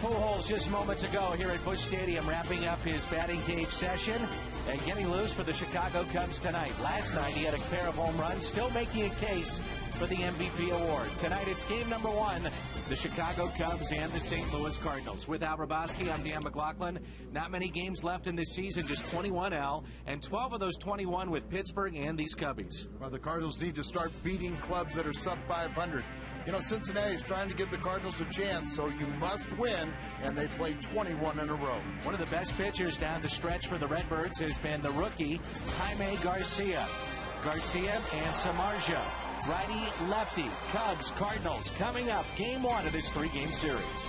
Pujols just moments ago here at Busch Stadium, wrapping up his batting cage session and getting loose for the Chicago Cubs tonight. Last night he had a pair of home runs, still making a case for the MVP award. Tonight it's game number 1, the Chicago Cubs and the St. Louis Cardinals. With Al Raboski, I'm Dan McLaughlin. Not many games left in this season, just 21, Al, and 12 of those 21 with Pittsburgh and these Cubbies. Well, the Cardinals need to start beating clubs that are sub 500. You know, Cincinnati is trying to give the Cardinals a chance, so you must win, and they played 21 in a row. One of the best pitchers down the stretch for the Redbirds has been the rookie, Jaime Garcia. Garcia and Samardzija, righty-lefty, Cubs, Cardinals, coming up, game 1 of this 3-game series.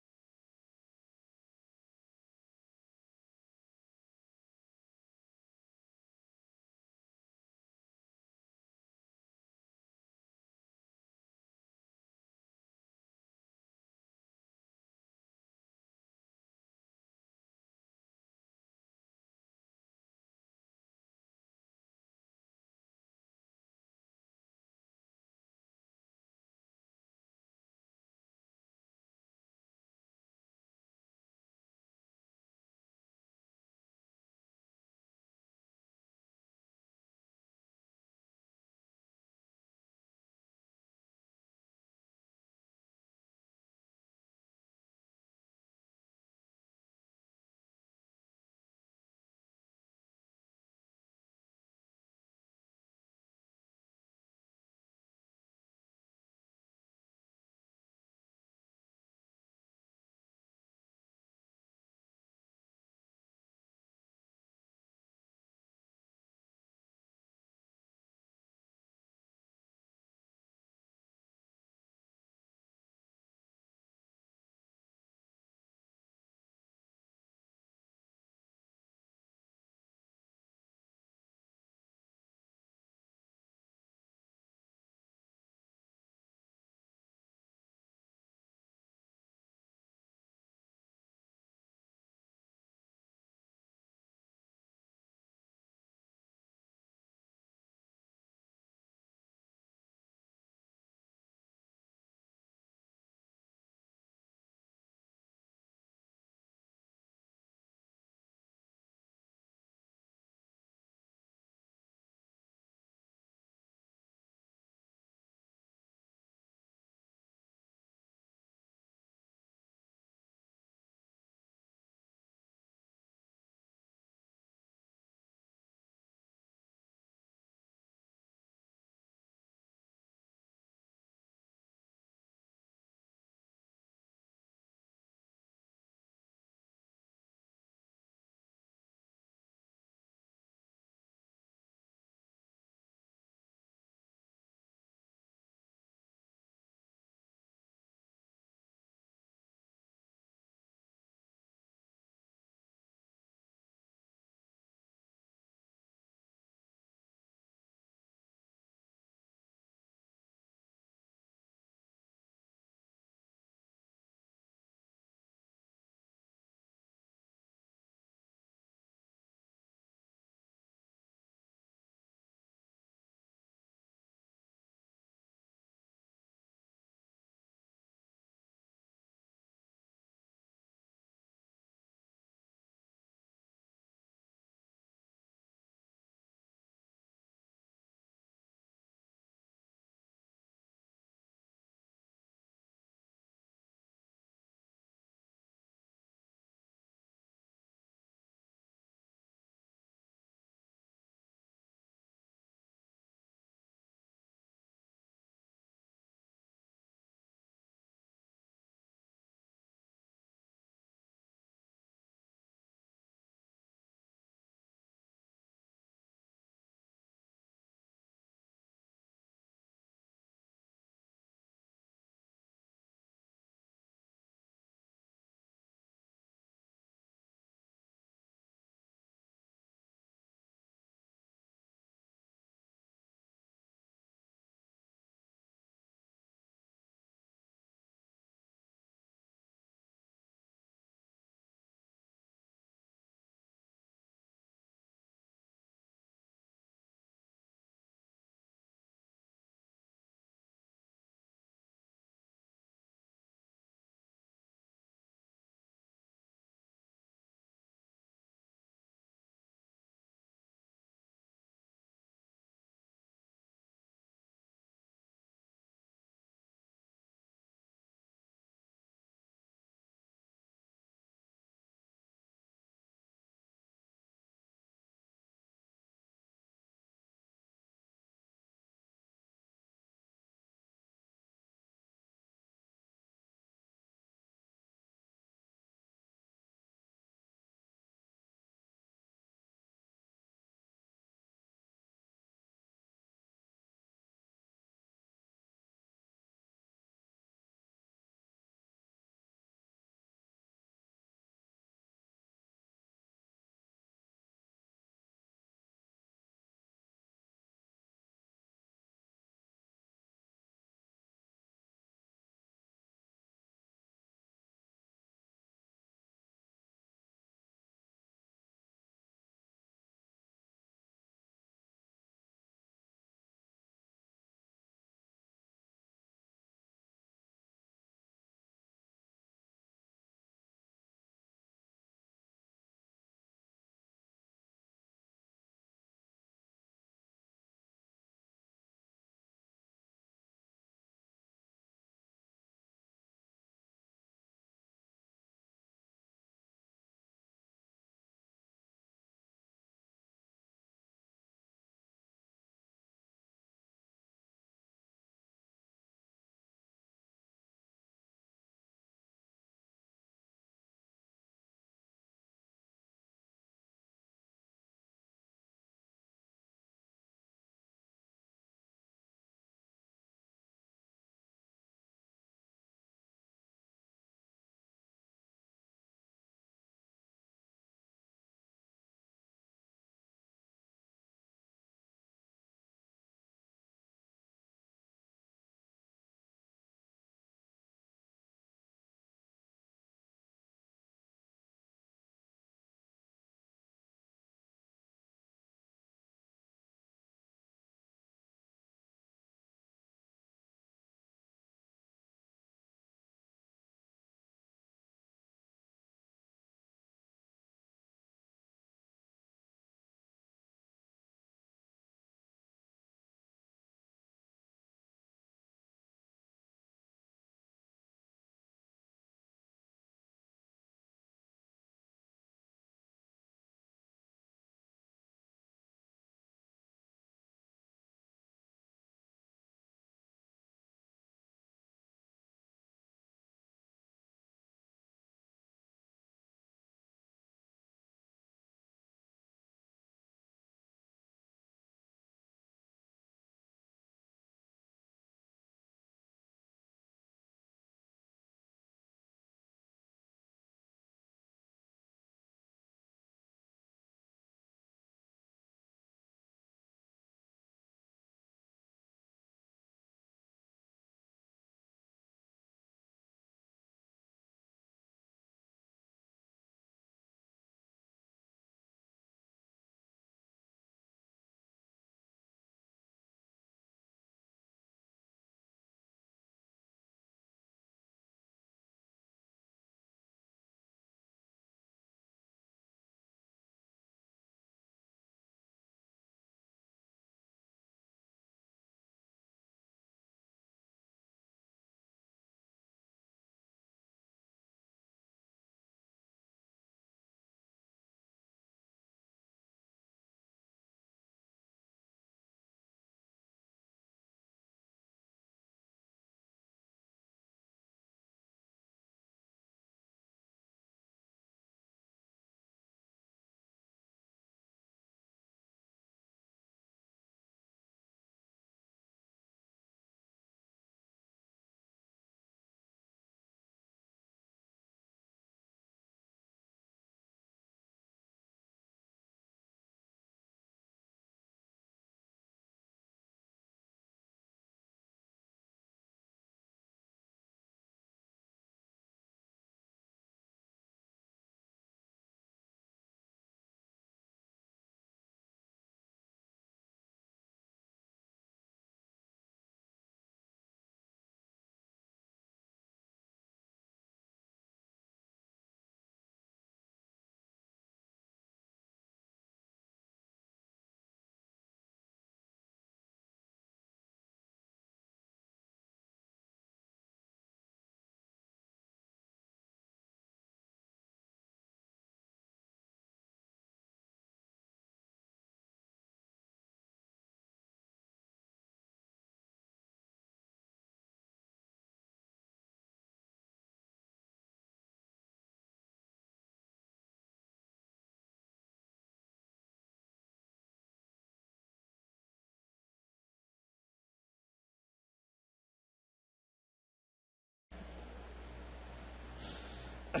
Pull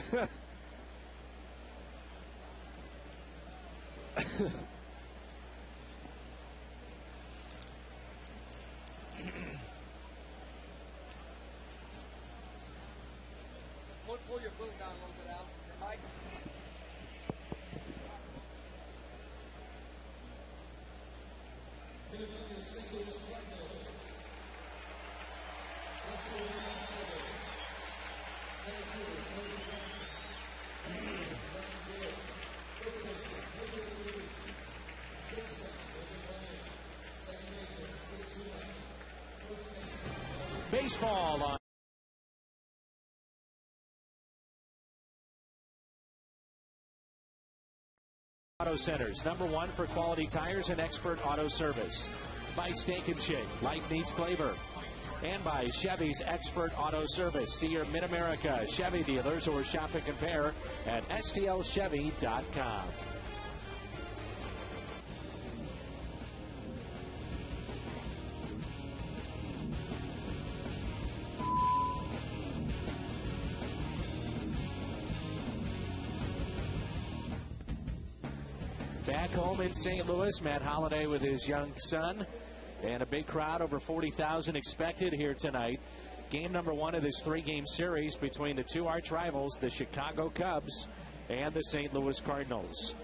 your boom down a little bit, Al. Mike. Baseball on Auto Centers, #1 for quality tires and expert auto service. By Steak and Shake, life needs flavor. And by Chevy's Expert Auto Service. See your Mid-America Chevy dealers or shop and compare at stlchevy.com. Back home in St. Louis, Matt Holliday with his young son. And a big crowd, over 40,000 expected here tonight. Game #1 of this 3-game series between the two arch rivals, the Chicago Cubs and the St. Louis Cardinals.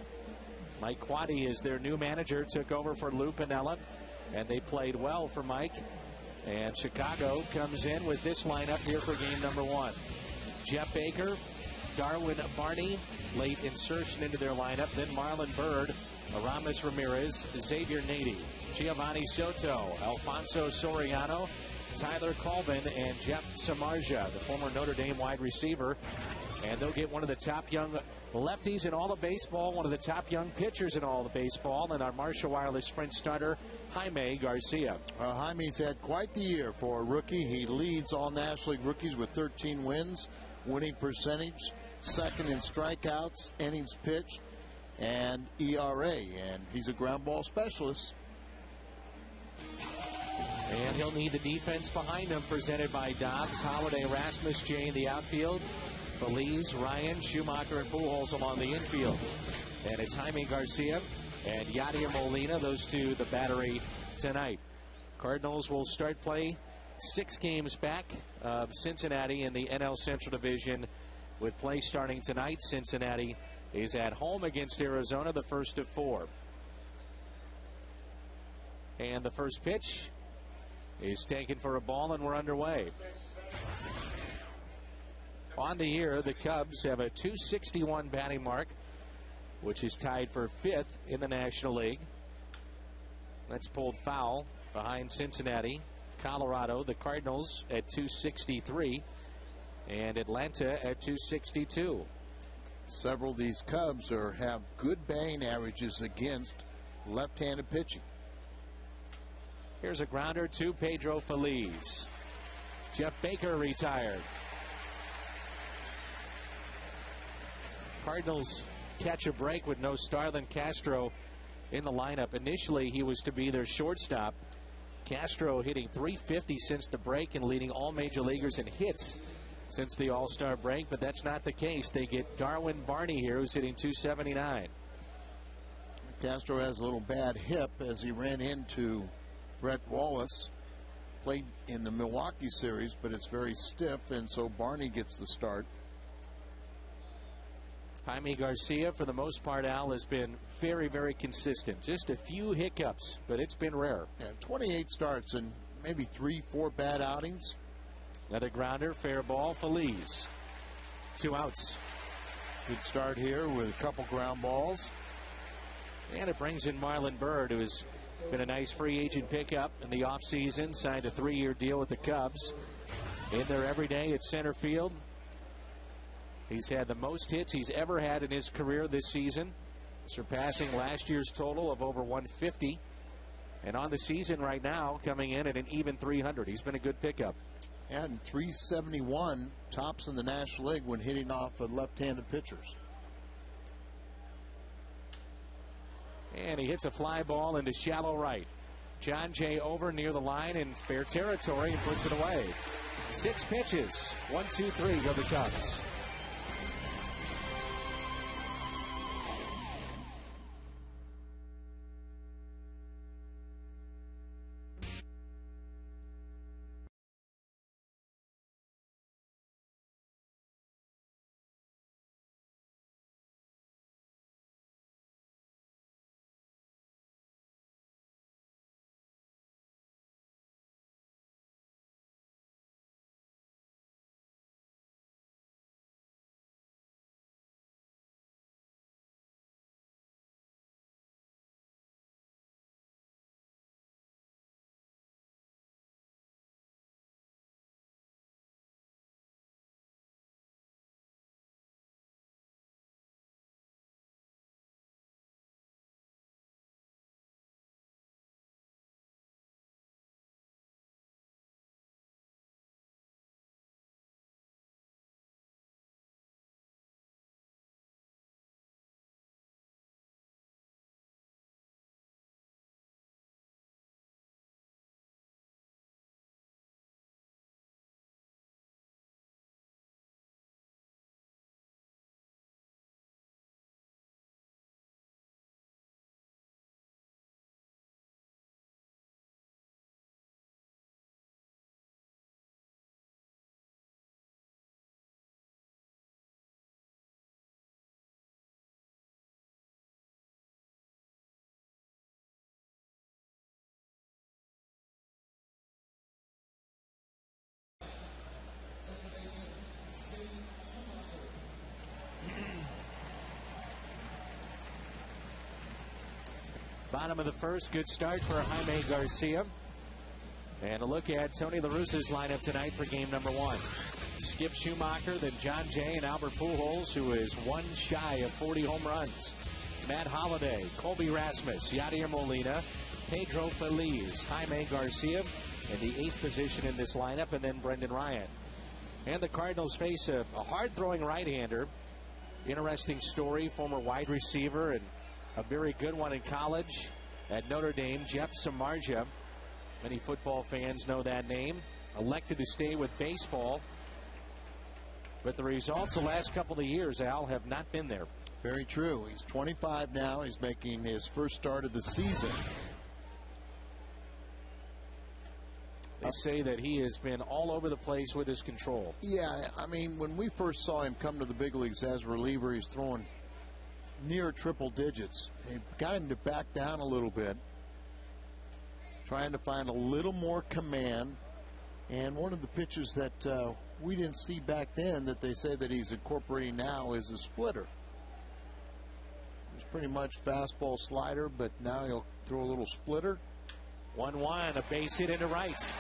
Mike Quade is their new manager, took over for Lou Piniella, and they played well for Mike. And Chicago comes in with this lineup here for game #1. Jeff Baker, Darwin Barney, late insertion into their lineup. Then Marlon Byrd, Aramis Ramirez, Xavier Nady, Giovanni Soto, Alfonso Soriano, Tyler Colvin, and Jeff Samardzija, the former Notre Dame wide receiver. And they'll get one of the top young lefties in all of baseball, one of the top young pitchers in all of baseball, and our Marshall Wireless Sprint starter, Jaime Garcia. Jaime's had quite the year for a rookie. He leads all National League rookies with 13 wins, winning percentage, second in strikeouts, innings pitched, and ERA. And he's a ground ball specialist. And he'll need the defense behind him, presented by Dobbs, Holiday, Rasmus, Jay in the outfield, Feliz, Ryan, Schumacher, and Pujols along the infield. And it's Jaime Garcia and Yadier Molina, those two, the battery tonight. Cardinals will start play 6 games back of Cincinnati in the NL Central Division, with play starting tonight. Cincinnati is at home against Arizona, the first of 4. And the first pitch is taken for a ball, and we're underway. On the year, the Cubs have a .261 batting mark, which is tied for 5th in the National League. That's pulled foul behind Cincinnati, Colorado, the Cardinals at .263, and Atlanta at .262. Several of these Cubs have good batting averages against left-handed pitching. Here's a grounder to Pedro Feliz. Jeff Baker retired. Cardinals catch a break with no Starlin Castro in the lineup. Initially, he was to be their shortstop. Castro hitting .350 since the break and leading all major leaguers in hits since the All-Star break, but that's not the case. They get Darwin Barney here, who's hitting .279. Castro has a little bad hip as he ran into Brett Wallace. Played in the Milwaukee series, but it's very stiff, and so Barney gets the start. Jaime Garcia, for the most part, Al, has been very, very consistent. Just a few hiccups, but it's been rare. Yeah, 28 starts and maybe 3-4 bad outings. Another grounder, fair ball, Feliz. 2 outs. Good start here with a couple ground balls. And it brings in Marlon Byrd, who has been a nice free agent pickup in the offseason, signed a 3-year deal with the Cubs. In there every day at center field. He's had the most hits he's ever had in his career this season, surpassing last year's total of over 150. And on the season right now, coming in at an even 300. He's been a good pickup. And 371 tops in the National League when hitting off of left-handed pitchers. And he hits a fly ball into shallow right. John Jay over near the line in fair territory and puts it away. 6 pitches. 1, 2, 3 go the Cubs. Bottom of the first, good start for Jaime Garcia. And a look at Tony La Russa's lineup tonight for game number 1. Skip Schumacher, then John Jay and Albert Pujols, who is one shy of 40 home runs. Matt Holliday, Colby Rasmus, Yadier Molina, Pedro Feliz, Jaime Garcia in the 8th position in this lineup, and then Brendan Ryan. And the Cardinals face a hard-throwing right-hander. Interesting story, former wide receiver and a very good one in college at Notre Dame, Jeff Samardzija. Many football fans know that name. Elected to stay with baseball. But the results the last couple of years, Al, have not been there. Very true. He's 25 now. He's making his first start of the season. They say that he has been all over the place with his control. Yeah, I mean, when we first saw him come to the big leagues as a reliever, he's throwing near triple digits. He got him to back down a little bit, trying to find a little more command. And one of the pitches that we didn't see back then that they say that he's incorporating now is a splitter. It's pretty much fastball slider, but now he'll throw a little splitter. 1-1, a base hit into right.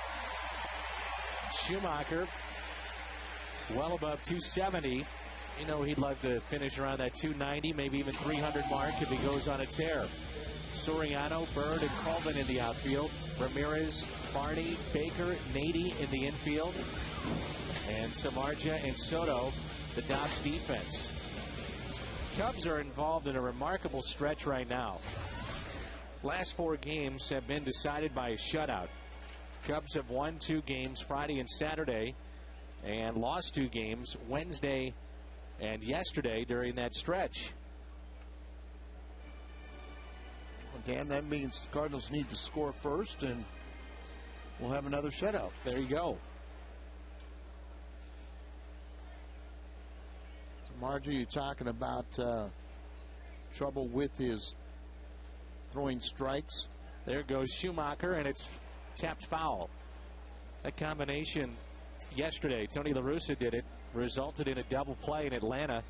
Schumacher, well above 270. You know, he'd love to finish around that 290, maybe even 300 mark if he goes on a tear. Soriano, Bird, and Colvin in the outfield. Ramirez, Barney, Baker, Nady in the infield. And Samardzija and Soto, the Dobbs defense. Cubs are involved in a remarkable stretch right now. Last 4 games have been decided by a shutout. Cubs have won 2 games Friday and Saturday and lost 2 games Wednesday and yesterday during that stretch. Well, Dan, that means the Cardinals need to score first, and we'll have another shutout. There you go. Margie, you're talking about trouble with his throwing strikes. There goes Schumacher, and it's tapped foul. That combination yesterday, Tony La Russa did it, resulted in a double play in Atlanta.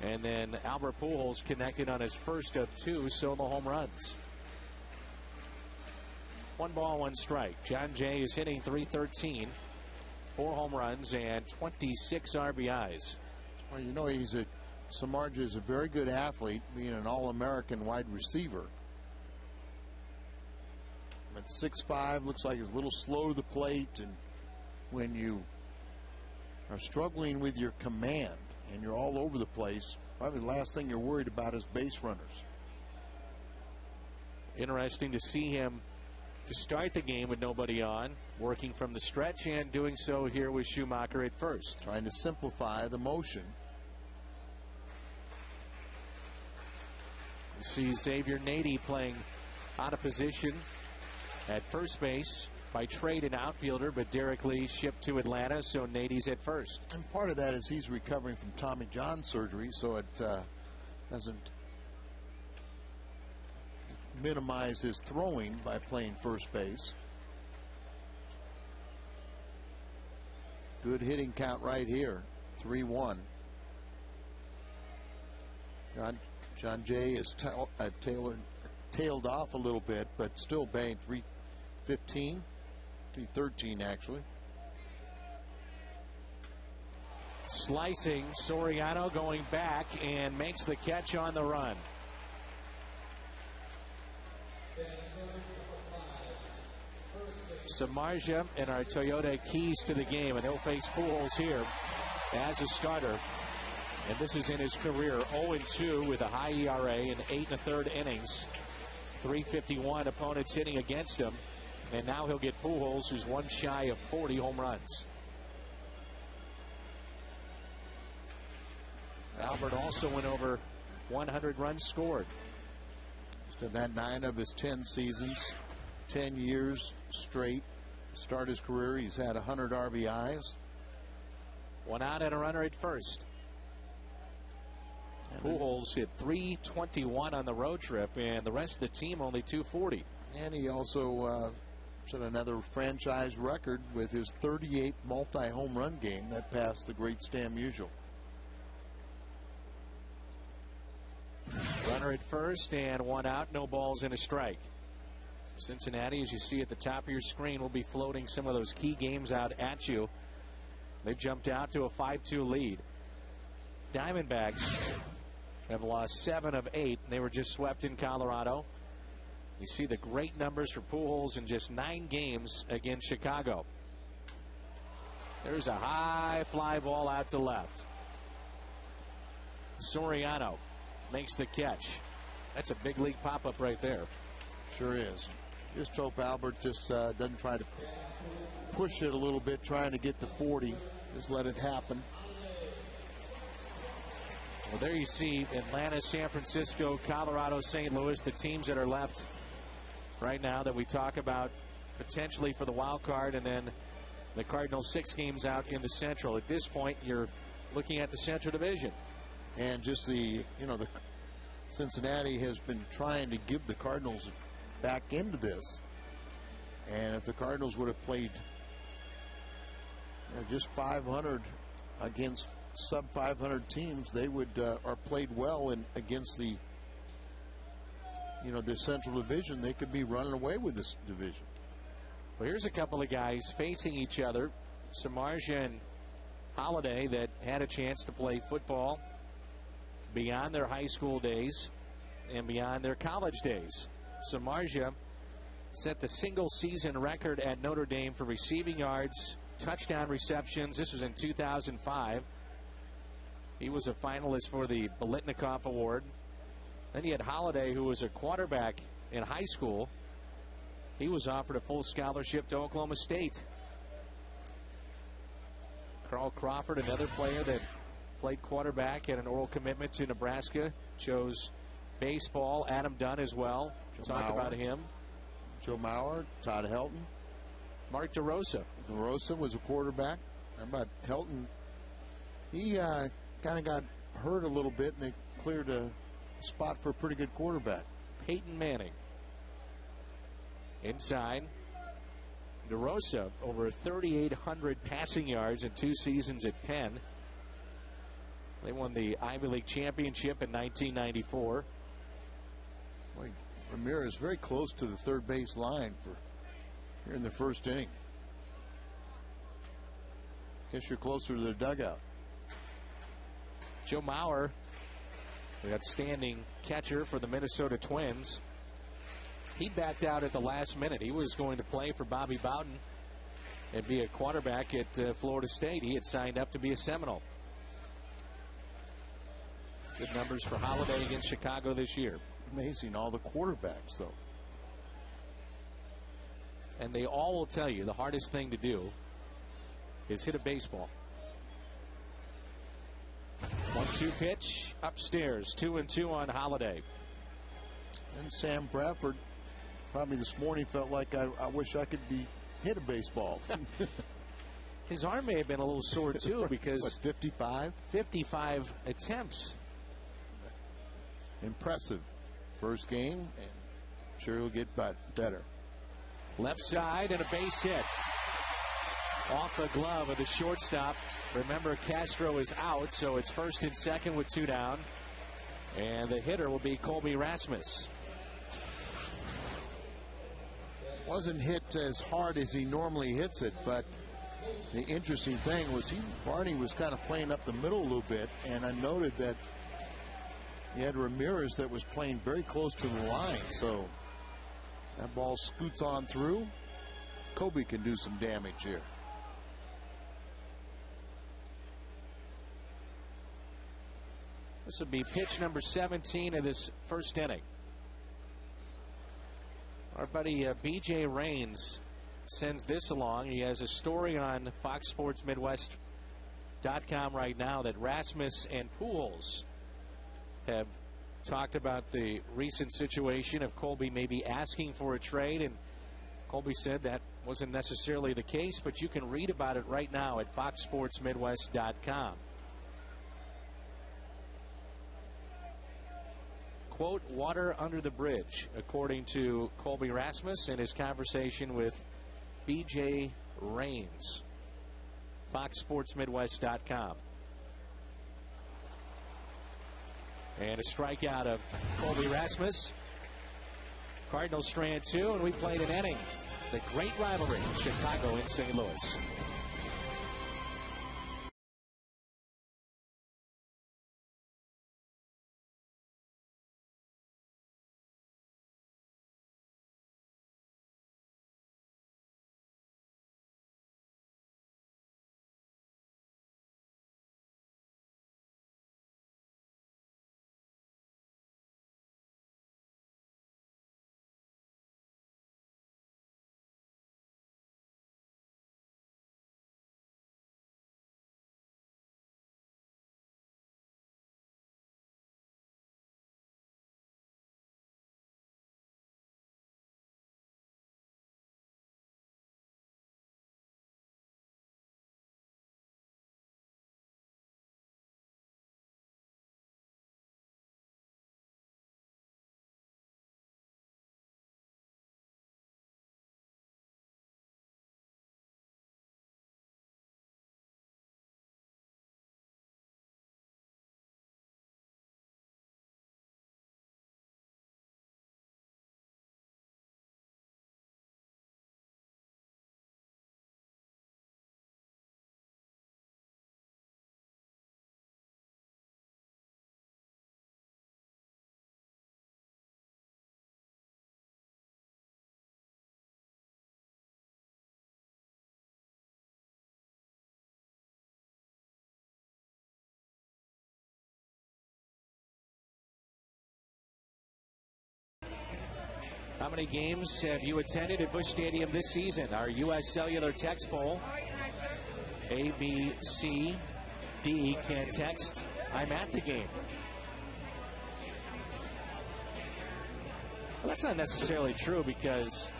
And then Albert Pujols connected on his first of 2 solo home runs. 1 ball, 1 strike. John Jay is hitting .313, 4 home runs, and 26 RBIs. Well, you know, Samardzija is a very good athlete, being an All-American wide receiver. At 6'5", looks like he's a little slow to the plate, and when you are struggling with your command and you're all over the place, probably the last thing you're worried about is base runners. Interesting to see him to start the game with nobody on, working from the stretch and doing so here with Schumacher at first. Trying to simplify the motion. You see Xavier Nady playing out of position at first base by trade an outfielder, but Derek Lee shipped to Atlanta, so Nady's at first. And part of that is he's recovering from Tommy John surgery, so it doesn't minimize his throwing by playing first base. Good hitting count right here, 3-1. John Jay is tailed off a little bit, but still batting 315, 313 actually. Slicing, Soriano going back and makes the catch on the run. Samardzija and our Toyota keys to the game, and he'll face Pujols here as a starter. And this is in his career, 0-2 with a high ERA in 8 1/3 innings. 351 opponents hitting against him. And now he'll get Pujols, who's one shy of 40 home runs. Albert also went over 100 runs scored. He's done that 9 of his 10 seasons, 10 years straight. Start his career, he's had 100 RBIs. 1 out and a runner at first. Pujols hit 321 on the road trip, and the rest of the team only 240. And he also set another franchise record with his 38th multi-home run game that passed the great Stan Musial. Runner Runner at first and one out, no balls and a strike. Cincinnati, as you see at the top of your screen, will be floating some of those key games out at you. They've jumped out to a 5-2 lead. Diamondbacks have lost 7 of 8. They were just swept in Colorado. You see the great numbers for Pujols in just 9 games against Chicago. There's a high fly ball out to left. Soriano makes the catch. That's a big league pop-up right there. Sure is. Just hope Albert just doesn't try to push it a little bit, trying to get to 40. Just let it happen. Well, there you see Atlanta, San Francisco, Colorado, St. Louis, the teams that are left right now that we talk about potentially for the wild card, and then the Cardinals 6 games out in the Central. At this point, you're looking at the Central Division. And just the Cincinnati has been trying to give the Cardinals back into this. And if the Cardinals would have played just 500 against sub 500 teams, they would or played well against the the Central Division, they could be running away with this division. Well, here's a couple of guys facing each other, Samardzija and Holiday, that had a chance to play football beyond their high school days and beyond their college days. Samardzija set the single season record at Notre Dame for receiving yards, touchdown receptions. This was in 2005. He was a finalist for the Biletnikoff Award. Then you had Holiday, who was a quarterback in high school. He was offered a full scholarship to Oklahoma State. Carl Crawford, another player that played quarterback, had an oral commitment to Nebraska, chose baseball. Adam Dunn as well. Talked about him. Joe Mauer, Todd Helton. Mark DeRosa. DeRosa was a quarterback. How about Helton? He kind of got hurt a little bit, and they cleared a spot for a pretty good quarterback. Peyton Manning. Inside. DeRosa, over 3,800 passing yards in 2 seasons at Penn. They won the Ivy League championship in 1994. Boy, Ramirez very close to the third base line for here in the first inning. Guess you're closer to the dugout. Joe Mauer, the outstanding catcher for the Minnesota Twins. He backed out at the last minute. He was going to play for Bobby Bowden and be a quarterback at Florida State. He had signed up to be a Seminole. Good numbers for Holiday against Chicago this year. Amazing, all the quarterbacks, though. And they all will tell you the hardest thing to do is hit a baseball. 1-2 pitch upstairs. 2-2 on Holiday. And Sam Bradford probably this morning felt like I wish I could hit a baseball. His arm may have been a little sore too because what, 55? 55 attempts. Impressive. First game, and sure he'll get better. Left side and a base hit. Off the glove of the shortstop. Remember, Castro is out, so it's first and second with 2 down. And the hitter will be Colby Rasmus. Wasn't hit as hard as he normally hits it, but the interesting thing was Barney was kind of playing up the middle a little bit, and I noted that he had Ramirez that was playing very close to the line, so that ball scoots on through. Kobe can do some damage here. This will be pitch number 17 of this first inning. Our buddy B.J. Rains sends this along. He has a story on FoxSportsMidwest.com right now that Rasmus and Pujols have talked about the recent situation of Colby maybe asking for a trade, and Colby said that wasn't necessarily the case, but you can read about it right now at FoxSportsMidwest.com. Quote, water under the bridge, according to Colby Rasmus in his conversation with B.J. Rains. FoxSportsMidwest.com. And a strikeout of Colby Rasmus. Cardinals strand 2, and we played an inning. The great rivalry, Chicago and St. Louis. How many games have you attended at Busch Stadium this season? Our U.S. Cellular text poll. A, B, C, D can text. I'm at the game. Well, that's not necessarily true, because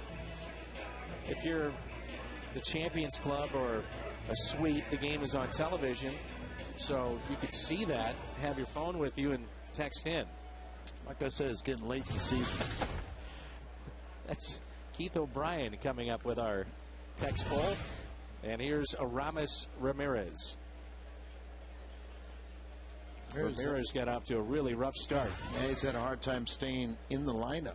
if you're the Champions Club or a suite, the game is on television. So you could see that, have your phone with you, and text in. Like I said, it's getting late in the season. That's Keith O'Brien coming up with our text poll. And here's Aramis Ramirez. Ramirez got off to a really rough start. Yeah, he's had a hard time staying in the lineup.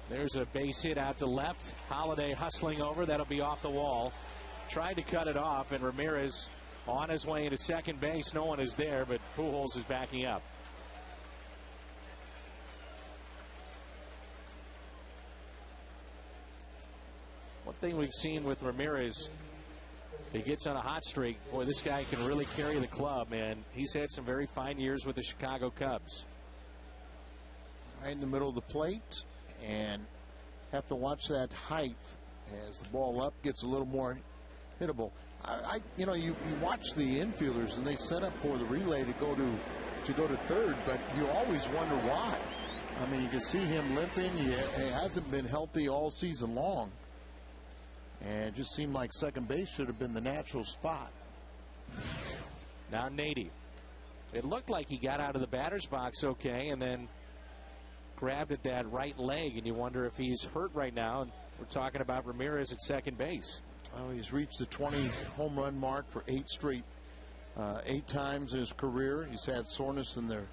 There's a base hit out to left. Holiday hustling over. That'll be off the wall. Tried to cut it off, and Ramirez on his way into second base. No one is there, but Pujols is backing up. One thing we've seen with Ramirez, if he gets on a hot streak, boy, this guy can really carry the club, and he's had some very fine years with the Chicago Cubs. Right in the middle of the plate, and have to watch that height as the ball up gets a little more hittable. You watch the infielders, and they set up for the relay to go to third, but you always wonder why. I mean, you can see him limping. He hasn't been healthy all season long, and it just seemed like second base should have been the natural spot. Now Nady. It looked like he got out of the batter's box okay, and then grabbed at that right leg, and you wonder if he's hurt right now. And we're talking about Ramirez at second base. Well, he's reached the 20 home run mark for 8 times in his career. He's had soreness in the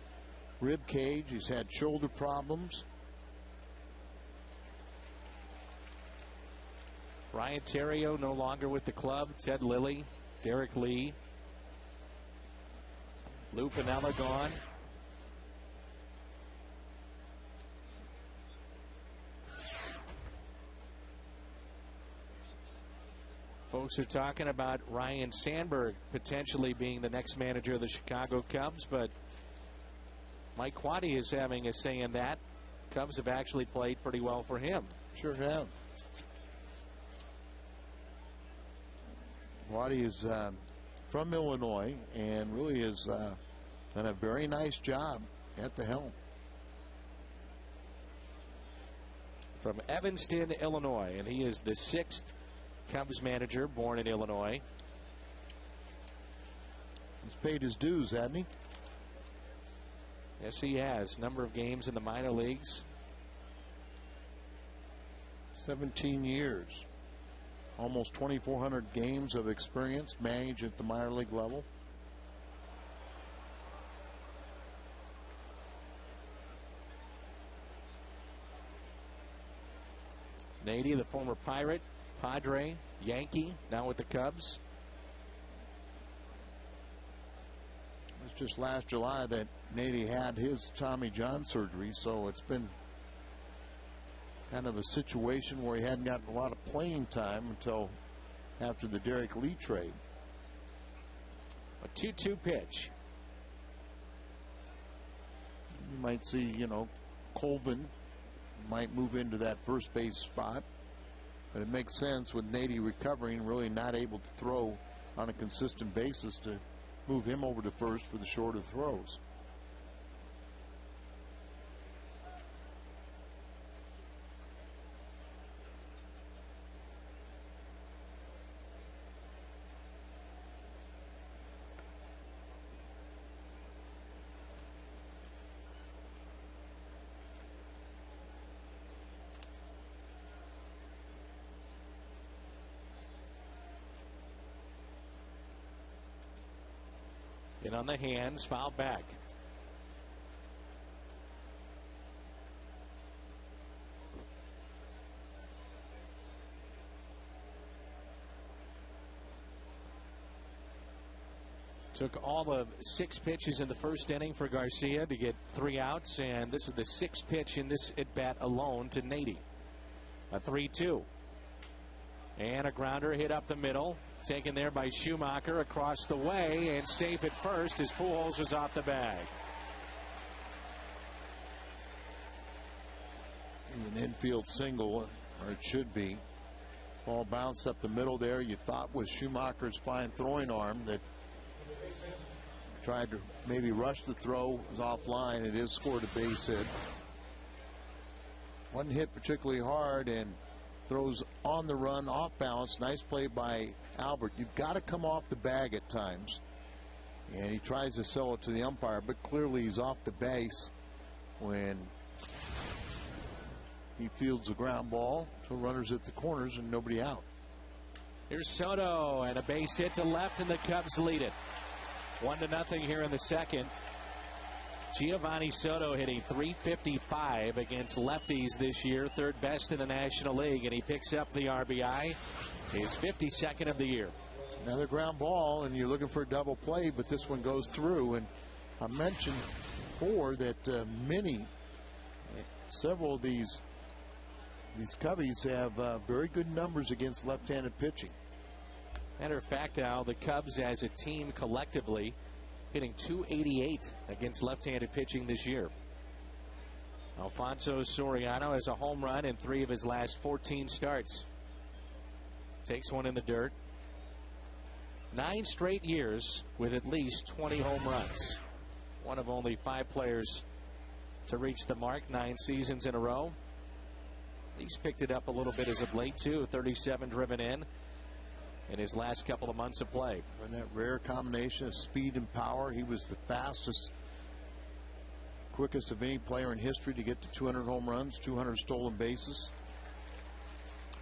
rib cage. He's had shoulder problems. Ryan Theriot no longer with the club. Ted Lilly, Derek Lee, Lou Piniella gone. Folks are talking about Ryan Sandberg potentially being the next manager of the Chicago Cubs, but Mike Quade is having a say in that. Cubs have actually played pretty well for him. Sure have. Quade is from Illinois and really has done a very nice job at the helm. From Evanston, Illinois, and he is the 6th Cubs manager born in Illinois. He's paid his dues, hasn't he? Yes, he has. Number of games in the minor leagues. 17 years. almost 2,400 games of experience managed at the minor league level. Nady, the former Pirate, Padre, Yankee, now with the Cubs. It was just last July that Nady had his Tommy John surgery, so it's been kind of a situation where he hadn't gotten a lot of playing time until after the Derek Lee trade. A 2-2 pitch. You might see, Colvin might move into that first base spot, but it makes sense with Nady recovering, really not able to throw on a consistent basis, to move him over to first for the shorter throws. And on the hands, foul back. Took all the 6 pitches in the first inning for Garcia to get 3 outs, and this is the 6th pitch in this at bat alone to Nady. A 3-2. And a grounder hit up the middle. Taken there by Schumacher across the way, and safe at first as Pujols was off the bag. An infield single, or it should be. Ball bounced up the middle there. You thought with Schumacher's fine throwing arm that tried to maybe rush the throw, was offline. It is scored a base hit. Wasn't hit particularly hard, and throws on the run, off balance. Nice play by Albert. You've got to come off the bag at times, and he tries to sell it to the umpire, but clearly he's off the base when he fields the ground ball. So runners at the corners and nobody out. Here's Soto, and a base hit to left, and the Cubs lead it 1-0 here in the second. Giovanni Soto hitting .355 against lefties this year, 3rd best in the National League, and he picks up the RBI, his 52nd of the year. Another ground ball, and you're looking for a double play, but this one goes through. And I mentioned before that several of these Cubbies have very good numbers against left-handed pitching. Matter of fact, Al, the Cubs as a team collectively hitting .288 against left-handed pitching this year. Alfonso Soriano has a home run in 3 of his last 14 starts. Takes one in the dirt. 9 straight years with at least 20 home runs. One of only 5 players to reach the mark 9 seasons in a row. He's picked it up a little bit as of late, too. 37 driven in his last couple of months of play. And that rare combination of speed and power. He was the fastest, quickest of any player in history to get to 200 home runs, 200 stolen bases.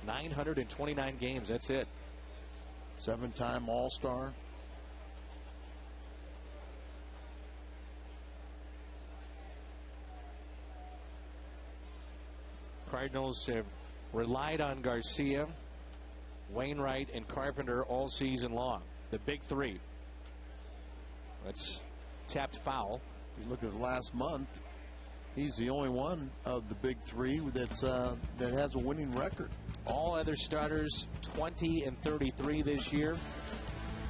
929 games, that's it. 7-time All-Star. Cardinals have relied on Garcia, Wainwright, and Carpenter all season long. The big 3. That's tapped foul. You look at the last month, he's the only one of the big 3 that has a winning record. All other starters 20 and 33 this year.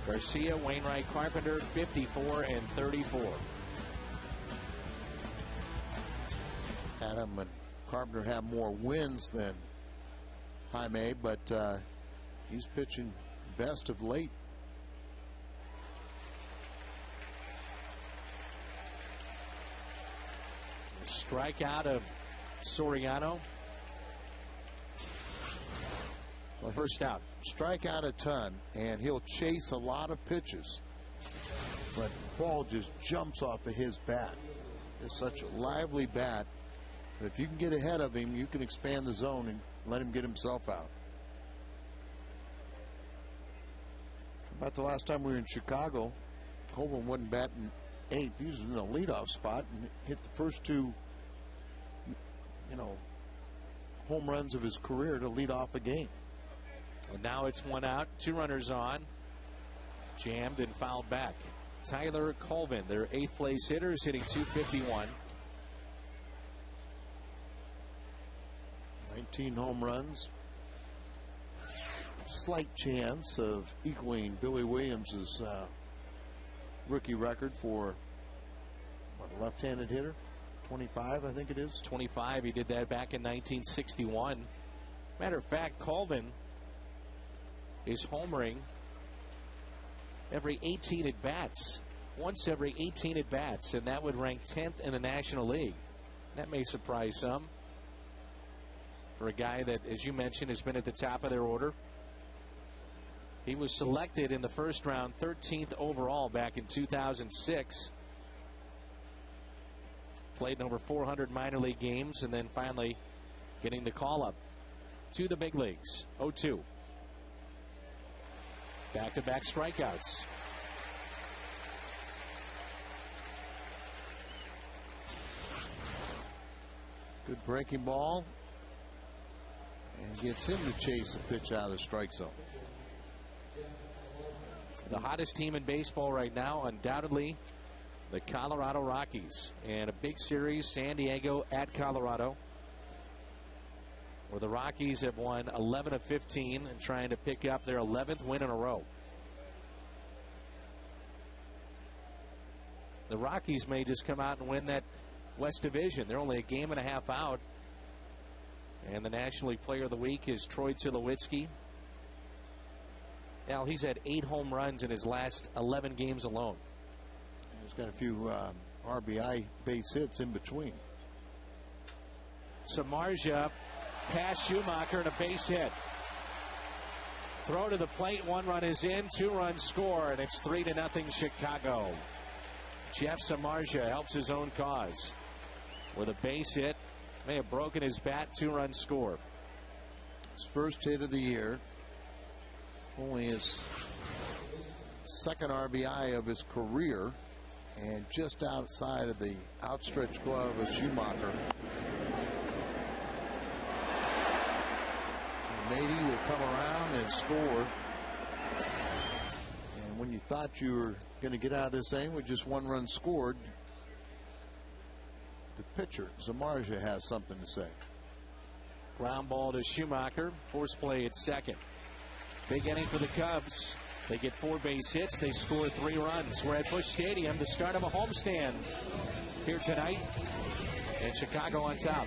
Garcia, Wainwright, Carpenter 54 and 34. Adam and Carpenter have more wins than Jaime, but he's pitching best of late. Strikeout of Soriano. Well, first out. Strike out a ton, and he'll chase a lot of pitches, but the ball just jumps off of his bat. It's such a lively bat. But if you can get ahead of him, you can expand the zone and let him get himself out. About the last time we were in Chicago, Colvin wasn't batting eighth. He was in the leadoff spot and hit the first two, home runs of his career to lead off a game. And now it's one out, 2 runners on. Jammed and fouled back. Tyler Colvin, their 8th place hitter, is hitting .251. 19 home runs. Slight chance of equaling Billy Williams' rookie record for a left-handed hitter. 25, I think it is. 25. He did that back in 1961. Matter of fact, Colvin is homering every 18 at bats. Once every 18 at bats, and that would rank 10th in the National League. That may surprise some for a guy that, as you mentioned, has been at the top of their order. He was selected in the first round, 13th overall back in 2006. Played in over 400 minor league games, and then finally getting the call up to the big leagues. 0-2. Back-to-back strikeouts. Good breaking ball. And gets him to chase a pitch out of the strike zone. The hottest team in baseball right now, undoubtedly, the Colorado Rockies. And a big series, San Diego at Colorado, where the Rockies have won 11 of 15 and trying to pick up their 11th win in a row. The Rockies may just come out and win that West Division. They're only a game and a half out. And the National League Player of the Week is Troy Tulowitzki. Now, he's had 8 home runs in his last 11 games alone. He's got a few RBI base hits in between. Samardzija past Schumacher and a base hit. Throw to the plate, 1 run is in, 2 runs score, and it's 3-0 Chicago. Jeff Samardzija helps his own cause with a base hit. May have broken his bat, 2-run score. His first hit of the year. Only his second RBI of his career. And just outside of the outstretched glove of Schumacher. Nady will come around and score. And when you thought you were going to get out of this thing with just 1 run scored, the pitcher, Samardzija, has something to say. Ground ball to Schumacher. Force play at second. Big inning for the Cubs. They get 4 base hits. They score 3 runs. We're at Busch Stadium, the start of a homestand here tonight. And Chicago on top.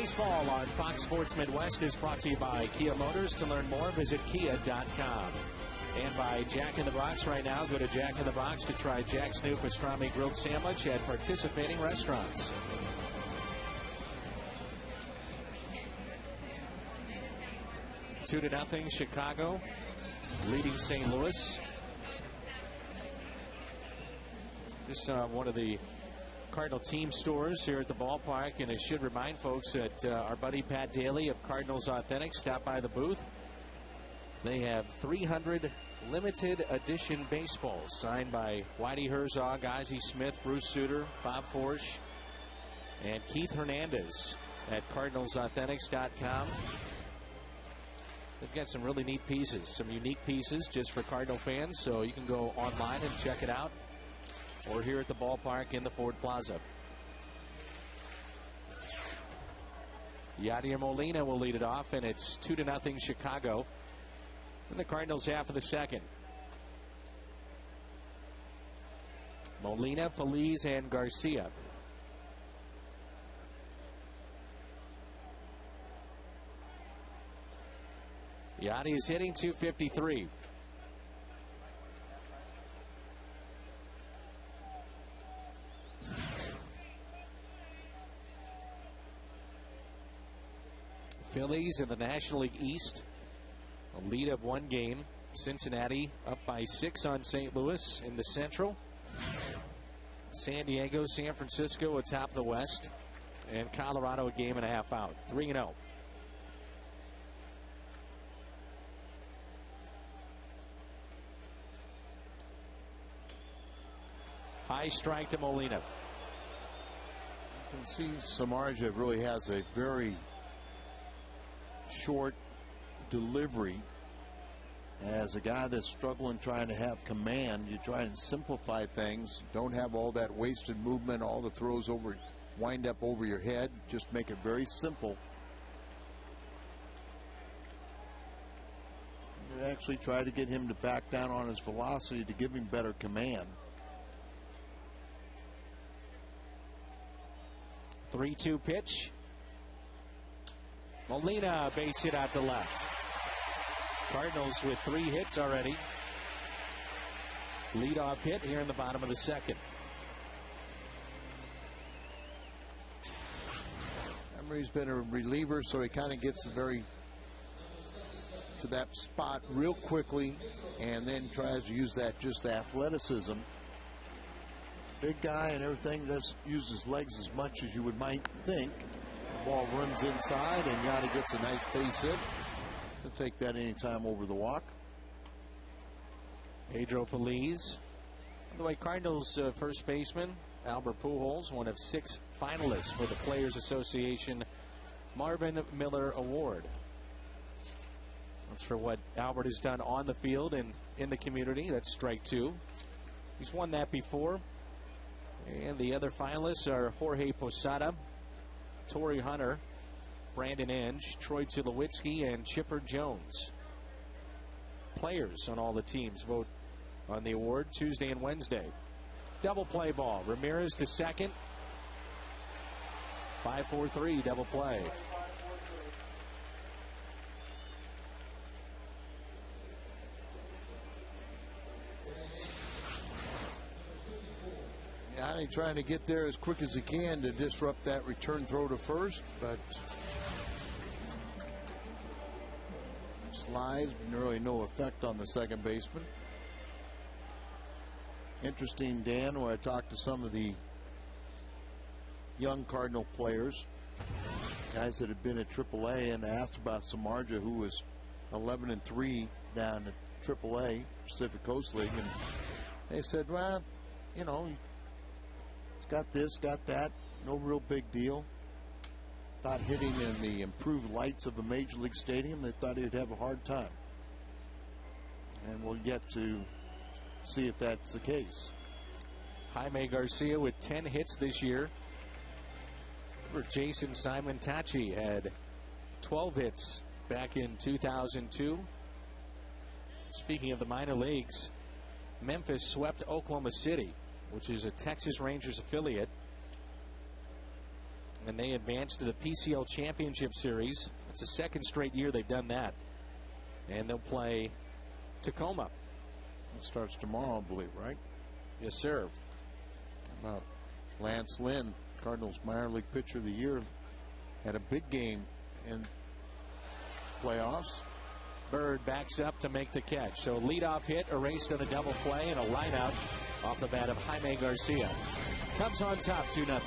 Baseball on Fox Sports Midwest is brought to you by Kia Motors. To learn more, visit kia.com. And by Jack in the Box right now. Go to Jack in the Box to try Jack Snoop Pastrami Grilled Sandwich at participating restaurants. Two to nothing, Chicago leading St. Louis. This is one of the Cardinal team stores here at the ballpark, and it should remind folks that our buddy Pat Daly of Cardinals Authentic stopped by the booth. They have 300 limited edition baseballs signed by Whitey Herzog, Ozzie Smith, Bruce Sutter, Bob Forsch, and Keith Hernandez at CardinalsAuthentics.com. They've got some really neat pieces, some unique pieces just for Cardinal fans, so you can go online and check it out, or here at the ballpark in the Ford Plaza. Yadier Molina will lead it off, and it's 2-0 Chicago in the Cardinals' half of the second. Molina, Feliz, and Garcia. Yadi is hitting .253. Phillies in the National League East, a lead of one game. Cincinnati up by 6 on St. Louis in the Central. San Diego, San Francisco atop the West, and Colorado a game and a half out. 3-0. High strike to Molina. You can see Samardzija really has a very short delivery. As a guy that's struggling trying to have command, you try and simplify things. Don't have all that wasted movement, all the throws wind up over your head. Just make it very simple. You actually try to get him to back down on his velocity to give him better command. 3-2 pitch. Molina, base hit out to left. Cardinals with 3 hits already. Leadoff hit here in the bottom of the second. Emery's been a reliever, so he kind of gets to that spot real quickly, and then tries to use that just athleticism. Big guy and everything, doesn't use his legs as much as you might think. The ball runs inside, and Yadi gets a nice base hit. He'll take that anytime over the walk. Pedro Feliz. By the way, Cardinals first baseman Albert Pujols, one of 6 finalists for the Players Association Marvin Miller Award. That's for what Albert has done on the field and in the community. That's strike 2. He's won that before. And the other finalists are Jorge Posada, Torrey Hunter, Brandon Inge, Troy Tulowitzki, and Chipper Jones. Players on all the teams vote on the award Tuesday and Wednesday. Double play ball. Ramirez to second. 5-4-3 double play. Yanni trying to get there as quick as he can to disrupt that return throw to first, but slides, really no effect on the second baseman. Interesting, Dan, when I talked to some of the young Cardinal players, guys that had been at AAA, and asked about Samardzija, who was 11-3 down at AAA, Pacific Coast League, and they said, well, you know, he's got this, got that, no real big deal. Thought hitting in the improved lights of a major league stadium, they thought he'd have a hard time. And we'll get to see if that's the case. Jaime Garcia with 10 hits this year. Remember, Jason Simon Tachi had 12 hits back in 2002. Speaking of the minor leagues, Memphis swept Oklahoma City, which is a Texas Rangers affiliate. and they advanced to the PCL Championship Series. It's the second straight year they've done that. And they'll play Tacoma. It starts tomorrow, I believe, right? Yes, sir. How about Lance Lynn, Cardinals minor league pitcher of the year, had a big game in playoffs. Bird backs up to make the catch. So leadoff hit erased on a double play and a line out off the bat of Jaime Garcia. Cubs on top 2-0.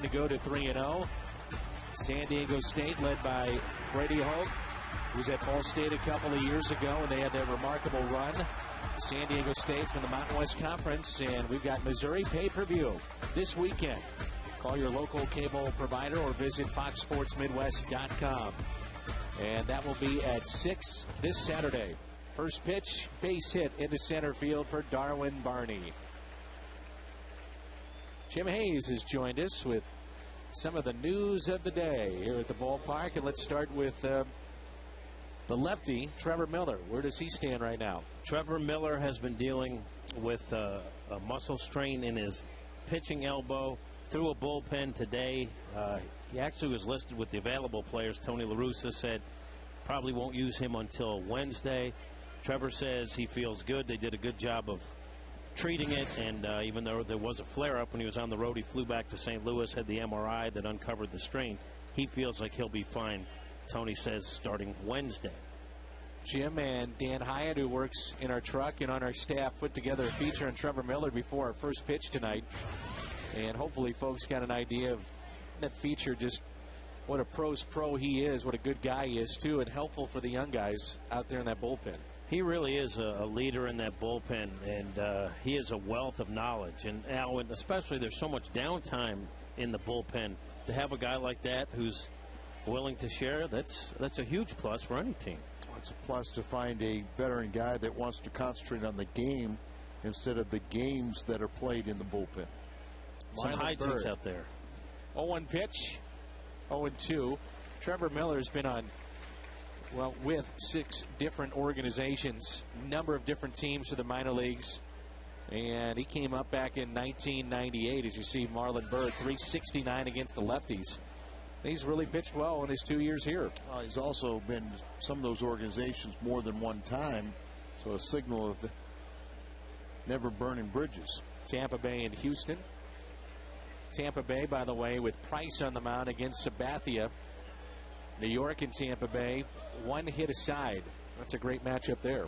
To go to 3-0. San Diego State led by Brady Hoke, who was at Ball State a couple of years ago, and they had their remarkable run. San Diego State from the Mountain West Conference, and we've got Missouri pay-per-view this weekend. Call your local cable provider or visit foxsportsmidwest.com. And that will be at 6 this Saturday. First pitch, base hit into center field for Darwin Barney. Jim Hayes has joined us with some of the news of the day here at the ballpark. And let's start with the lefty, Trevor Miller. Where does he stand right now? Trevor Miller has been dealing with a muscle strain in his pitching elbow. Through a bullpen today. He actually was listed with the available players. Tony La Russa said probably won't use him until Wednesday. Trevor says he feels good. They did a good job of treating it, and even though there was a flare-up when he was on the road, he flew back to St. Louis, had the MRI that uncovered the strain. He feels like he'll be fine, Tony says, starting Wednesday. Jim and Dan Hyatt, who works in our truck and on our staff, put together a feature on Trevor Miller before our first pitch tonight. And hopefully folks got an idea of that feature, just what a pro's pro he is, what a good guy he is, too, and helpful for the young guys out there in that bullpen. He really is a leader in that bullpen, and he is a wealth of knowledge. And Alan, especially there's so much downtime in the bullpen. To have a guy like that who's willing to share, that's a huge plus for any team. It's a plus to find a veteran guy that wants to concentrate on the game instead of the games that are played in the bullpen. Some hijinks out there. 0-1 pitch, 0-2. Trevor Miller's been on, well, with 6 different organizations, number of different teams for the minor leagues. And he came up back in 1998, as you see Marlon Byrd, 369 against the lefties. He's really pitched well in his 2 years here. He's also been some of those organizations more than one time, so a signal of the never burning bridges. Tampa Bay and Houston. Tampa Bay, by the way, with Price on the mound against Sabathia. New York and Tampa Bay, 1 hit aside. That's a great matchup there.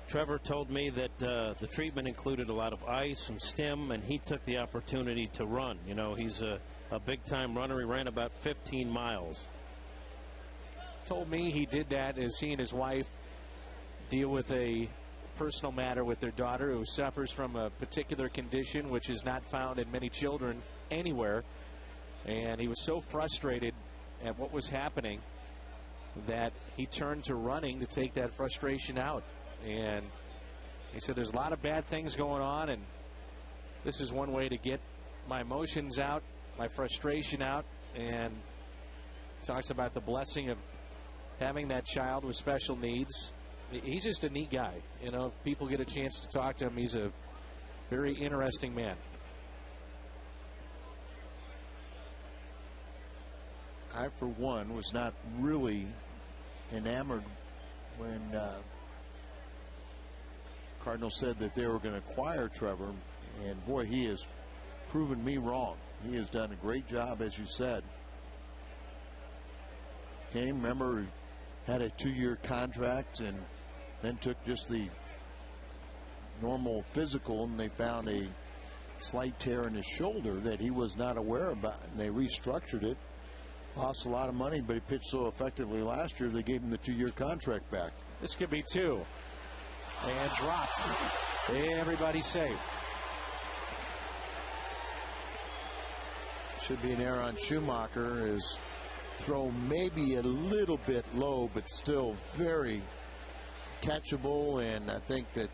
Trevor told me that the treatment included a lot of ice, some stim, and he took the opportunity to run. You know, he's a big-time runner. He ran about 15 miles. told me he did that as he and his wife deal with a personal matter with their daughter who suffers from a particular condition which is not found in many children anywhere. And he was so frustrated at what was happening that he turned to running to take that frustration out. And he said, there's a lot of bad things going on, and this is one way to get my emotions out, my frustration out. And talks about the blessing of having that child with special needs. He's just a neat guy. You know, if people get a chance to talk to him, he's a very interesting man. I, for one, was not really enamored when Cardinals said that they were going to acquire Trevor. And, boy, he has proven me wrong. He has done a great job, as you said. Came, remember, had a 2-year contract and then took just the normal physical, and they found a slight tear in his shoulder that he was not aware about. And they restructured it. Lost a lot of money, but he pitched so effectively last year they gave him the 2-year contract back. This could be 2. And dropped. Everybody's safe. Should be an error on Schumacher. His throw maybe a little bit low, but still very catchable. And I think that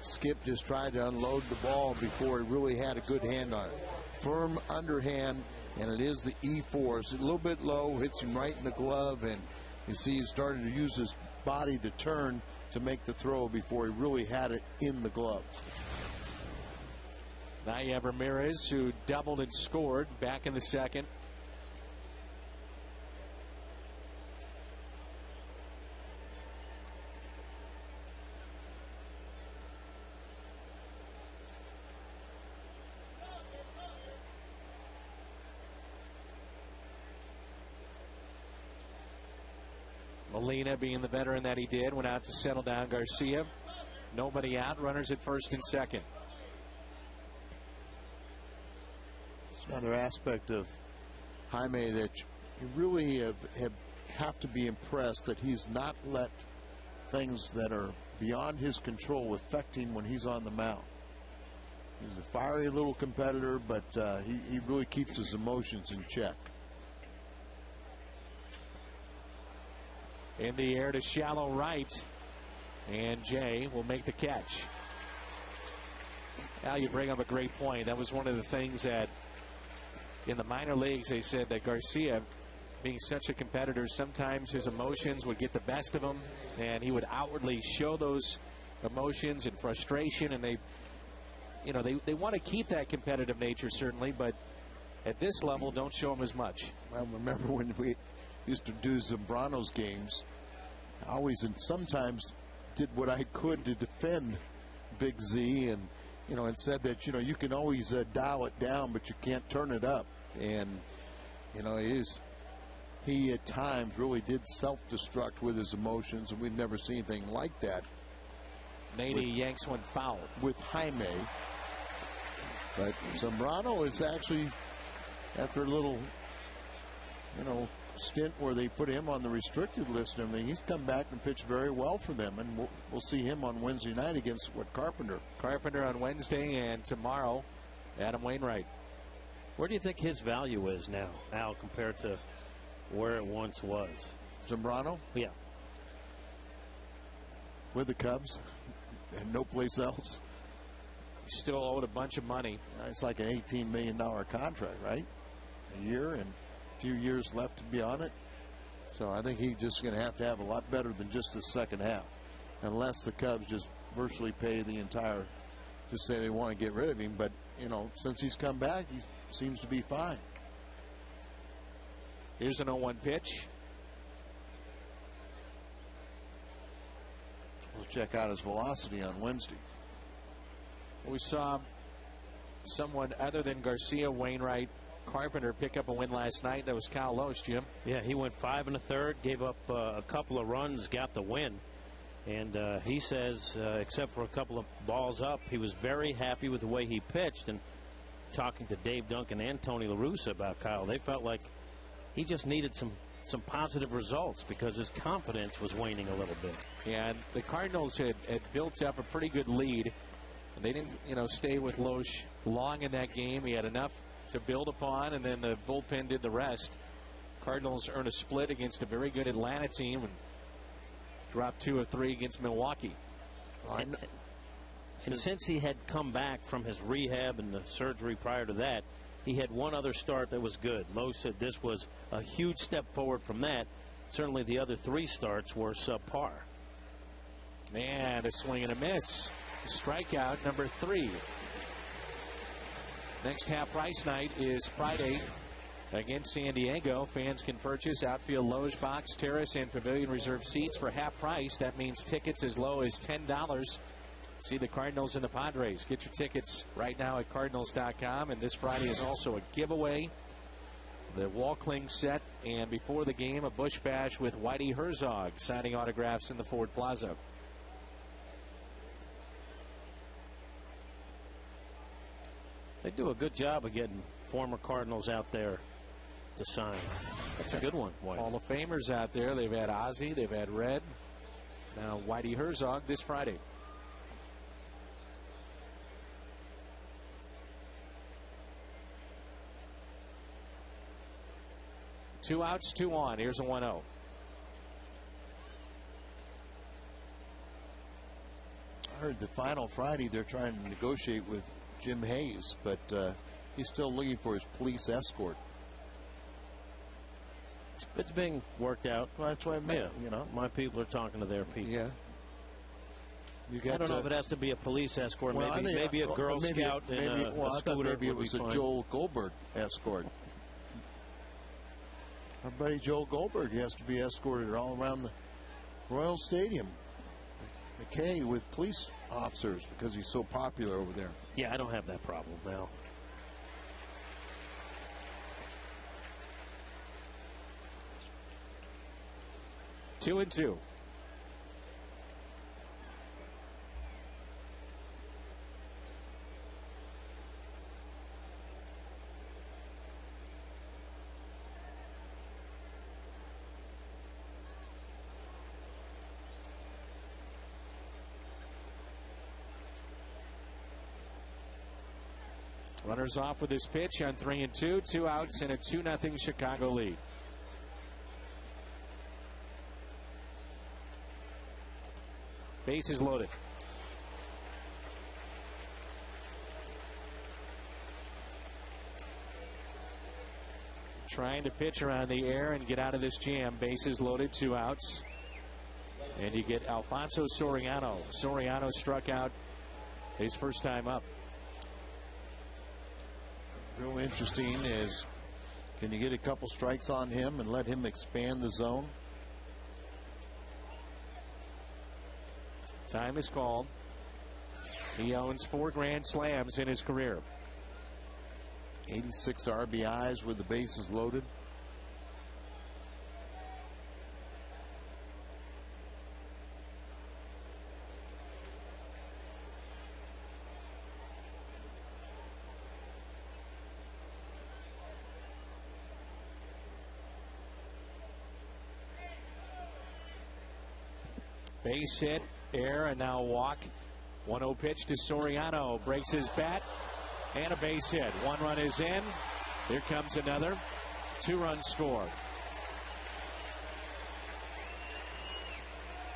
Skip just tried to unload the ball before he really had a good hand on it. Firm underhand. And it is the E4. It's a little bit low, hits him right in the glove, and you see he's starting to use his body to turn to make the throw before he really had it in the glove. Now you have Ramirez, who doubled and scored back in the second. Molina, being the veteran that he did, went out to settle down Garcia. Nobody out. Runners at first and second. It's another aspect of Jaime that you really have to be impressed that he's not let things that are beyond his control affect him when he's on the mound. He's a fiery little competitor, but he really keeps his emotions in check. In the air to shallow right, and Jay will make the catch. Al, you bring up a great point. That was one of the things that in the minor leagues they said that Garcia, being such a competitor, sometimes his emotions would get the best of him, and he would outwardly show those emotions and frustration, and they want to keep that competitive nature, certainly, but at this level, don't show him as much. I remember when we used to do Zambrano's games, I always and sometimes did what I could to defend Big Z, and and said that you can always dial it down, but you can't turn it up. And he at times really did self-destruct with his emotions, and we've never seen anything like that. Nady yanks one foul with Jaime, but Zambrano is actually, after a little stint where they put him on the restricted list and everything, he's come back and pitched very well for them, and we'll see him on Wednesday night against Carpenter. Carpenter on Wednesday, and tomorrow Adam Wainwright. Where do you think his value is now, Al, compared to where it once was? Zambrano? Yeah. With the Cubs and no place else. He's still owed a bunch of money. It's like an $18 million contract, right? A year and few years left to be on it. So I think he's just going to have a lot better than just the second half, unless the Cubs just virtually pay the entire, just say they want to get rid of him. But since he's come back, he seems to be fine. Here's an 0-1 pitch. We'll check out his velocity on Wednesday. We saw someone other than Garcia, Wainwright, Carpenter pick up a win last night. That was Kyle Loesch, Jim. Yeah, he went 5 1/3, gave up a couple of runs, got the win. And he says, except for a couple of balls up, he was very happy with the way he pitched. And talking to Dave Duncan and Tony La Russa about Kyle, they felt like he just needed some some positive results because his confidence was waning a little bit. And the Cardinals had built up a pretty good lead. And they didn't, stay with Loesch long in that game. He had enough to build upon, and then the bullpen did the rest. Cardinals earned a split against a very good Atlanta team and dropped 2 of 3 against Milwaukee. And since he had come back from his rehab and the surgery prior to that, he had one other start that was good. Lowe said this was a huge step forward from that. Certainly the other 3 starts were subpar. And a swing and a miss. Strikeout number 3. Next half price night is Friday against San Diego. Fans can purchase outfield loge box, terrace, and pavilion reserve seats for half price. That means tickets as low as $10. See the Cardinals and the Padres. Get your tickets right now at Cardinals.com. And this Friday is also a giveaway. The Walkling set, and before the game, a Bush Bash with Whitey Herzog signing autographs in the Ford Plaza. They do a good job of getting former Cardinals out there to sign. That's a good one, Whitey. Hall of Famers out there. They've had Ozzie, they've had Red. Now Whitey Herzog this Friday. Two outs, 2 on. Here's a 1-0. I heard the final Friday they're trying to negotiate with Jim Hayes, but he's still looking for his police escort. It's being worked out. Well, that's what I meant. My people are talking to their people. Yeah. I don't know if it has to be a police escort. Well, maybe a Girl Scout and a scooter. Maybe it was a Joel Goldberg escort. Our buddy Joel Goldberg, he has to be escorted all around the Royal Stadium, the K, with police officers because he's so popular over there. Yeah, I don't have that problem now. Two and two. Runners off with this pitch on 3 and 2. 2 outs and a 2-0 Chicago lead. Bases loaded. Trying to pitch around the air and get out of this jam. Bases loaded, 2 outs. And you get Alfonso Soriano. Soriano struck out his first time up. Real interesting is, can you get a couple strikes on him and let him expand the zone? Time is called. He owns 4 grand slams in his career. 86 RBIs with the bases loaded. Base hit, air, and now walk. 1-0 pitch to Soriano. Breaks his bat, and a base hit. 1 run is in. Here comes another. 2-run score.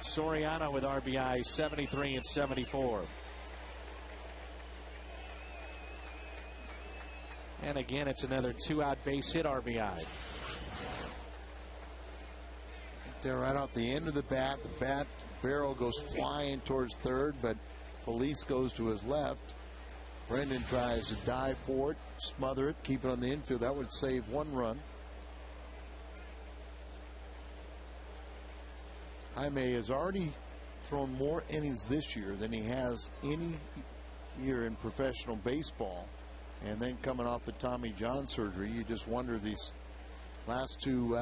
Soriano with RBI 73 and 74. And again, it's another 2-out base hit RBI. They're right off the end of the bat. The bat barrel goes flying towards third, but Felice goes to his left. Brendan tries to dive for it, smother it, keep it on the infield. That would save 1 run. Jaime has already thrown more innings this year than he has any year in professional baseball. And then coming off the Tommy John surgery, you just wonder these last 2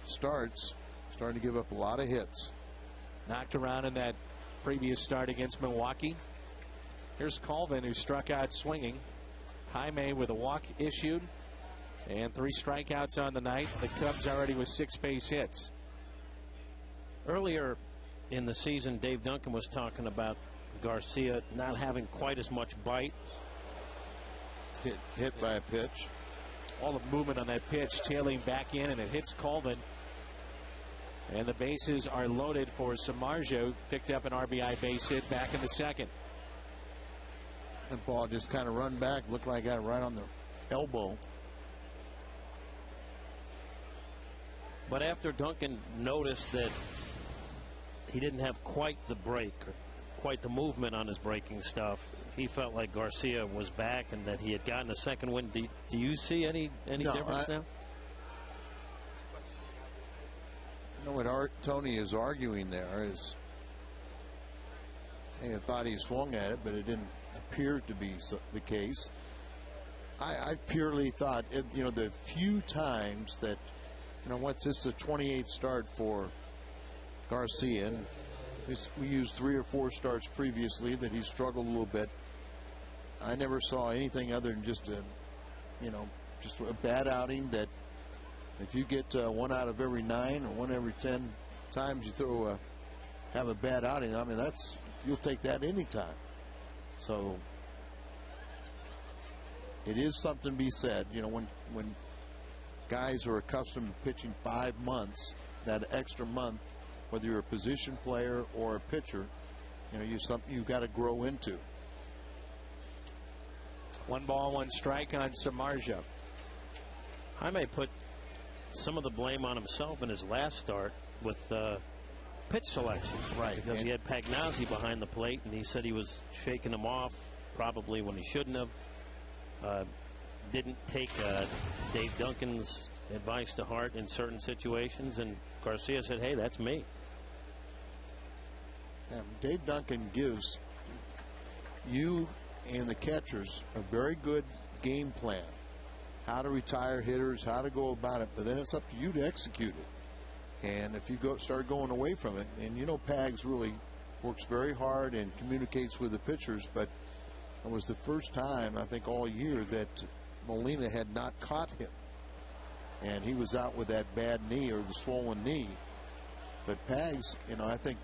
starts starting to give up a lot of hits. Knocked around in that previous start against Milwaukee. Here's Colvin, who struck out swinging. Jaime with a walk issued. And 3 strikeouts on the night. The Cubs already with 6 base hits. Earlier in the season, Dave Duncan was talking about Garcia not having quite as much bite. Hit by a pitch. All the movement on that pitch, tailing back in, and it hits Colvin. And the bases are loaded for Samardzija, picked up an RBI base hit back in the second. The ball just kind of run back, looked like it got it right on the elbow. But after Duncan noticed that he didn't have quite the break, or quite the movement on his breaking stuff, he felt like Garcia was back and that he had gotten a second win. Do you see any difference now? You know what Tony is arguing there is, I thought he swung at it, but it didn't appear to be the case. I purely thought, the few times that, what's this, the 28th start for Garcia, and we used 3 or 4 starts previously that he struggled a little bit. I never saw anything other than just a bad outing. That if you get 1 out of every 9 or 1 every 10 times you have a bad outing, I mean, you'll take that anytime. So it is something to be said, when guys are accustomed to pitching 5 months, that extra month, whether you're a position player or a pitcher, you've got to grow into. 1 ball, 1 strike on Samardzija. Jaime put some of the blame on himself in his last start with pitch selection. Right. Because he had Pagnazzi behind the plate, and he said he was shaking him off, probably when he shouldn't have. Didn't take Dave Duncan's advice to heart in certain situations, and Garcia said, hey, that's me. Dave Duncan gives you and the catchers a very good game plan, how to retire hitters, how to go about it, but then it's up to you to execute it. And if you start going away from it, and Pags really works very hard and communicates with the pitchers, but it was the first time, I think, all year that Molina had not caught him, and he was out with that bad knee or the swollen knee. But Pags, I think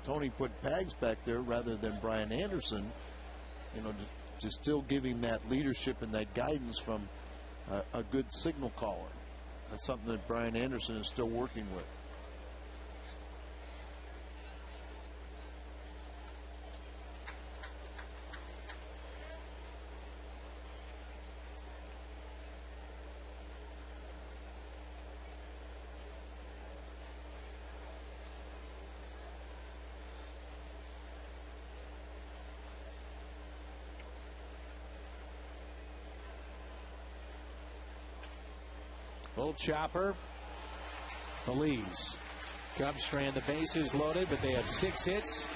Tony put Pags back there rather than Brian Anderson, to still give him that leadership and that guidance from a good signal caller. That's something that Brian Anderson is still working with. Little chopper. Belize. Cubs strand the bases loaded, but they have 6 hits.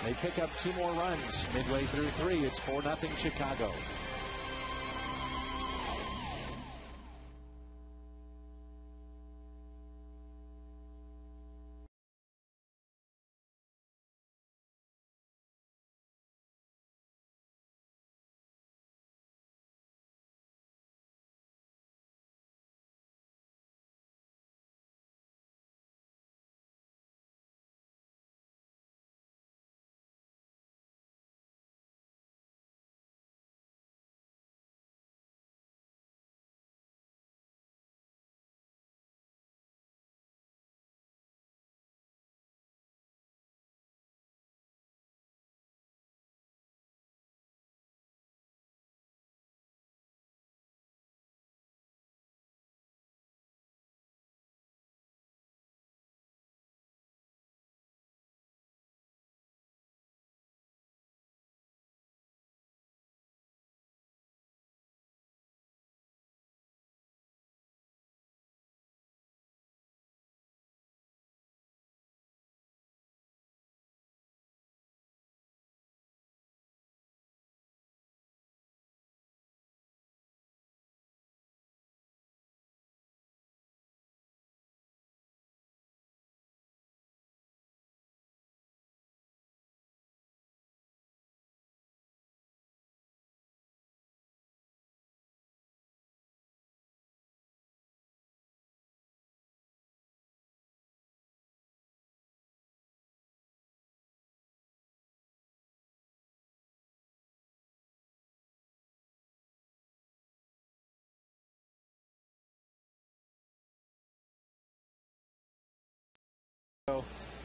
They pick up 2 more runs midway through 3. It's 4-0 Chicago.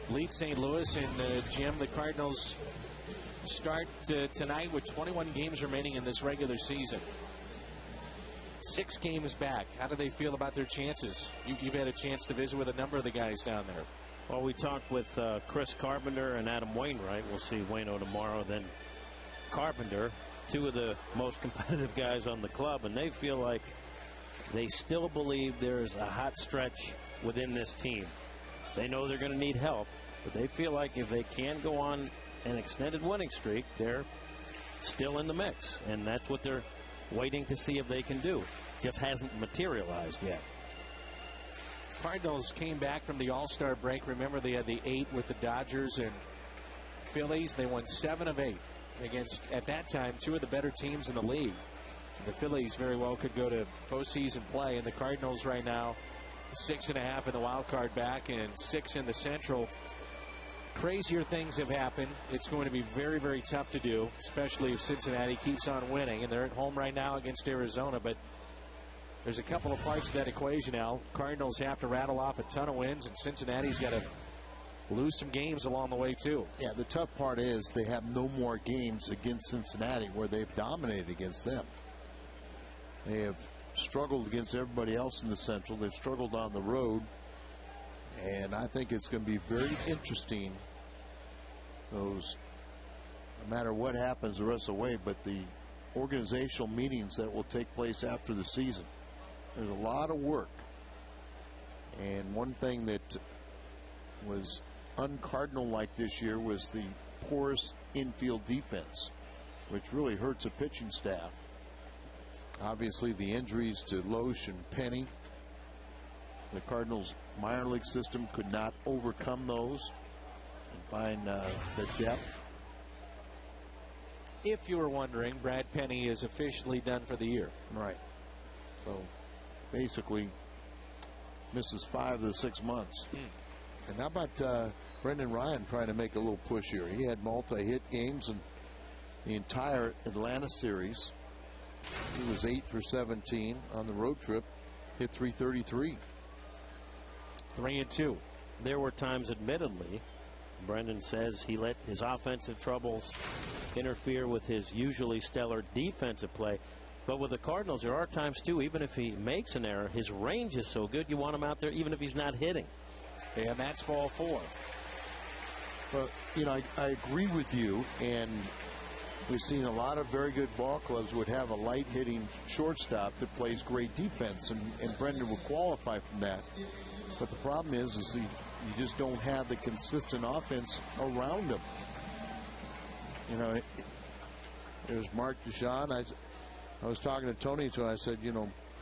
lead St. Louis. And Jim, the Cardinals start tonight with 21 games remaining in this regular season. 6 games back. How do they feel about their chances? You've had a chance to visit with a number of the guys down there. Well, we talked with Chris Carpenter and Adam Wainwright. We'll see Waino tomorrow. Then Carpenter, 2 of the most competitive guys on the club, and they feel like they still believe there's a hot stretch within this team. They know they're going to need help, but they feel like if they can go on an extended winning streak, they're still in the mix, and that's what they're waiting to see if they can do. Just hasn't materialized yet. Cardinals came back from the All-Star break. Remember, they had the 8 with the Dodgers and Phillies. They won 7 of 8 against, at that time, 2 of the better teams in the league. The Phillies very well could go to postseason play, and the Cardinals right now 6.5 in the wild card back and 6 in the Central. Crazier things have happened. It's going to be very, very tough to do, especially if Cincinnati keeps on winning. And they're at home right now against Arizona. But there's a couple of parts to that equation now. Cardinals have to rattle off a ton of wins, and Cincinnati's got to lose some games along the way, too. Yeah, the tough part is they have no more games against Cincinnati where they've dominated against them. They have struggled against everybody else in the Central. They've struggled on the road. And I think it's going to be very interesting, no matter what happens the rest of the way, but the organizational meetings that will take place after the season. There's a lot of work. And one thing that was un-Cardinal-like this year was the porous infield defense, which really hurts a pitching staff. Obviously, the injuries to Loesch and Penny. The Cardinals minor league system could not overcome those and find the depth. If you were wondering, Brad Penny is officially done for the year. Right. So basically misses 5 of the 6 months. And how about Brendan Ryan trying to make a little push here? He had multi-hit games in the entire Atlanta series. He was 8 for 17 on the road trip, hit .333. 3-2. There were times, admittedly, Brendan says he let his offensive troubles interfere with his usually stellar defensive play. But with the Cardinals, there are times, too, even if he makes an error, his range is so good, you want him out there even if he's not hitting. And that's ball 4. Well, you know, I agree with you, and we've seen a lot of very good ball clubs would have a light-hitting shortstop that plays great defense, and Brendan would qualify from that. But the problem is you just don't have the consistent offense around him. You know, there's Mark Deshawn. I was talking to Tony, so I said, he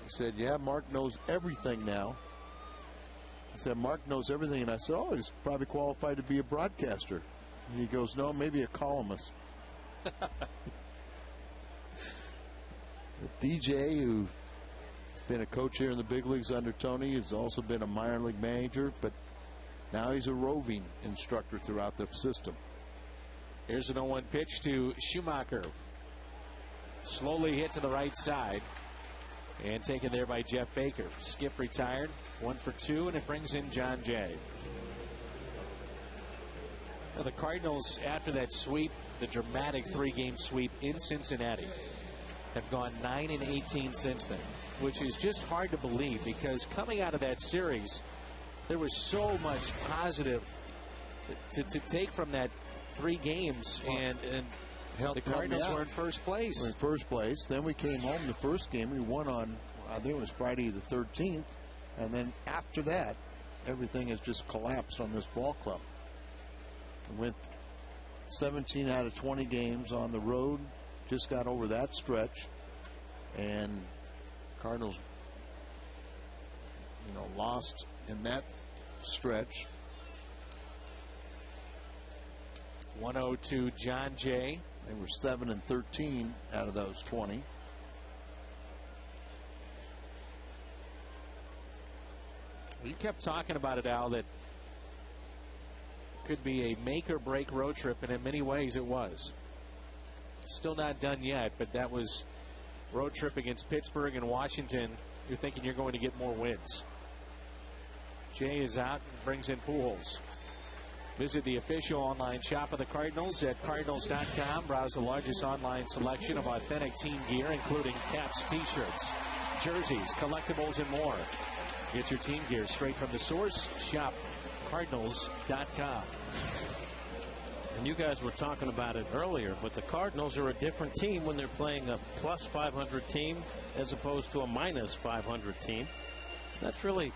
said, yeah, Mark knows everything now. He said, Mark knows everything. And I said, oh, he's probably qualified to be a broadcaster. And he goes, no, maybe a columnist. The DJ, who been a coach here in the big leagues under Tony, has also been a minor league manager, but now he's a roving instructor throughout the system. Here's an 0-1 pitch to Schumacher. Slowly hit to the right side and taken there by Jeff Baker. Skip retired, 1 for 2, and it brings in John Jay. Now the Cardinals, after that sweep, the dramatic 3-game sweep in Cincinnati, have gone 9-18 since then, which is just hard to believe because coming out of that series, there was so much positive to take from that 3 games, and the Cardinals were in first place. We're in first place. Then we came home the first game. We won on, I think it was Friday the 13th, and then after that, everything has just collapsed on this ball club. We went 17 out of 20 games on the road, just got over that stretch, and Cardinals, lost in that stretch. 1-0 to John Jay. They were 7-13 out of those 20. You kept talking about it, Al, that could be a make or break road trip, and in many ways it was. Still not done yet, but that was road trip against Pittsburgh and Washington. You're thinking you're going to get more wins. Jay is out and brings in Pujols. Visit the official online shop of the Cardinals at Cardinals.com. Browse the largest online selection of authentic team gear, including caps, t-shirts, jerseys, collectibles, and more. Get your team gear straight from the source. Shop Cardinals.com. And you guys were talking about it earlier, but the Cardinals are a different team when they're playing a plus 500 team as opposed to a minus 500 team. That's really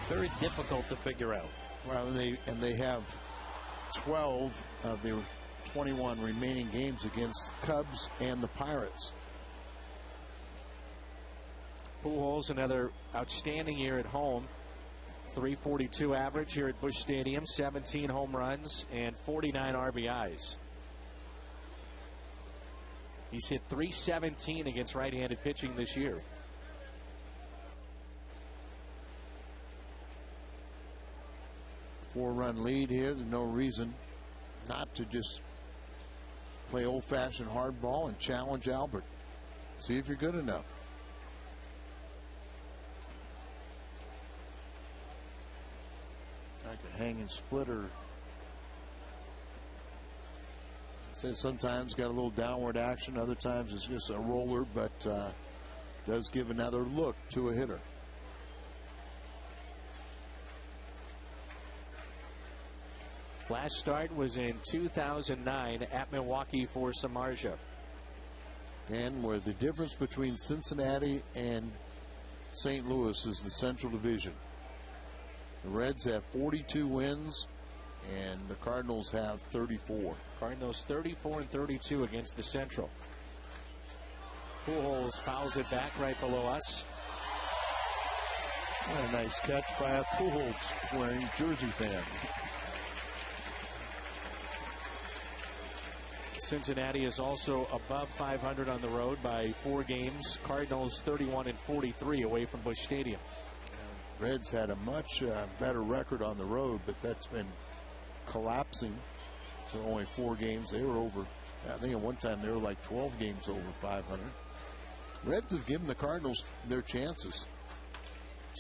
very difficult to figure out. Well, they have 12 of their 21 remaining games against Cubs and the Pirates. Pujols, another outstanding year at home. 342 average here at Busch Stadium, 17 home runs and 49 RBIs. He's hit .317 against right-handed pitching this year. Four-run lead here. There's no reason not to just play old-fashioned hardball and challenge Albert. See if you're good enough. Like a hanging splitter. Says sometimes got a little downward action. Other times it's just a roller, but does give another look to a hitter. Last start was in 2009 at Milwaukee for Samardzija. And where the difference between Cincinnati and St. Louis is the Central Division. The Reds have 42 wins, and the Cardinals have 34. Cardinals 34 and 32 against the Central. Pujols fouls it back right below us. What a nice catch by a Pujols wearing jersey fan. Cincinnati is also above 500 on the road by 4 games. Cardinals 31 and 43 away from Busch Stadium. Reds had a much better record on the road, but that's been collapsing to only 4 games. They were over, I think at one time they were like 12 games over 500. Reds have given the Cardinals their chances.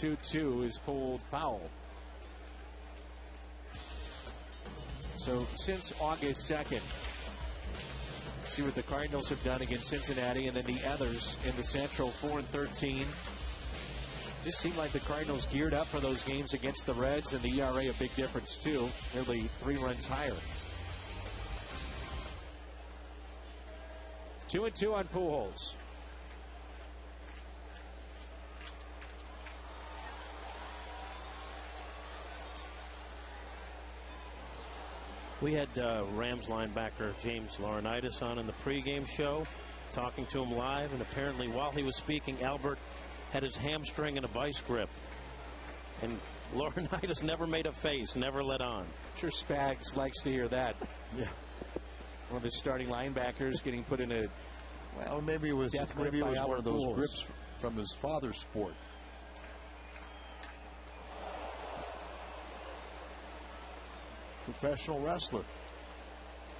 2-2 is pulled foul. So since August 2nd, see what the Cardinals have done against Cincinnati, and then the others in the Central, 4 and 13. Just seemed like the Cardinals geared up for those games against the Reds, and the ERA a big difference too, nearly 3 runs higher. 2-2 on Pujols. We had Rams linebacker James Laurinaitis on in the pregame show, talking to him live, and apparently while he was speaking, Albert had his hamstring in a vice grip. And Laurinaitis never made a face, never let on. I'm sure Spags likes to hear that. Yeah. One of his starting linebackers getting put in a well, maybe it was one of those grips from his father's sport. Professional wrestler.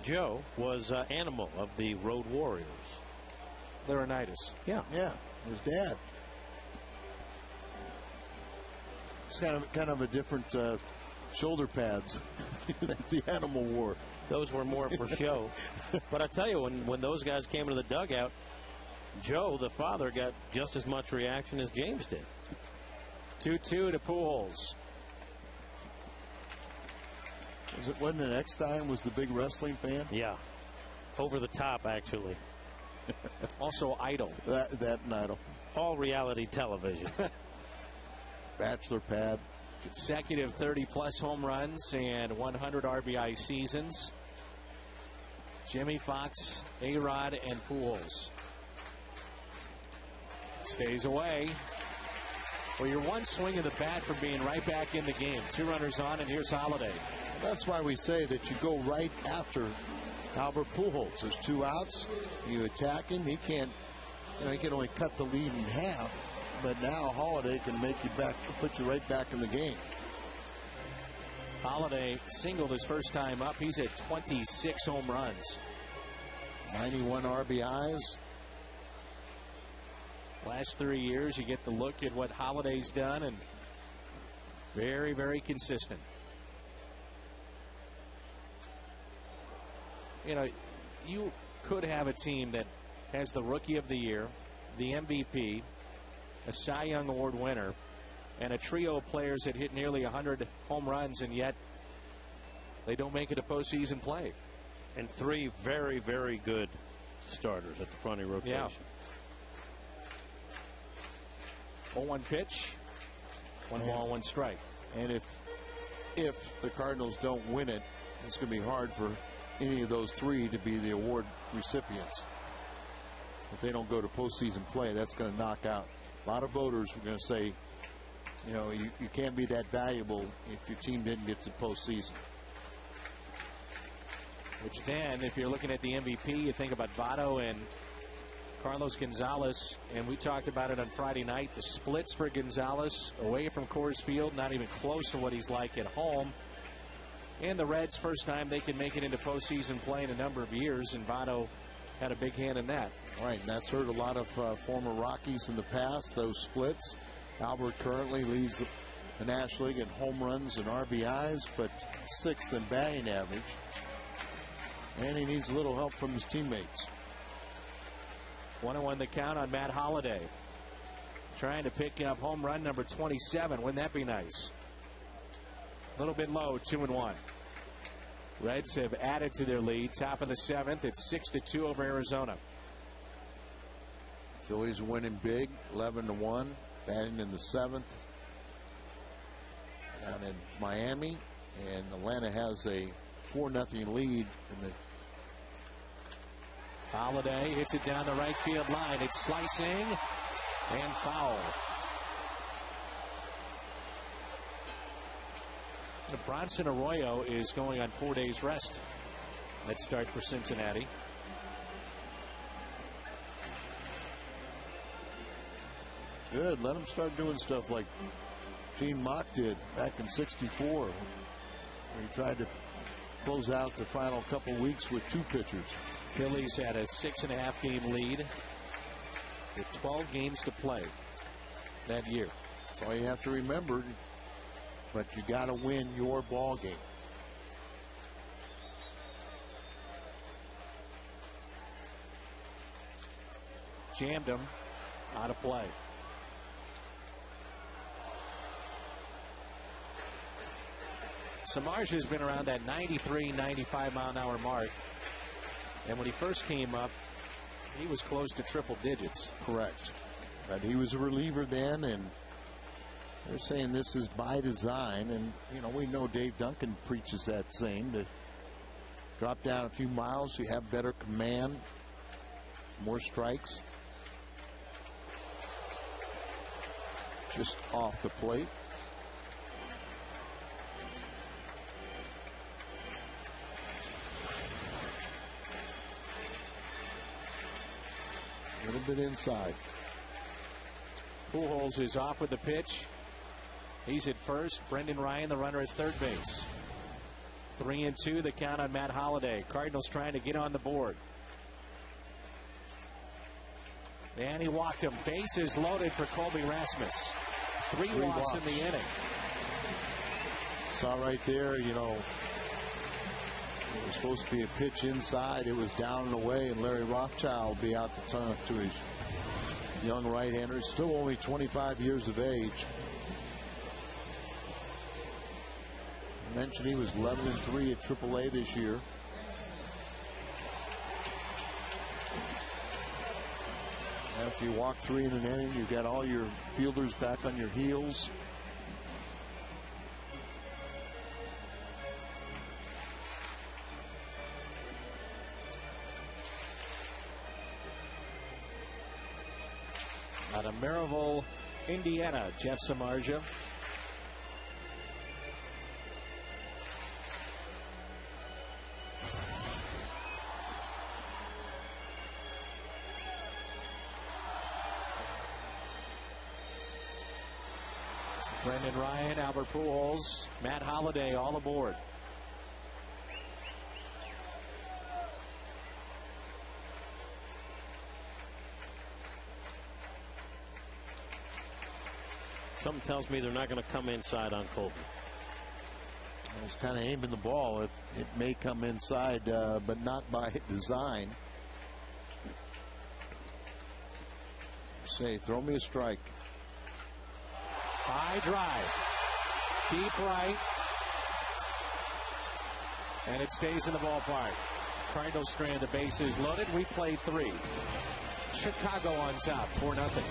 Joe was Animal of the Road Warriors. Laurinaitis. Yeah. Yeah, his dad. It's kind of a different shoulder pads. The Animal wore. Those were more for show. But I tell you, when those guys came into the dugout, Joe, the father, got just as much reaction as James did. 2-2 to Pujols. Wasn't it Eckstein was the big wrestling fan? Yeah. Over the top, actually. Also Idol. That and Idol. All reality television. Bachelor pad. Consecutive 30-plus home runs and 100 RBI seasons. Jimmy Fox, A-Rod, and Pujols. Stays away. Well, you're one swing of the bat from being right back in the game. 2 runners on, and here's Holiday. That's why we say that you go right after Albert Pujols. There's 2 outs. You attack him. He can't, he can only cut the lead in half. But now Holiday can make you back, put you right back in the game. Holiday singled his first time up. He's at 26 home runs. 91 RBIs. Last 3 years, you get the look at what Holiday's done, and very, very consistent. you know, you could have a team that has the Rookie of the Year, the MVP, a Cy Young Award winner, and a trio of players that hit nearly 100 home runs, and yet they don't make it to postseason play. And 3 very, very good starters at the front of your rotation. Yeah. 0-1 pitch, 1 ball, 1 strike. And if the Cardinals don't win it, it's going to be hard for any of those 3 to be the award recipients. If they don't go to postseason play, that's going to knock out. A lot of voters are going to say, you know, you can't be that valuable if your team didn't get to postseason. Which then, if you're looking at the MVP, you think about Votto and Carlos Gonzalez, and we talked about it on Friday night. The splits for Gonzalez away from Coors Field, not even close to what he's like at home. And the Reds, first time they can make it into postseason play in a number of years, and Votto had a big hand in that. Right, and that's hurt a lot of former Rockies in the past, those splits. Albert currently leads the National League in home runs and RBIs, but 6th in batting average. And he needs a little help from his teammates. 1-1 the count on Matt Holliday. Trying to pick up home run number 27. Wouldn't that be nice? A little bit low, 2-1. Reds have added to their lead. Top of the 7th. It's 6-2 over Arizona. Phillies winning big, 11-1. Batting in the 7th. Down in Miami. And Atlanta has a 4-0 lead in the. Holliday hits it down the right field line. It's slicing and foul. Bronson Arroyo is going on 4 days rest. Let's start for Cincinnati. Good. Let him start doing stuff like Gene Mock did back in '64. Where he tried to close out the final couple weeks with 2 pitchers. Phillies had a 6.5 game lead with 12 games to play that year. That's all you have to remember. But you got to win your ball game. Jammed him out of play. Samardzija has been around that 93, 95 mile an hour mark. And when he first came up, he was close to triple digits. Correct. But he was a reliever then, and they're saying this is by design. And, you know, we know Dave Duncan preaches that same, to drop down a few miles, you have better command, more strikes. Just off the plate. A little bit inside. Pujols is off with the pitch. He's at first. Brendan Ryan, the runner, at third base. 3-2 the count on Matt Holliday. Cardinals trying to get on the board. And he walked him. Bases loaded for Colby Rasmus. 3 walks in the inning. Saw right there, you know, it was supposed to be a pitch inside. It was down and away, and Larry Rothschild will be out to turn to his young right-hander. Still only 25 years of age. I mentioned he was 11-3 at AAA this year. After you walk 3 in an inning, you've got all your fielders back on your heels. Out of Maryville, Indiana, Jeff Samardzija. Brendan Ryan, Albert Pujols, Matt Holliday all aboard. Something tells me they're not going to come inside on Colby. I was kind of aiming the ball. It may come inside, but not by design. Say, throw me a strike. High drive. Deep right. And it stays in the ballpark. Cardinals strand the bases loaded. We play 3. Chicago on top, 4-0.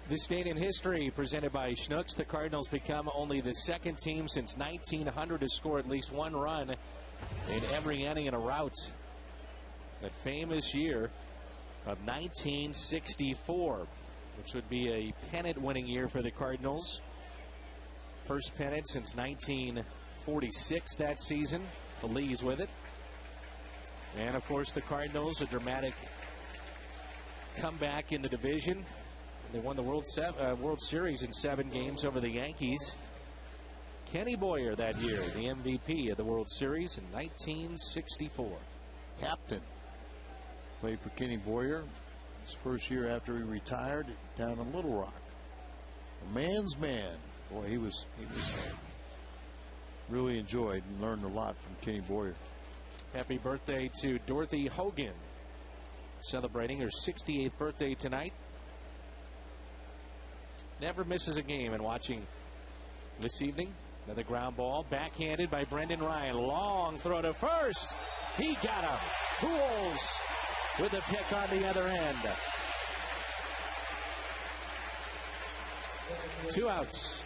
This day in history presented by Schnucks. The Cardinals become only the second team since 1900 to score at least 1 run in every inning in a rout. That famous year of 1964, which would be a pennant-winning year for the Cardinals. First pennant since 1946 that season. Feliz with it. And, of course, the Cardinals, a dramatic comeback in the division. They won the World Series in 7 games over the Yankees. Kenny Boyer that year, the MVP of the World Series in 1964. Captain. Played for Kenny Boyer. His first year after he retired down in Little Rock. A man's man. Boy, he was really enjoyed and learned a lot from Kenny Boyer. Happy birthday to Dorothy Hogan. Celebrating her 68th birthday tonight. Never misses a game, and watching this evening, another ground ball, backhanded by Brendan Ryan. Long throw to first. He got him. Pools with the pick on the other end. 2 outs.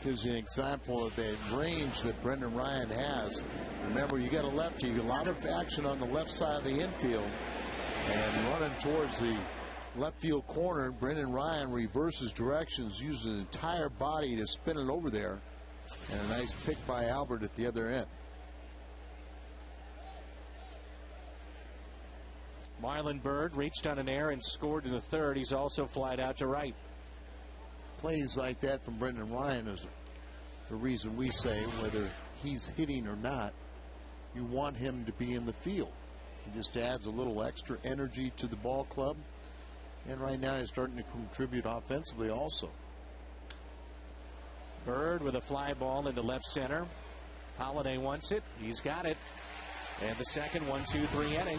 Gives you an example of the range that Brendan Ryan has. Remember, you got a lefty, a lot of action on the left side of the infield, and running towards the left field corner. Brendan Ryan reverses directions, uses his entire body to spin it over there, and a nice pick by Albert at the other end. Marlon Byrd reached on an air and scored in the 3rd. He's also flied out to right. Plays like that from Brendan Ryan is the reason we say, whether he's hitting or not, you want him to be in the field. He just adds a little extra energy to the ball club. And right now he's starting to contribute offensively also. Byrd with a fly ball into left center. Holiday wants it. He's got it. And the second 1-2-3 inning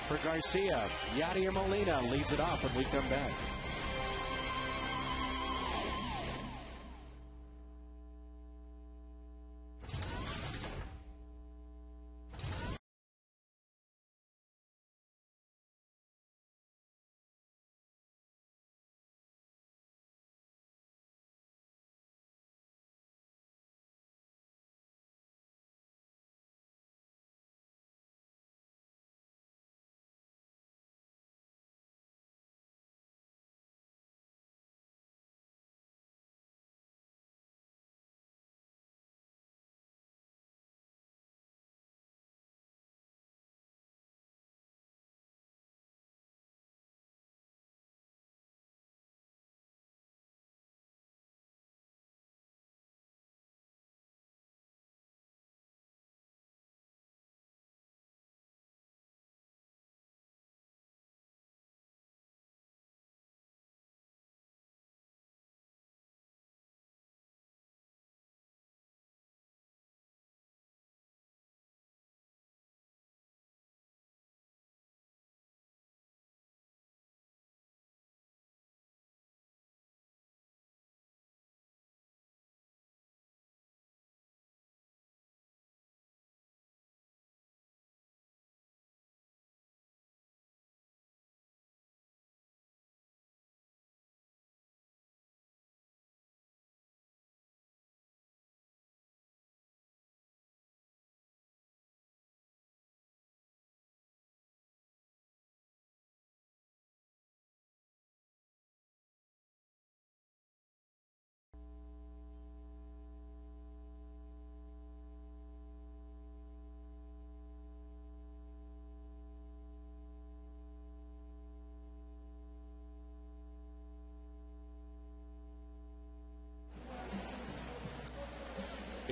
for Garcia. Yadier Molina leads it off when we come back.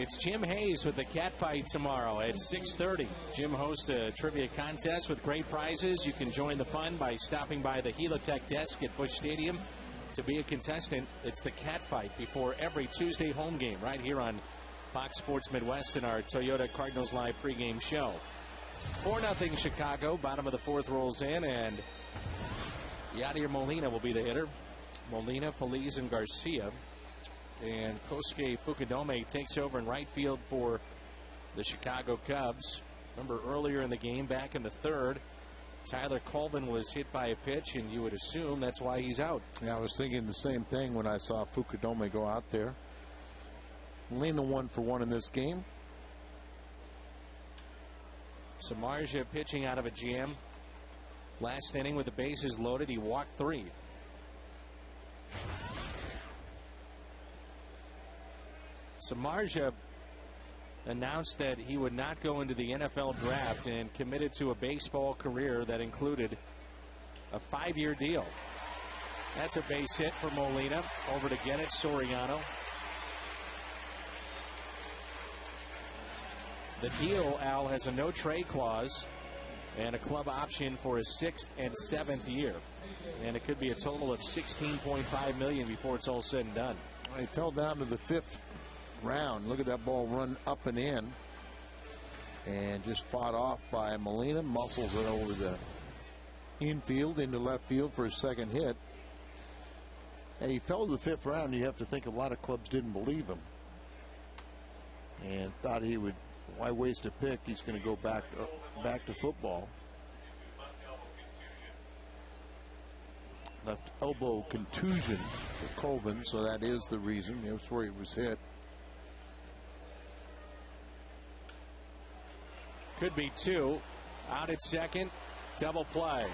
It's Jim Hayes with the cat fight tomorrow at 6:30. Jim hosts a trivia contest with great prizes. You can join the fun by stopping by the Helitech desk at Busch Stadium to be a contestant. It's the cat fight before every Tuesday home game right here on Fox Sports Midwest in our Toyota Cardinals Live pregame show. 4-0 Chicago. Bottom of the fourth rolls in, and Yadier Molina will be the hitter. Molina, Feliz, and Garcia. And Kosuke Fukudome takes over in right field for the Chicago Cubs. Remember earlier in the game, back in the third, Tyler Colvin was hit by a pitch, and you would assume that's why he's out. Yeah, I was thinking the same thing when I saw Fukudome go out there. Molina 1 for 1 in this game. Samardzija pitching out of a jam. Last inning with the bases loaded, he walked 3. Samardzija announced that he would not go into the NFL draft and committed to a baseball career that included a 5-year deal. That's a base hit for Molina. Over to get it, Soriano. The deal, Al, has a no-trade clause and a club option for his 6th and 7th year. And it could be a total of $16.5 million before it's all said and done. He fell down to the 5th round. Look at that ball run up and in. And just fought off by Molina. Muscles it over the infield into left field for his second hit. And he fell to the 5th round. You have to think a lot of clubs didn't believe him. And thought he would, why waste a pick? He's going to go back to football. Left elbow contusion for Colvin, so that is the reason. That's where he was hit. Could be 2. Out at second. Double play.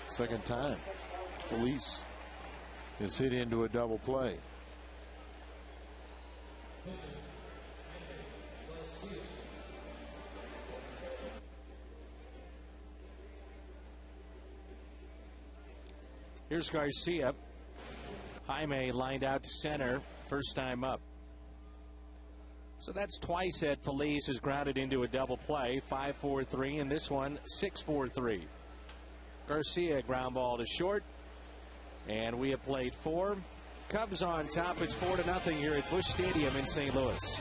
Second time Feliz is hit into a double play. Here's Garcia. Jaime lined out to center. First time up. So that's twice that Feliz is grounded into a double play. 5-4-3, and this one 6-4-3. Garcia ground ball to short, and we have played 4. Cubs on top. It's 4-0 here at Busch Stadium in St. Louis.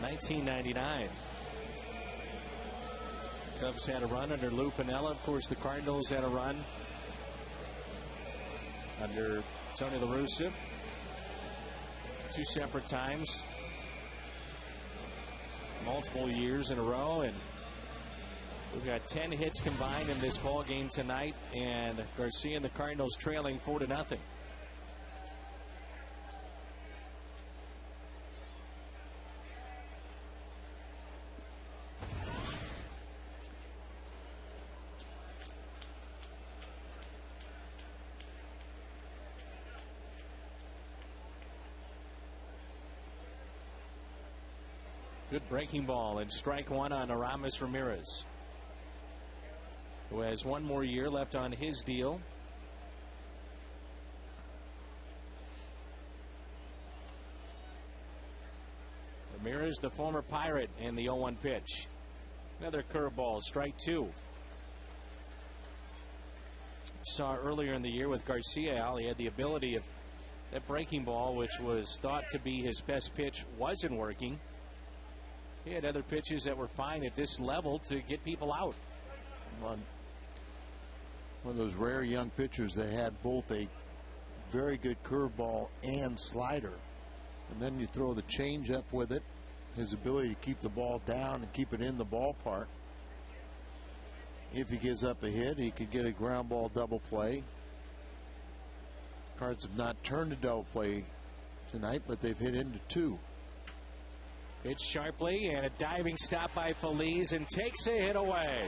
$19.99. Cubs had a run under Lou Piniella. Of course, the Cardinals had a run under Tony La Russa. 2 separate times. Multiple years in a row. And We've got 10 hits combined in this ball game tonight, and Garcia and the Cardinals trailing 4-0. Good breaking ball and strike one on Aramis Ramirez, who has one more year left on his deal. Ramirez, the former Pirate, and the 0-1 pitch. Another curveball, strike two. Saw earlier in the year with Garcia, Al, he had the ability of that breaking ball, which was thought to be his best pitch, wasn't working. He had other pitches that were fine at this level to get people out. One of those rare young pitchers that had both a very good curveball and slider. And then you throw the changeup with it, his ability to keep the ball down and keep it in the ballpark. If he gives up a hit, he could get a ground ball double play. Cards have not turned to double play tonight, but they've hit into two. It's sharply, and a diving stop by Feliz, and takes a hit away.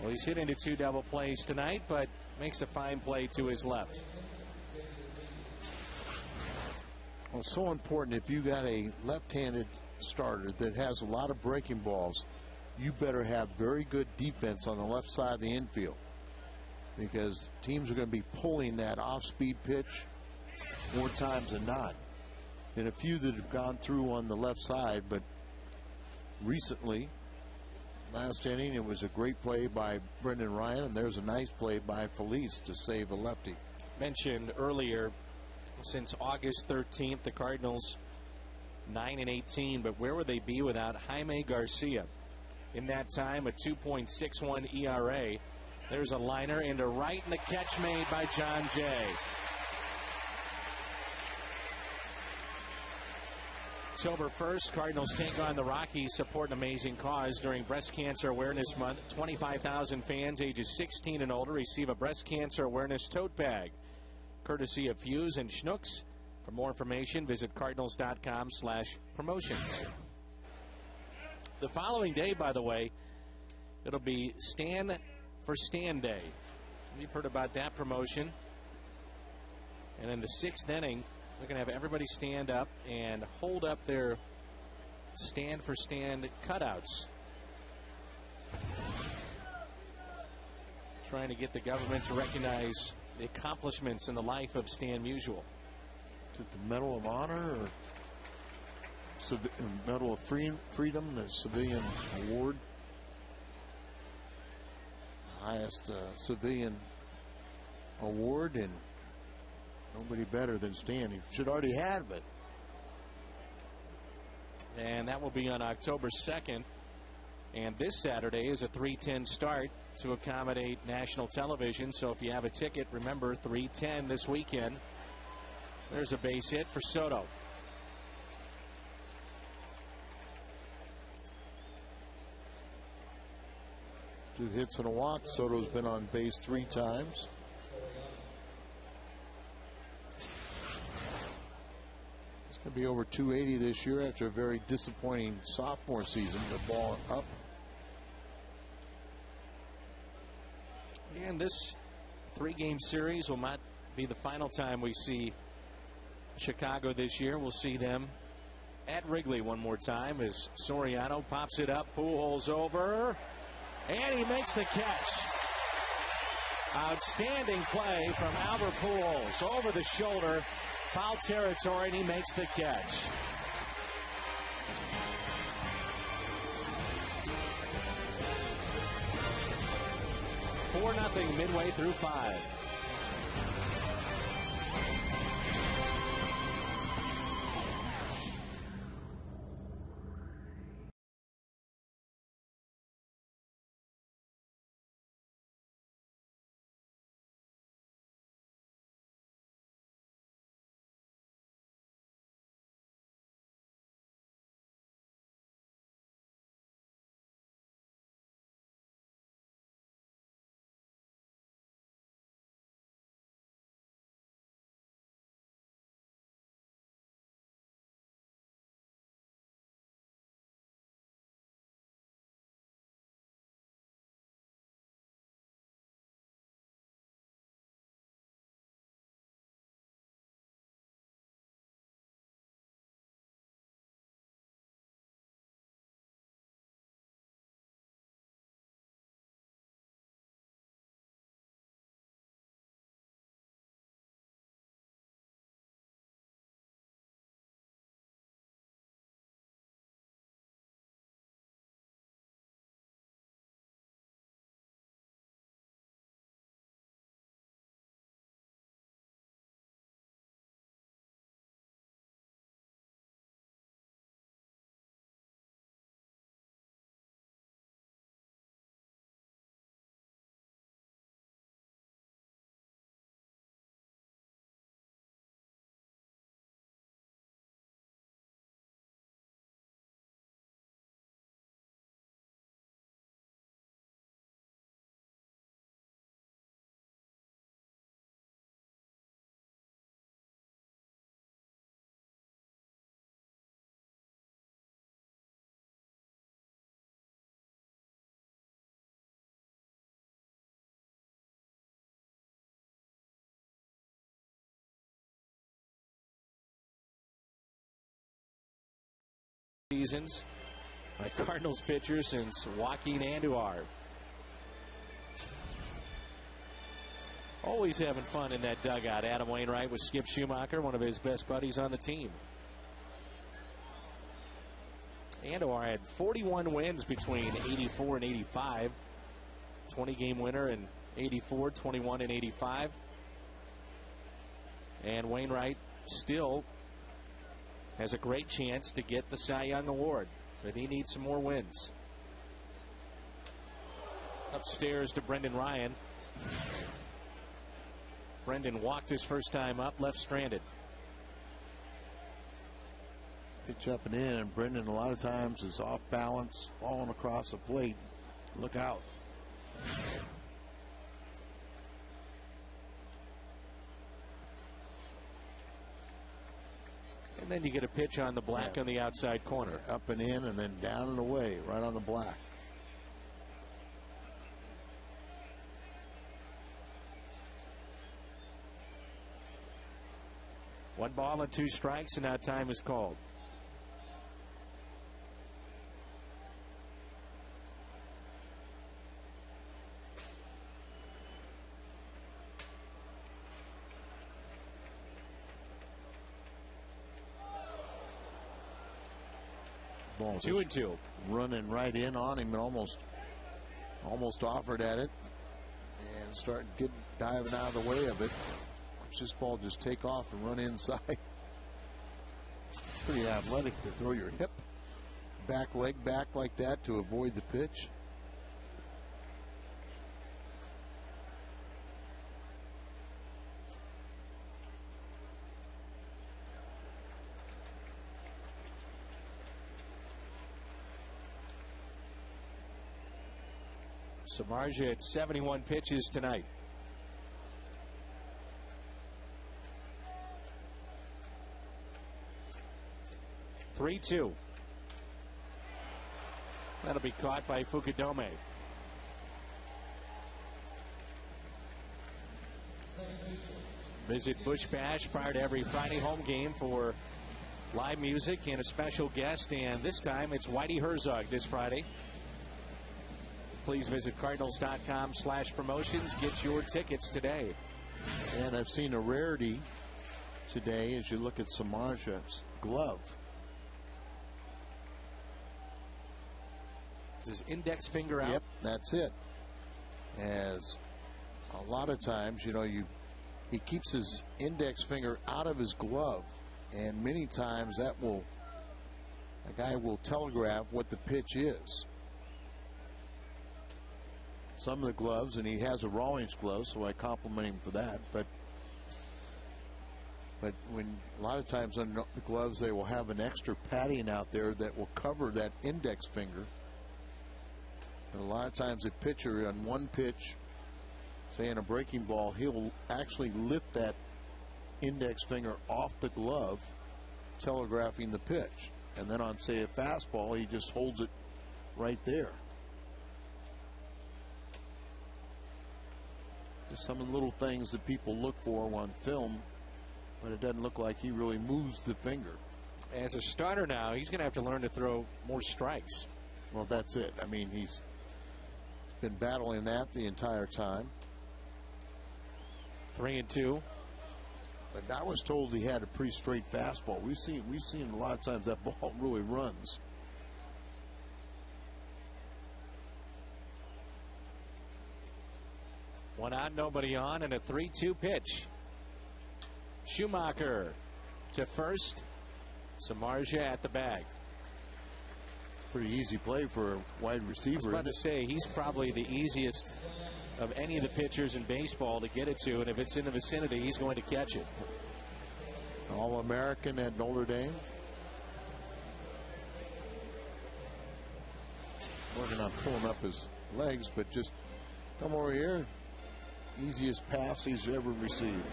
Well, he's hit into two double plays tonight, but makes a fine play to his left. Well, it's so important if you got a left-handed starter that has a lot of breaking balls, you better have very good defense on the left side of the infield, because teams are going to be pulling that off-speed pitch more times than not. And a few that have gone through on the left side, but recently, last inning, it was a great play by Brendan Ryan, and there's a nice play by Feliz to save a lefty. Mentioned earlier, since August 13th, the Cardinals 9-18, but where would they be without Jaime Garcia? In that time, a 2.61 ERA. There's a liner into right, and the catch made by John Jay. October 1st, Cardinals take on the Rockies, support an amazing cause during Breast Cancer Awareness Month. 25,000 fans ages 16 and older receive a breast cancer awareness tote bag, courtesy of Fuse and Schnucks. For more information, visit cardinals.com/promotions. The following day, by the way, it'll be Stand for Stand Day. You've heard about that promotion. And in the sixth inning, they're going to have everybody stand up and hold up their Stand for Stand cutouts, trying to get the government to recognize the accomplishments in the life of Stan Musial. Is it the Medal of Honor or Medal of Freedom, the civilian award? Highest civilian award, and nobody better than Stan. He should already have it. And that will be on October 2nd. And this Saturday is a 3:10 start to accommodate national television. So if you have a ticket, remember 3:10 this weekend. There's a base hit for Soto. Two hits and a walk. Soto's been on base 3 times. It's going to be over 280 this year after a very disappointing sophomore season. The ball up. And this 3-game series will not be the final time we see Chicago this year. We'll see them at Wrigley one more time as Soriano pops it up. Pujols over, and he makes the catch. Outstanding play from Albert Pujols over the shoulder, foul territory, and he makes the catch. Four 4-0 midway through 5. seasons by Cardinals pitcher since Joaquin Andujar. Always having fun in that dugout. Adam Wainwright with Skip Schumacher, one of his best buddies on the team. Andujar had 41 wins between 84 and 85. 20-game winner in 84, 21 and 85. And Wainwright still has a great chance to get the Cy Young Award, but he needs some more wins. Upstairs to Brendan Ryan. Brendan walked his first time up, left stranded. Pitch up and in, and Brendan a lot of times is off balance, falling across the plate. Look out. And then you get a pitch on the black on the outside corner. Up and in, and then down and away, right on the black. One ball and 2 strikes, and now time is called. Ball 2-2. Running right in on him and almost offered at it, and start diving out of the way of it. Watch this ball just take off and run inside. Pretty athletic to throw your back leg back like that to avoid the pitch. Samardzija at 71 pitches tonight. (3-2). That'll be caught by Fukudome. Visit Bush Bash prior to every Friday home game for live music and a special guest, and this time it's Whitey Herzog this Friday. Please visit Cardinals.com/promotions. Get your tickets today. And I've seen a rarity today as you look at Samardzija's glove. Is his index finger out? Yep, that's it. As a lot of times, he keeps his index finger out of his glove, and many times a guy will telegraph what the pitch is. Some of the gloves, and he has a Rawlings glove, so I compliment him for that. But when a lot of times on the gloves, they will have an extra padding out there that will cover that index finger. And a lot of times, a pitcher on one pitch, say in a breaking ball, he'll actually lift that index finger off the glove, telegraphing the pitch. And then on, say, a fastball, he just holds it right there. Some of the little things that people look for on film, but it doesn't look like he really moves the finger. As a starter now, he's going to have to learn to throw more strikes. Well, that's it. I mean, he's been battling that the entire time. 3-2. But I was told he had a pretty straight fastball. We've seen a lot of times that ball really runs. One out, nobody on, and a 3-2 pitch. Schumacher to first. Samardzija at the bag. Pretty easy play for a wide receiver. I was about to say, he's probably the easiest of any of the pitchers in baseball to get it to, and if it's in the vicinity, he's going to catch it. All-American at Notre Dame. Working on pulling up his legs, but just come over here. Easiest pass he's ever received.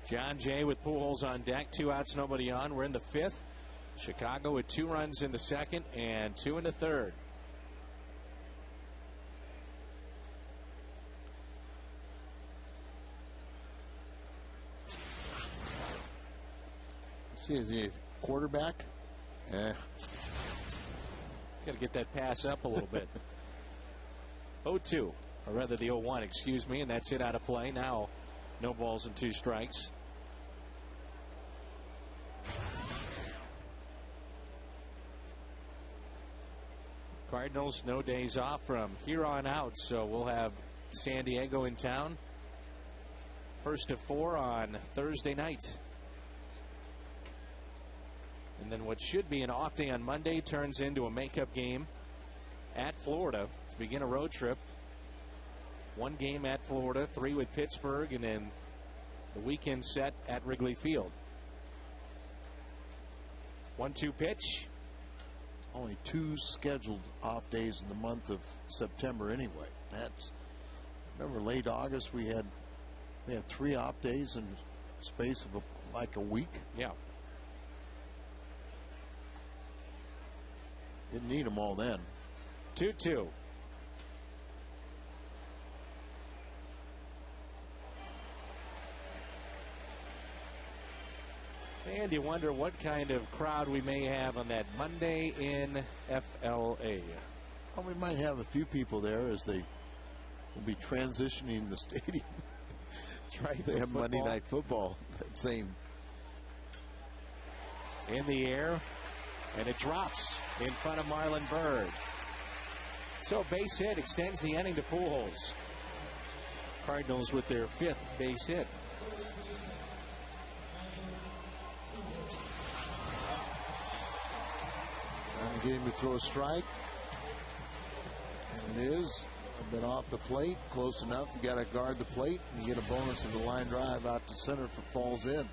John Jay with Pujols on deck. 2 outs, nobody on. We're in the 5th. Chicago with 2 runs in the 2nd and 2 in the 3rd. See, is he a quarterback? Got to get that pass up a little bit. 0-2, or rather the 0-1, excuse me, and that's it out of play. Now, no balls and 2 strikes. Cardinals, no days off from here on out, so we'll have San Diego in town. First of 4 on Thursday night. And then what should be an off day on Monday turns into a makeup game at Florida to begin a road trip. 1 game at Florida, 3 with Pittsburgh, and then the weekend set at Wrigley Field. 1-2 pitch. Only 2 scheduled off days in the month of September anyway. That's, remember late August we had 3 off days in the space of like a week. Yeah. Didn't need them all then. 2-2. And you wonder what kind of crowd we may have on that Monday in FLA. Well, we might have a few people there as they will be transitioning the stadium. That's right. They have Monday Night Football. That same. In the air, and it drops in front of Marlon Byrd. So base hit extends the inning to Pujols. Cardinals with their 5th base hit. Trying to get him to throw a strike. And it is. Been off the plate, close enough. You got to guard the plate, and you get a bonus of the line drive out to center if it falls in.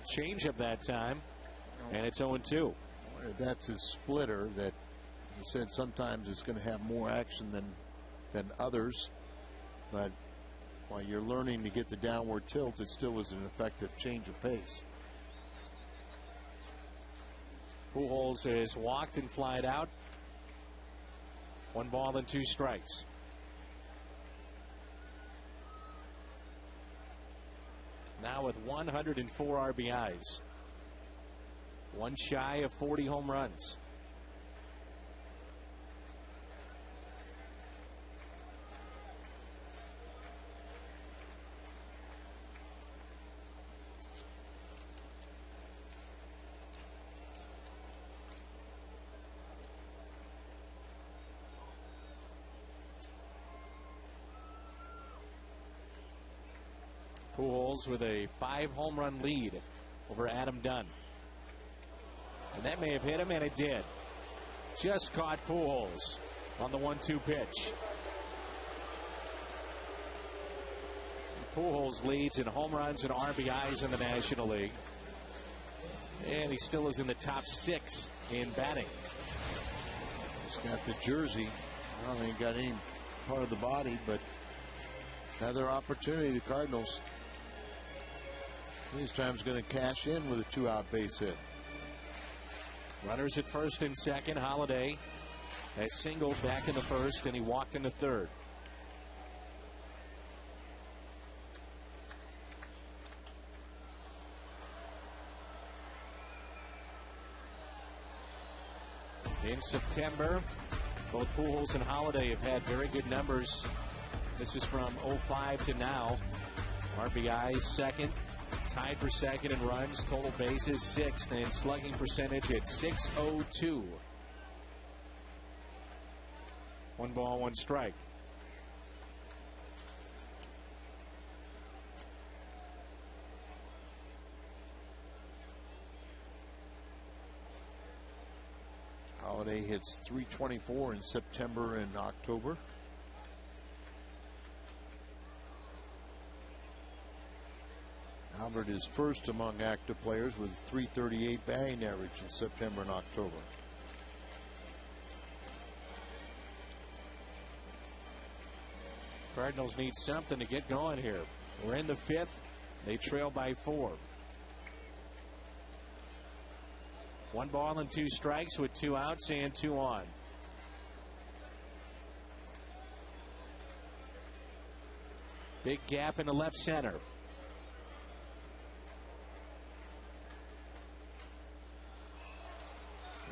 Change up that time, and it's 0-2. That's his splitter that he said sometimes it's going to have more action than others, but while you're learning to get the downward tilt, it still was an effective change of pace. Pujols is walked and flied out. 1 ball and 2 strikes. Now with 104 RBIs. 1 shy of 40 home runs. Pujols with a 5 home run lead over Adam Dunn. And that may have hit him, and it did. Just caught Pujols on the 1-2 pitch. Pujols leads in home runs and RBIs in the National League. And he still is in the top 6 in batting. He's got the jersey. I don't think he got any part of the body, but another opportunity. The Cardinals this time's going to cash in with a 2-out base hit. Runners at first and second. Holiday has singled back in the first, and he walked in the third. In September, both Pujols and Holiday have had very good numbers. This is from 05 to now. RBIs second, tied for second in runs, total bases 6th, and slugging percentage at .602. 1 ball, 1 strike. Holiday hits .324 in September and October. Albert is first among active players with 338 batting average in September and October. Cardinals need something to get going here. We're in the 5th. They trail by 4. 1 ball and 2 strikes with 2 outs and 2 on. Big gap in the left center.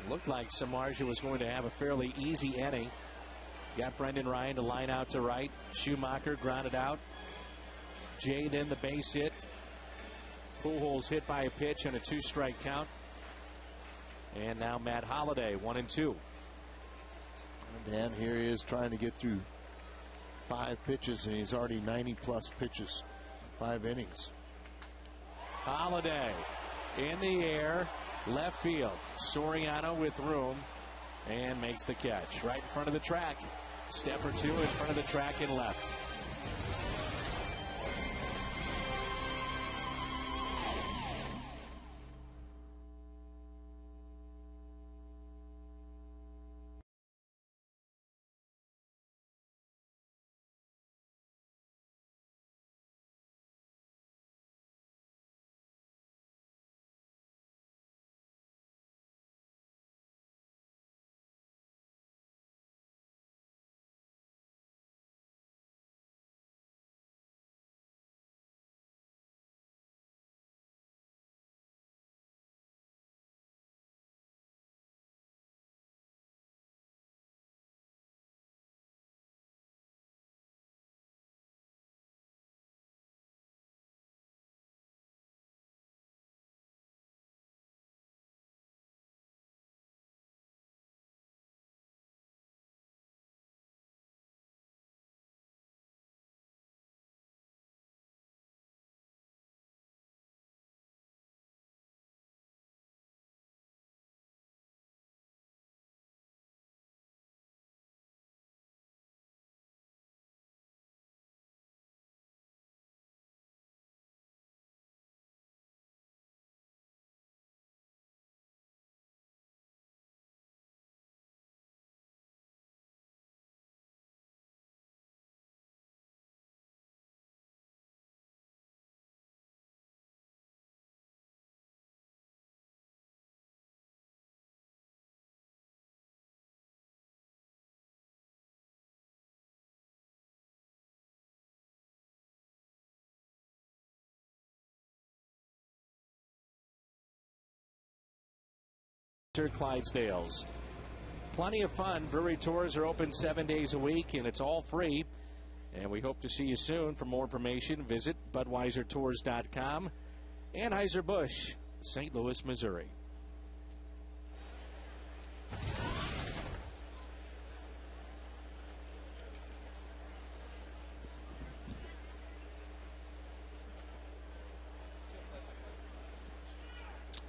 Looked like Samardzija was going to have a fairly easy inning. Got Brendan Ryan to line out to right. Schumacher grounded out. Jay then the base hit. Pujols hit by a pitch and a 2-strike count. And now Matt Holliday, 1-2. Dan here he is trying to get through 5 pitches, and he's already 90+ pitches, 5 innings. Holliday in the air, left field. Soriano with room and makes the catch right in front of the track. Step or 2 in front of the track and left. Clydesdales. Plenty of fun. Brewery tours are open 7 days a week, and it's all free. And we hope to see you soon. For more information, visit BudweiserTours.com. Anheuser-Busch, St. Louis, Missouri.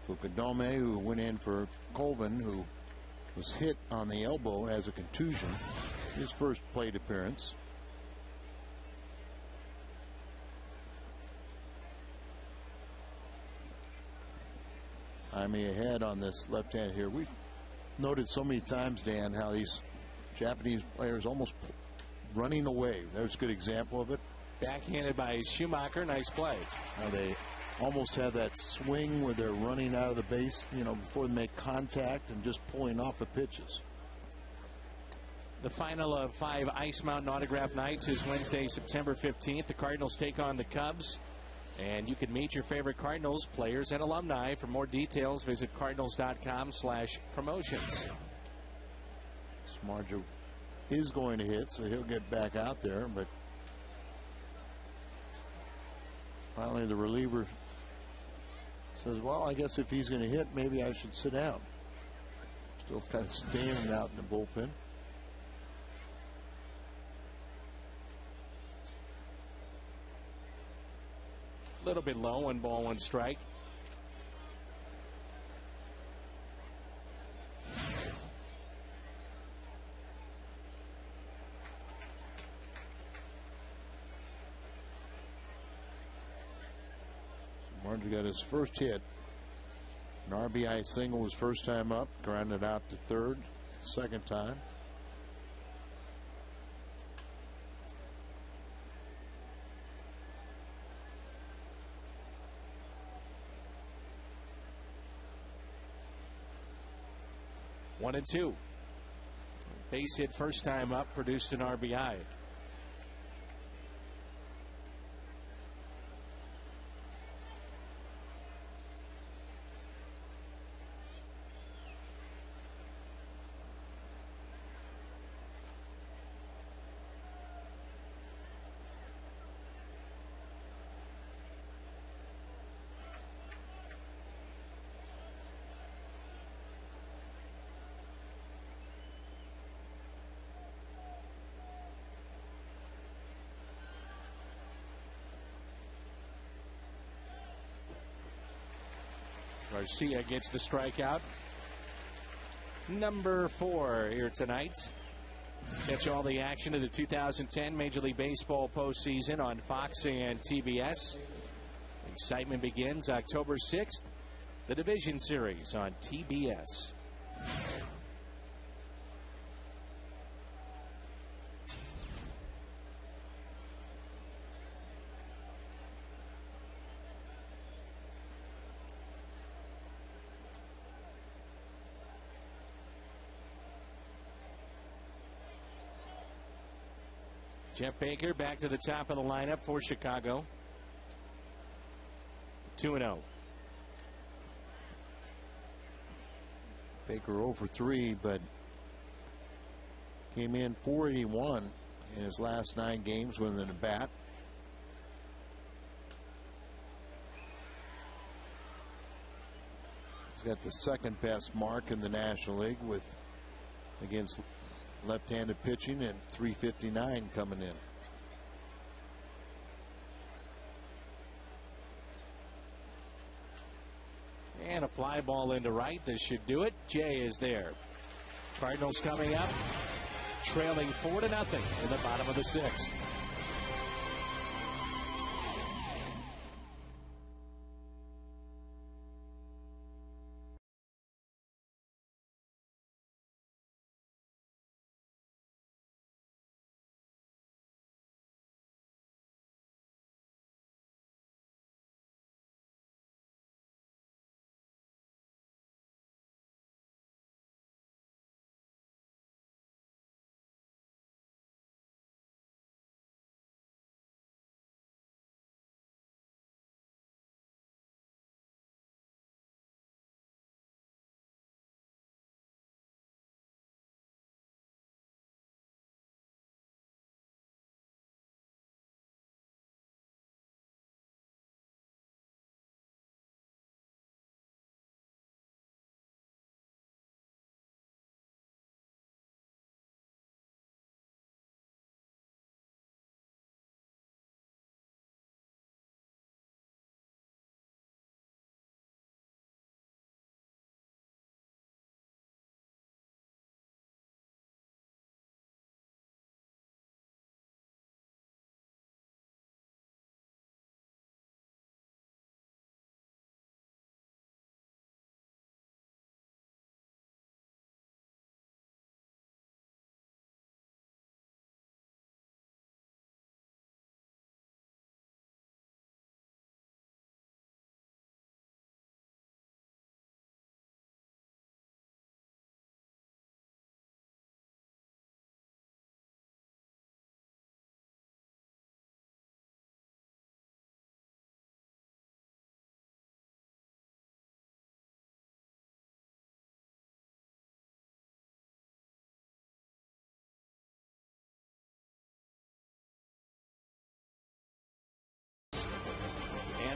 Fukudome, who went in for Colvin, who was hit on the elbow as a contusion, his first plate appearance. Jaime ahead on this left hand here. We've noted so many times, Dan, how these Japanese players almost running away. There's a good example of it. Backhanded by Schumacher. Nice play. Now they almost have that swing where they're running out of the base, before they make contact and just pulling off the pitches. The final of 5 Ice Mountain Autograph Nights is Wednesday, September 15th. The Cardinals take on the Cubs. And you can meet your favorite Cardinals players and alumni. For more details, visit cardinals.com/promotions. Samardzija is going to hit, so he'll get back out there. But finally, the reliever says, well, I guess if he's going to hit, maybe I should sit down. Still kind of standing out in the bullpen. A little bit low, 1 ball, 1 strike. Barnes got his first hit. An RBI single his first time up, grounded out to third, second time. One and two. Base hit first time up, produced an RBI. Garcia gets the strikeout. Number 4 here tonight. Catch all the action of the 2010 Major League Baseball postseason on Fox and TBS. Excitement begins October 6th. The Division Series on TBS. Jeff Baker back to the top of the lineup for Chicago. 2-0. Baker 0 for 3, but came in .481 in his last 9 games with an at-bat. He's got the second best mark in the National League with against left-handed pitching at .359 coming in. And a fly ball into right. This should do it. Jay is there. Cardinals coming up, trailing 4-0 in the bottom of the 6th.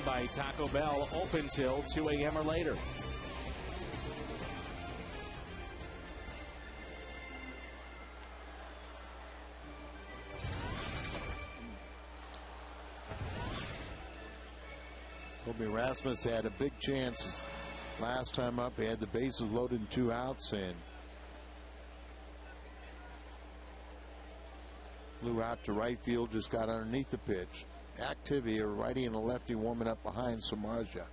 By Taco Bell, open till 2 a.m. or later. Kobe Rasmus had a big chance last time up. He had the bases loaded and 2 outs and flew out to right field, just got underneath the pitch. activity, a righty and a lefty warming up behind Samardzija.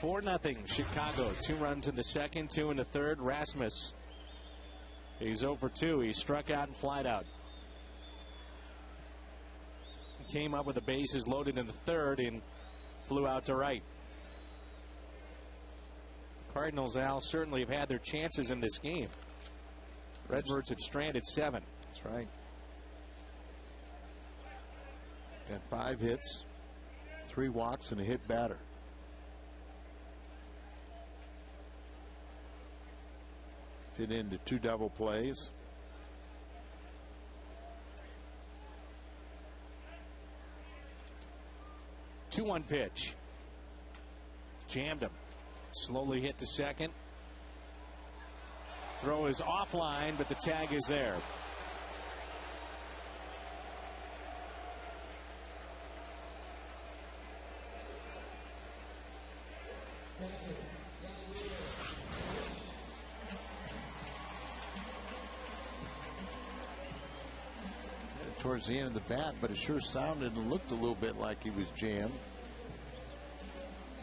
4-0 Chicago. 2 runs in the second, 2 in the third. Rasmus, he's 0 for 2. He struck out and flied out. Came up with the bases loaded in the third and flew out to right. Cardinals, Al, certainly have had their chances in this game. Redbirds have stranded 7. That's right. Got 5 hits, 3 walks, and a hit batter. Fit into 2 double plays. The 2-1 pitch. Jammed him. Slowly hit to second. Throw is offline, but the tag is there. Towards the end of the bat, but it sure sounded and looked a little bit like he was jammed.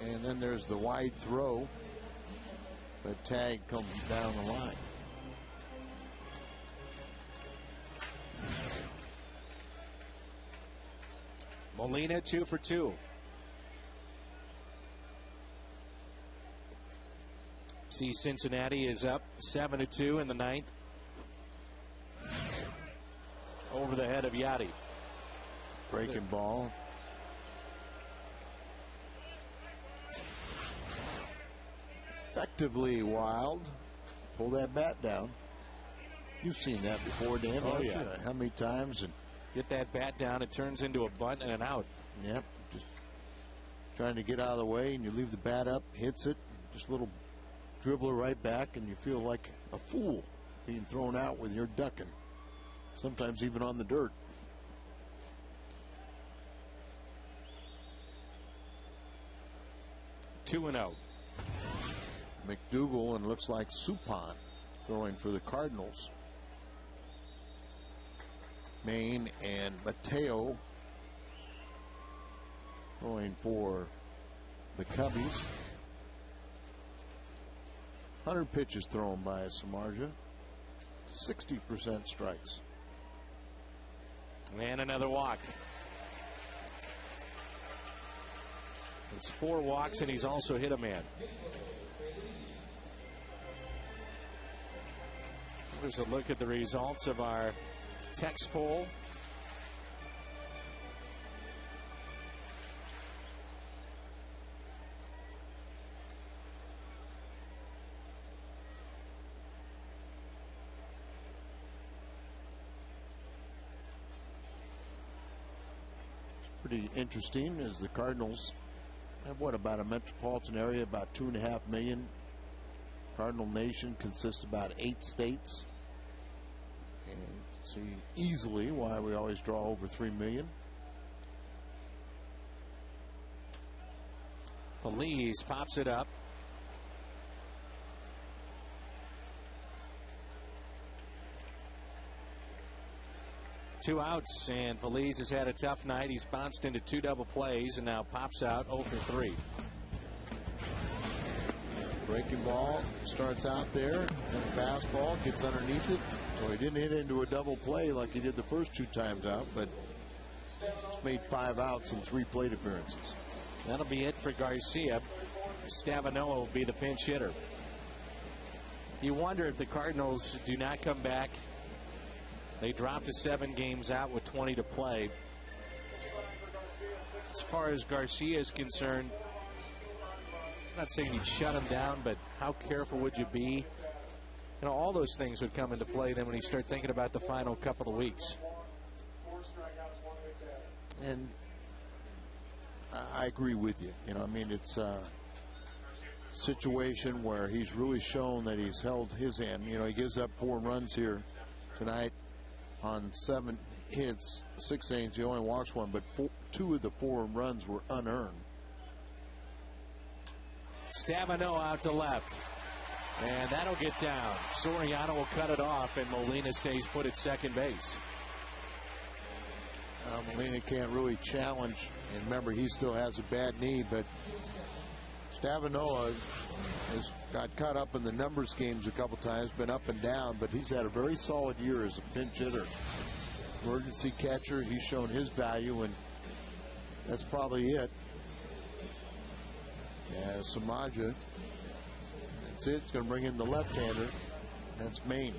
And then there's the wide throw, but tag comes down the line. Molina 2 for 2. See, Cincinnati is up 7-2 in the 9th. Over the head of Yachty. Breaking ball. Effectively wild. Pull that bat down. You've seen that before, Dan. Oh, yeah. How many times? And get that bat down, it turns into a bunt and an out. Yep. Just trying to get out of the way, and you leave the bat up, hits it, just a little dribbler right back, and you feel like a fool being thrown out when you're ducking. Sometimes even on the dirt. 2-0. McDougal and looks like Suppan throwing for the Cardinals. Maine and Mateo throwing for the Cubbies. 100 pitches thrown by Samardzija. 60% strikes. And another walk. It's 4 walks, and he's also hit a man. Here's a look at the results of our text poll. Pretty interesting, as the Cardinals have about a metropolitan area, about 2.5 million. Cardinal Nation consists of about 8 states. And see easily why we always draw over 3 million. Feliz pops it up. Two outs, and Feliz has had a tough night. He's bounced into 2 double plays and now pops out 0 for 3. Breaking ball starts out there, and fastball gets underneath it. So he didn't hit into a double play like he did the first 2 times out, but he's made 5 outs in 3 plate appearances. That'll be it for Garcia. Stavanoa will be the pinch hitter. You wonder if the Cardinals do not come back. They dropped to 7 games out with 20 to play. As far as Garcia is concerned, I'm not saying you'd shut him down, but how careful would you be? You know, all those things would come into play then when you start thinking about the final couple of weeks. And I agree with you. You know, I mean, it's a situation where he's really shown that he's held his end. You know, he gives up 4 runs here tonight on 7 hits, 6 innings. He only walks 1, but 2 of the 4 runs were unearned. Stavanoa out to left. And that'll get down. Soriano will cut it off, and Molina stays put at second base. Molina can't really challenge. And remember, he still has a bad knee, but Stavinola has got caught up in the numbers games a couple times, been up and down, but he's had a very solid year as a pinch hitter. Emergency catcher, he's shown his value, and that's probably it. Yeah, Samaja, that's it. It's going to bring in the left-hander. That's Maine.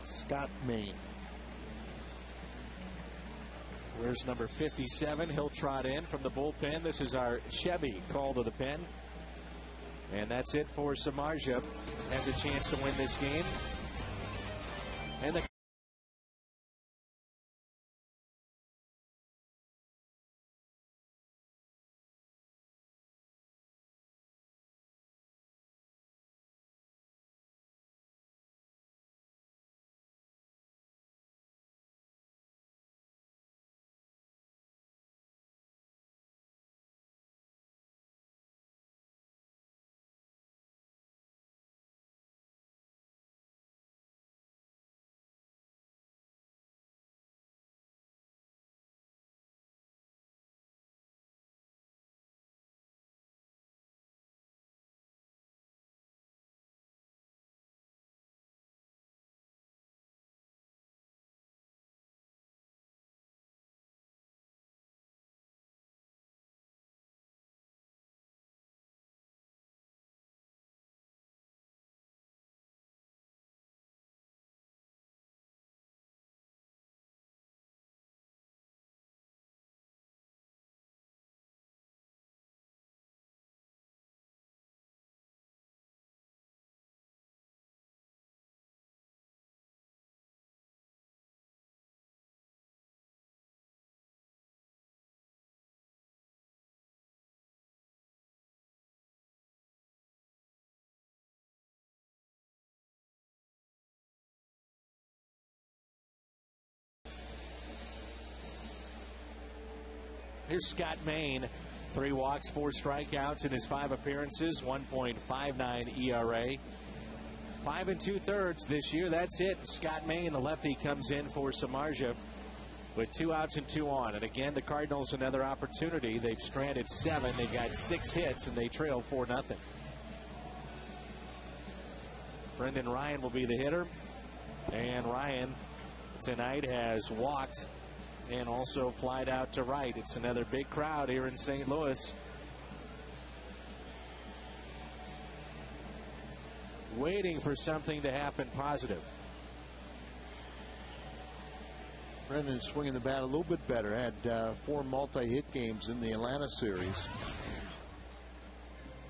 Scott Maine. Where's number 57? He'll trot in from the bullpen. This is our Chevy call to the pen. And that's it for Samardzija. Has a chance to win this game. And the here's Scott Maine. 3 walks, 4 strikeouts in his 5 appearances, 1.59 ERA. 5 2/3 this year. That's it. Scott Maine, the lefty, comes in for Samardzija with 2 outs and 2 on. And again, the Cardinals another opportunity. They've stranded 7. They got 6 hits, and they trail 4-0. Brendan Ryan will be the hitter. And Ryan tonight has walked and also flied out to right. It's another big crowd here in St. Louis. Waiting for something to happen positive. Brendan swinging the bat a little bit better. Had 4 multi-hit games in the Atlanta series.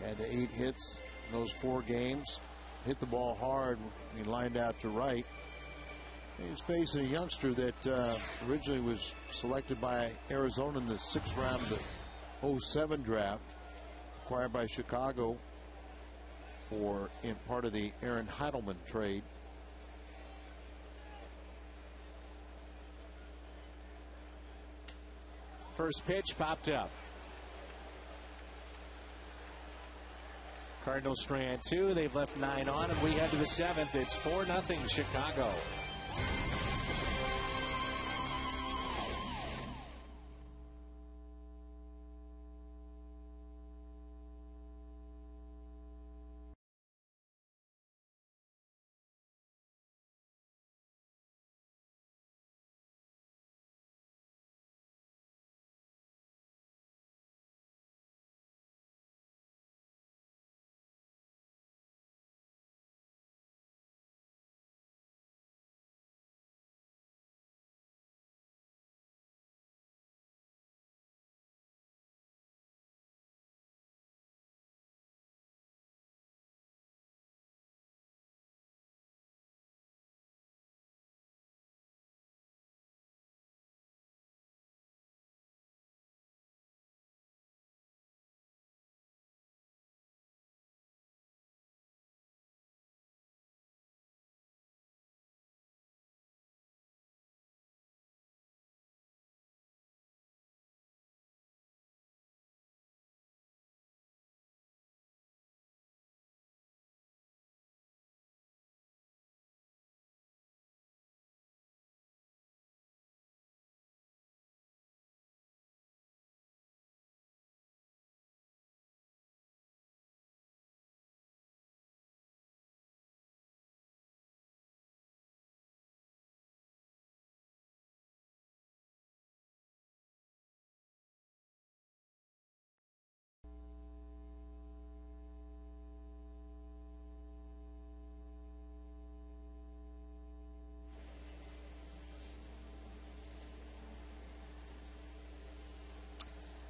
Had 8 hits in those 4 games. Hit the ball hard. He lined out to right. He's facing a youngster that originally was selected by Arizona in the 6th round of the 07 draft, acquired by Chicago in part of the Aaron Heidelman trade. First pitch popped up. Cardinals strand 2. They've left 9 on, and we head to the 7th. It's 4-0 Chicago.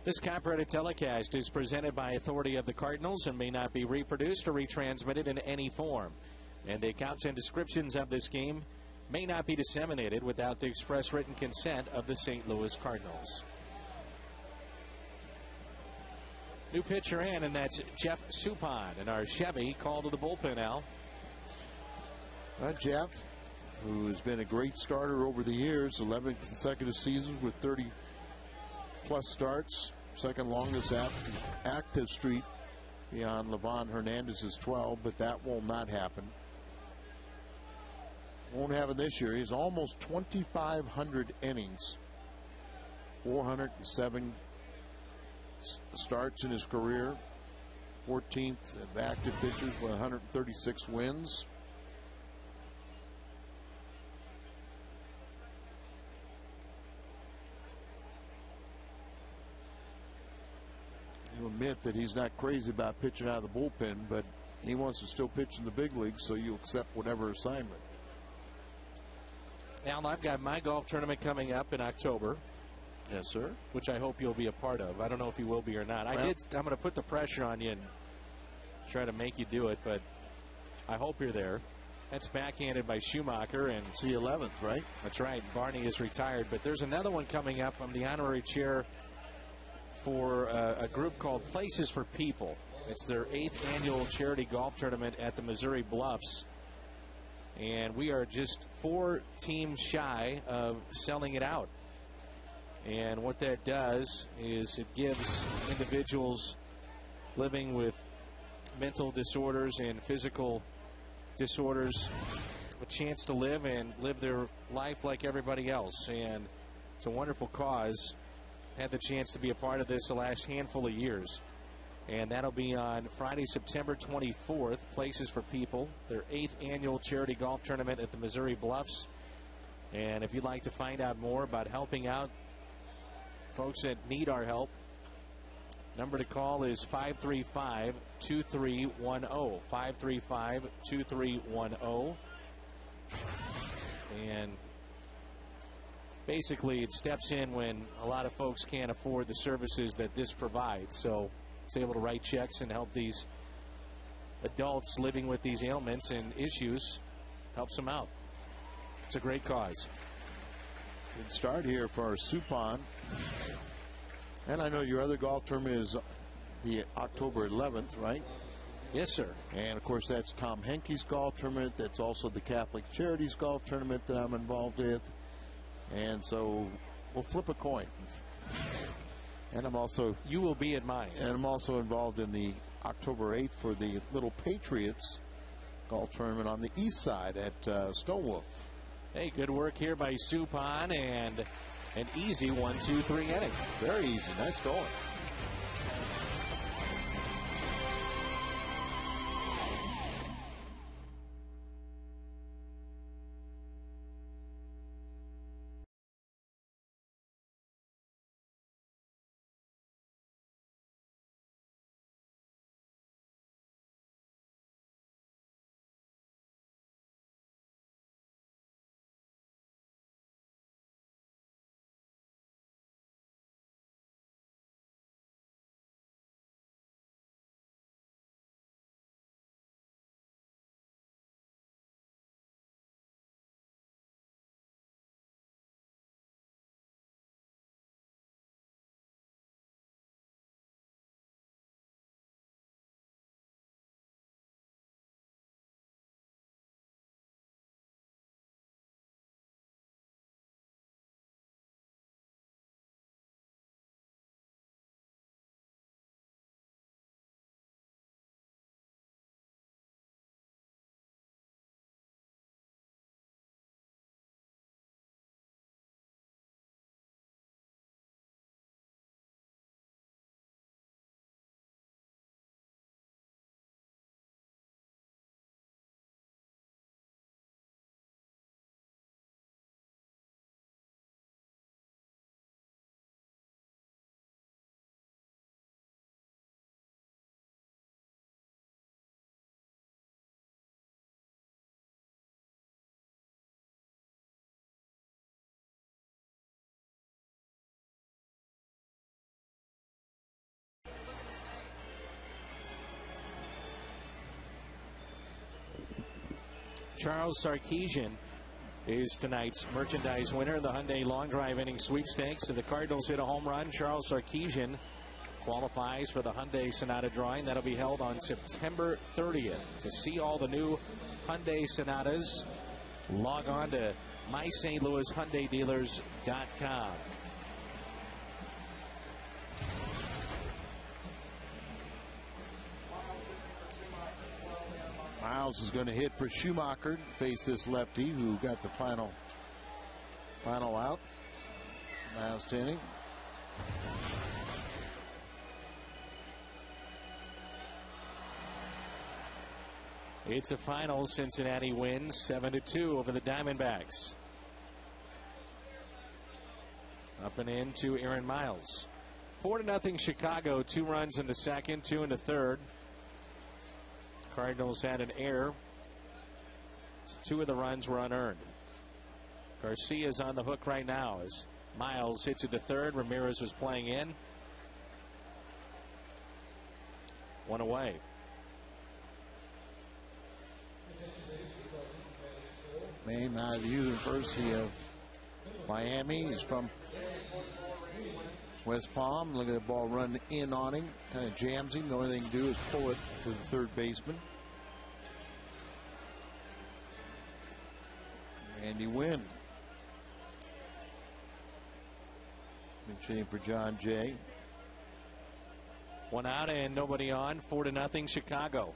This copyrighted telecast is presented by authority of the Cardinals and may not be reproduced or retransmitted in any form. And the accounts and descriptions of this game may not be disseminated without the express written consent of the St. Louis Cardinals. New pitcher in, and that's Jeff Suppan. And our Chevy called to the bullpen, Al. Jeff, who has been a great starter over the years, 11 consecutive seasons with 30-plus starts. Second longest active streak beyond Livan Hernandez's 12, but that will not happen. Won't happen this year. He's almost 2,500 innings, 407 starts in his career, 14th of active pitchers with 136 wins. You admit that he's not crazy about pitching out of the bullpen, but he wants to still pitch in the big leagues, so you accept whatever assignment. Al, I've got my golf tournament coming up in October. Yes, sir. Which I hope you'll be a part of. I don't know if you will be or not. I'm going to put the pressure on you and try to make you do it, but I hope you're there. That's backhanded by Schumacher. And it's the 11th, right? That's right. Barney is retired, but there's another one coming up. I'm the honorary chair for a group called Places for People. It's their 8th annual charity golf tournament at the Missouri Bluffs. And we are just 4 teams shy of selling it out. And what that does is it gives individuals living with mental disorders and physical disorders a chance to live and live their life like everybody else. And it's a wonderful cause. Had the chance to be a part of this the last handful of years. And that'll be on Friday, September 24th. Places for People, their 8th annual charity golf tournament at the Missouri Bluffs. And if you'd like to find out more about helping out folks that need our help, number to call is 535-2310. 535-2310. And basically it steps in when a lot of folks can't afford the services that this provides. So it's able to write checks and help these adults living with these ailments and issues, helps them out. It's a great cause. Good start here for Suppan. And I know your other golf tournament is the October 11th, right? Yes, sir. And, of course, that's Tom Henke's golf tournament. That's also the Catholic Charities golf tournament that I'm involved with. And so we'll flip a coin. And I'm also... You will be in mine. And I'm also involved in the October 8th for the Little Patriots golf tournament on the east side at Stonewolf. Hey, good work here by Suppan, and an easy 1-2-3 inning. Very easy. Nice going. Charles Sarkeesian is tonight's merchandise winner in the Hyundai Long Drive Inning Sweepstakes. If the Cardinals hit a home run, Charles Sarkeesian qualifies for the Hyundai Sonata drawing. That'll be held on September 30th. To see all the new Hyundai Sonatas, log on to mystlouishyundaidealers.com. Miles is going to hit for Schumacher, face this lefty who got the final out. Last inning. It's a final. Cincinnati wins 7-2 over the Diamondbacks. Up and in to Aaron Miles. 4-0 Chicago. 2 runs in the second, 2 in the third. Cardinals had an error. 2 of the runs were unearned. Garcia's on the hook right now as Miles hits it to third. Ramirez was playing in. 1 away. Maine out of the University of Miami. He's from West Palm. Look at the ball run in on him. Kind of jams him. The only thing to do is pull it to the third baseman. Randy Wynn. Pinch for John Jay. 1 out and nobody on. 4-0 Chicago.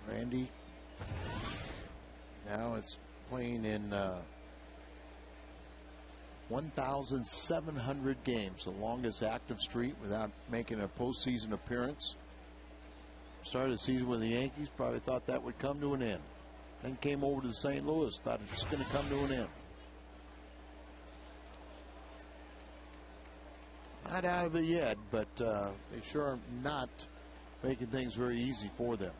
Randy. Now it's playing in 1,700 games, the longest active streak without making a postseason appearance. Started the season with the Yankees, probably thought that would come to an end. Then came over to St. Louis, thought it was going to come to an end. Not out of it yet, but they sure are not making things very easy for them.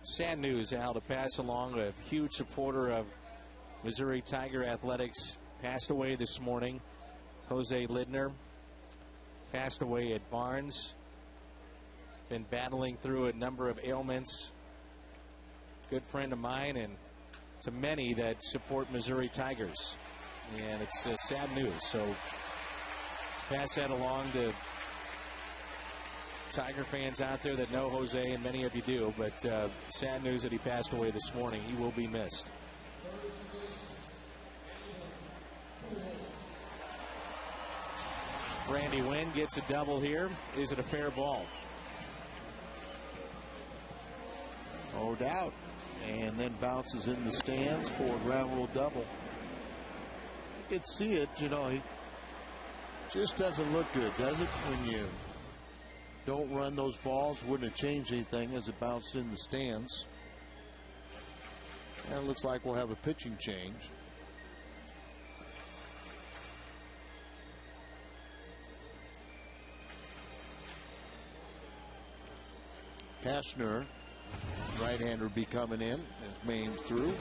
Sad news, Al, to pass along. A huge supporter of Missouri Tiger Athletics passed away this morning. Jose Lidner passed away at Barnes. Been battling through a number of ailments. Good friend of mine and to many that support Missouri Tigers. And it's sad news. So pass that along to Tiger fans out there that know Jose, and many of you do, but sad news that he passed away this morning. He will be missed. Randy Wynn gets a double here. Is it a fair ball? No doubt. And then bounces in the stands for a ground rule double. You can see it, you know, he just doesn't look good, does it? When you don't run those balls, wouldn't have changed anything as it bounced in the stands. And it looks like we'll have a pitching change. Kashner, right-hander, will be coming in as Maine's through.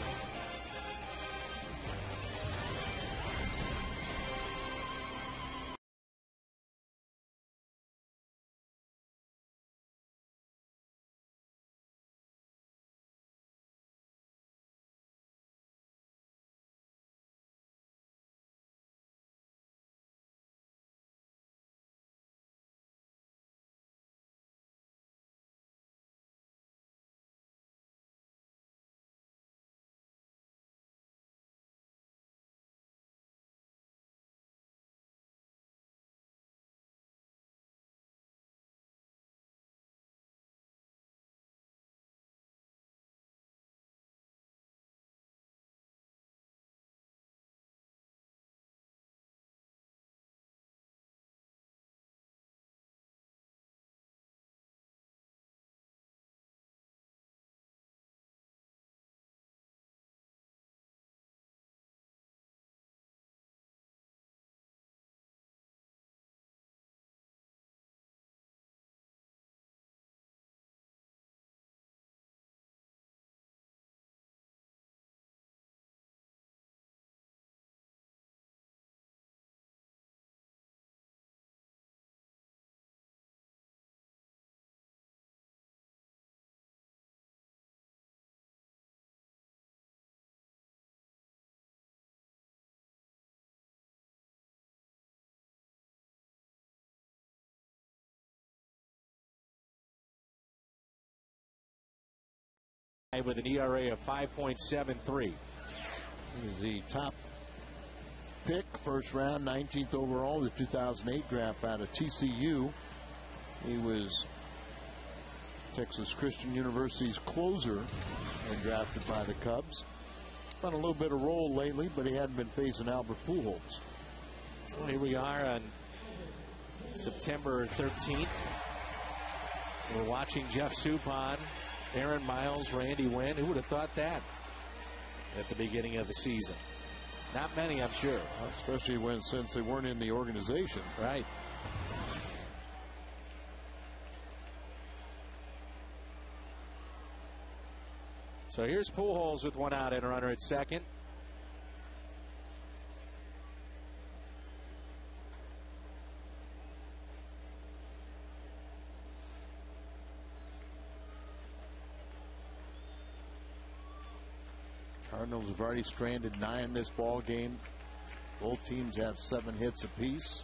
with an ERA of 5.73. He's the top pick, first round, 19th overall, the 2008 draft out of TCU. He was Texas Christian University's closer and drafted by the Cubs. Found a little bit of role lately, but he hadn't been facing Albert Pujols. Well, here we are on September 13th. We're watching Jeff Suppan, Aaron Miles, Randy Wynn. Who would have thought that at the beginning of the season? Not many, I'm sure. Especially since they weren't in the organization. Right. So here's Pujols with one out and a runner at second. Cardinals have already stranded 9 in this ball game. Both teams have 7 hits apiece.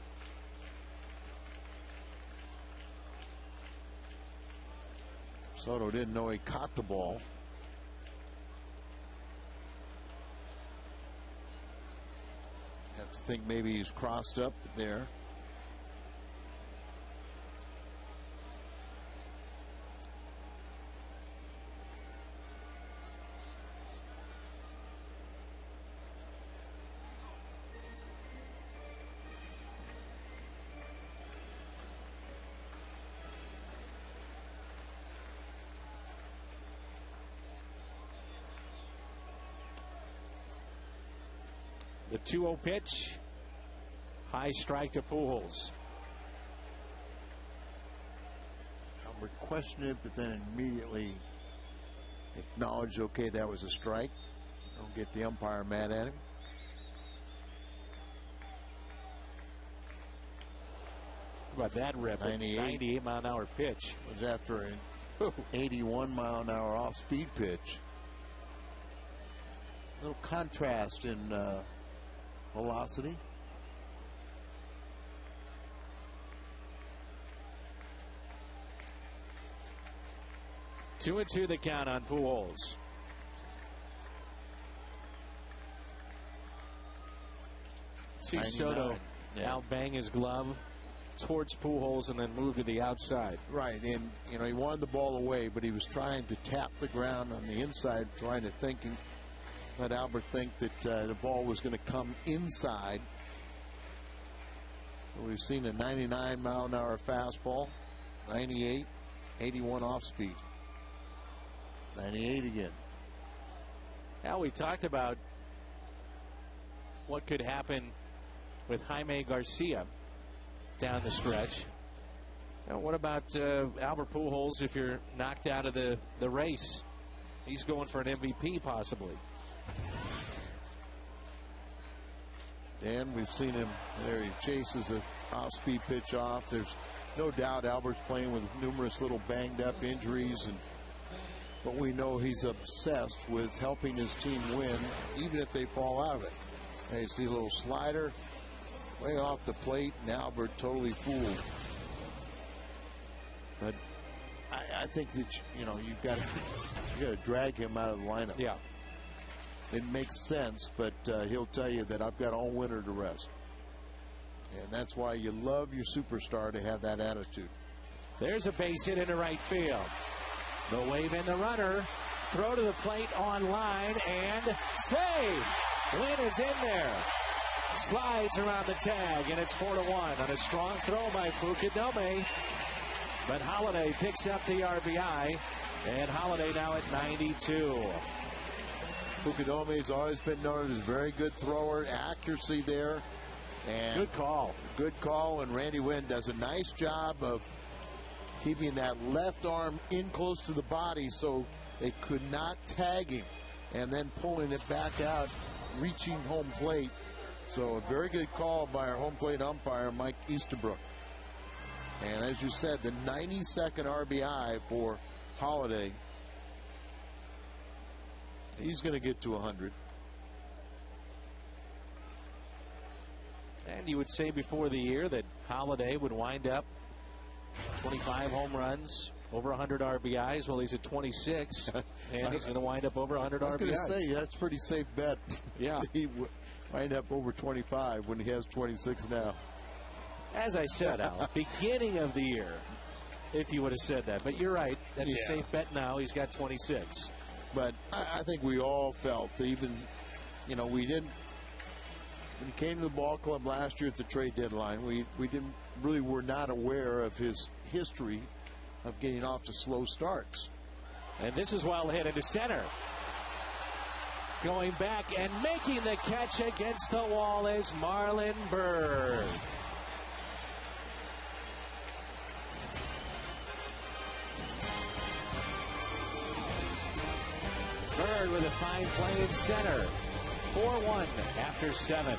Soto didn't know he caught the ball. Have to think maybe he's crossed up there. The 2-0 pitch. High strike to Pujols. Albert questioned it, but then immediately acknowledged, okay, that was a strike. Don't get the umpire mad at him. How about that rip? 98 mile an hour pitch. Was after an 81 mile an hour off speed pitch. A little contrast in velocity. Two and two the count on Pujols. See Soto now bang his glove towards Pujols and then move to the outside. Right, and he wanted the ball away, but he was trying to tap the ground on the inside, trying to let Albert think that the ball was going to come inside. So we've seen a 99 mile an hour fastball, 98, 81 off speed, 98 again. Now we talked about what could happen with Jaime Garcia down the stretch. Now what about Albert Pujols if you're knocked out of the race? He's going for an MVP possibly. And we've seen him there. He chases a off-speed pitch off. There's no doubt Albert's playing with numerous little banged-up injuries, but we know he's obsessed with helping his team win, even if they fall out of it. Hey, see a little slider way off the plate, and Albert totally fooled. But I think that you've got to drag him out of the lineup. Yeah. It makes sense, but he'll tell you that I've got all winter to rest. And that's why you love your superstar to have that attitude. There's a base hit into right field. The wave in the runner. Throw to the plate on line and save. Lynn is in there. Slides around the tag, and it's 4-1 on a strong throw by Fukudome. But Holiday picks up the RBI, and Holiday now at 92. Fukudome's always been known as a very good thrower, accuracy there. And good call. Good call, and Randy Wynn does a nice job of keeping that left arm in close to the body so they could not tag him, and then pulling it back out, reaching home plate. So a very good call by our home plate umpire, Mike Easterbrook. And as you said, the 92nd RBI for Holiday. He's going to get to 100. And you would say before the year that Holiday would wind up 25 home runs, Over 100 RBIs. Well, he's at 26, and he's going to wind up over 100 RBIs. I was going to say, that's a pretty safe bet. Yeah. He would wind up over 25 when he has 26 now. As I said, Al, beginning of the year, if you would have said that. But you're right. That's a safe bet now. He's got 26. But I think we all felt that even, you know, we didn't. When he came to the ball club last year at the trade deadline, we didn't really were not aware of his history of getting off to slow starts. And this is well hit into center. Going back and making the catch against the wall is Marlon Byrd. Byrd with a fine play in center. 4-1 after 7.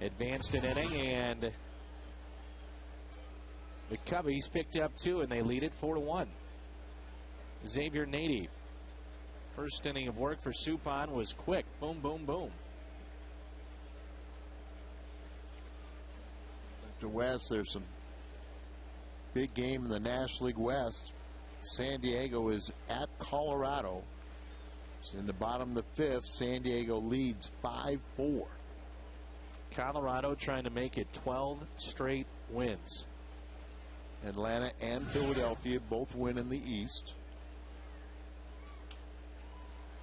Advanced an inning, and the Cubbies picked up 2, and they lead it 4-1. Xavier Nady. First inning of work for Suppan was quick. Boom, boom, boom. To West, there's some big game in the National League West. San Diego is at Colorado. So in the bottom of the 5th, San Diego leads 5-4. Colorado trying to make it 12 straight wins. Atlanta and Philadelphia both win in the East.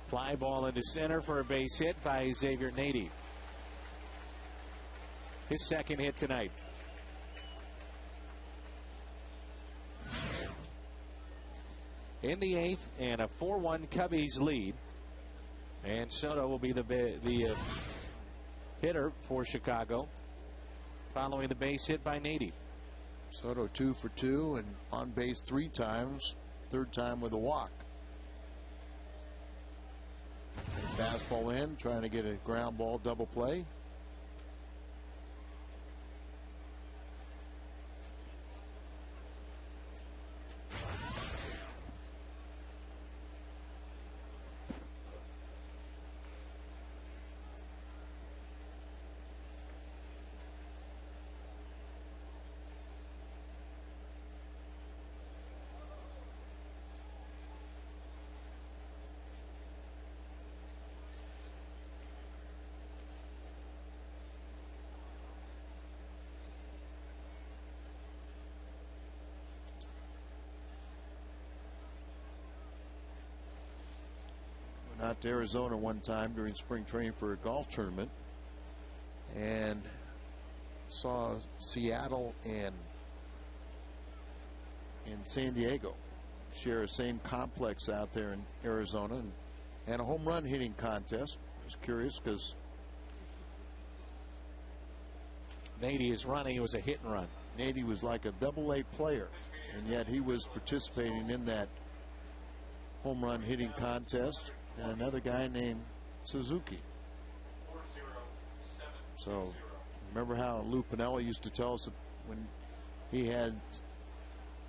Fly ball into center for a base hit by Xavier Nady. His second hit tonight. In the 8th, and a 4-1 Cubbies lead. And Soto will be the hitter for Chicago, following the base hit by Nady. Soto 2 for 2 and on base 3 times, third time with a walk. Fastball in, trying to get a ground ball double play. Out to Arizona one time during spring training for a golf tournament, and saw Seattle and San Diego share the same complex out there in Arizona, and a home run hitting contest. I was curious because Nady is running. It was a hit and run. Nady was like a double-A player, and yet he was participating in that home run hitting contest, and another guy named Suzuki. So remember how Lou Piniella used to tell us when he had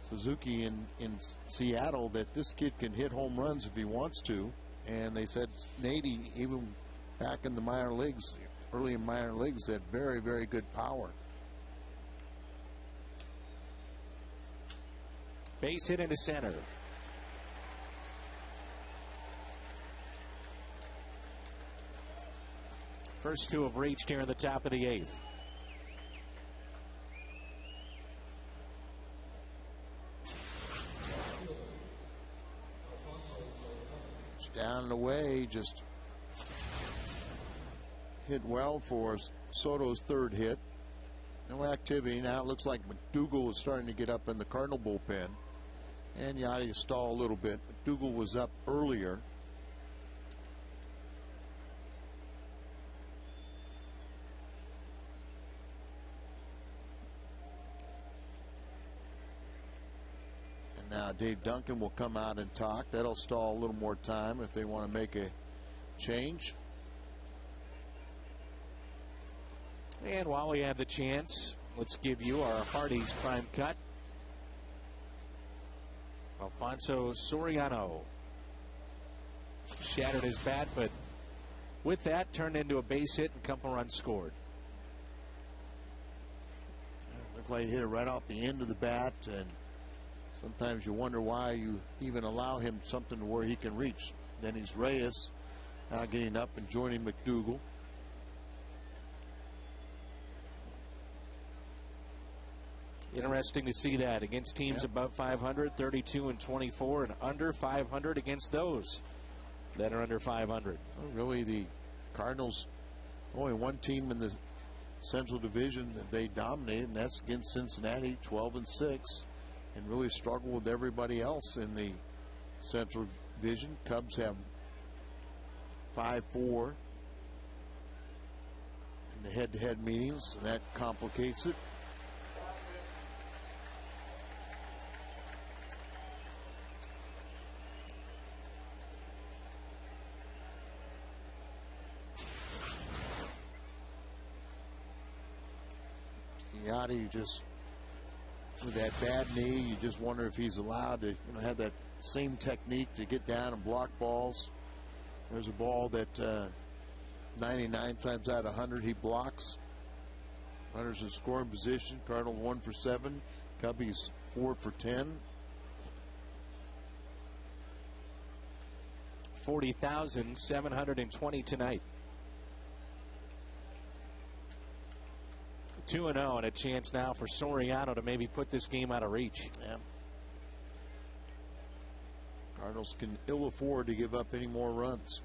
Suzuki in Seattle that this kid can hit home runs if he wants to, and they said Nady, even back in the minor leagues, early in minor leagues, had very, very good power. Base hit into center. First two have reached here in the top of the 8th. Down and away, just hit well for Soto's third hit. No activity. Now it looks like McDougal is starting to get up in the Cardinal bullpen. And Yachty stall a little bit. McDougal was up earlier. Now Dave Duncan will come out and talk. That'll stall a little more time if they want to make a change. And while we have the chance, let's give you our Hardy's prime cut. Alfonso Soriano shattered his bat, but with that turned into a base hit and a couple runs scored. Looked like he hit it right off the end of the bat, and sometimes you wonder why you even allow him something to where he can reach. Dennis Reyes now getting up and joining McDougal. Interesting to see that against teams above 500, 32 and 24, and under 500 against those that are under 500. Well, really, the Cardinals, only one team in the Central Division that they dominated, and that's against Cincinnati, 12-6. And really struggle with everybody else in the Central Division. Cubs have 5-4 in the head-to-head meetings, and that complicates it. Yachty just with that bad knee, you just wonder if he's allowed to have that same technique to get down and block balls. There's a ball that 99 times out of 100 he blocks. Runners in scoring position. Cardinals 1 for 7. Cubbies 4 for 10. 40,720 tonight. 2-0 and a chance now for Soriano to maybe put this game out of reach. Yeah. Cardinals can ill afford to give up any more runs.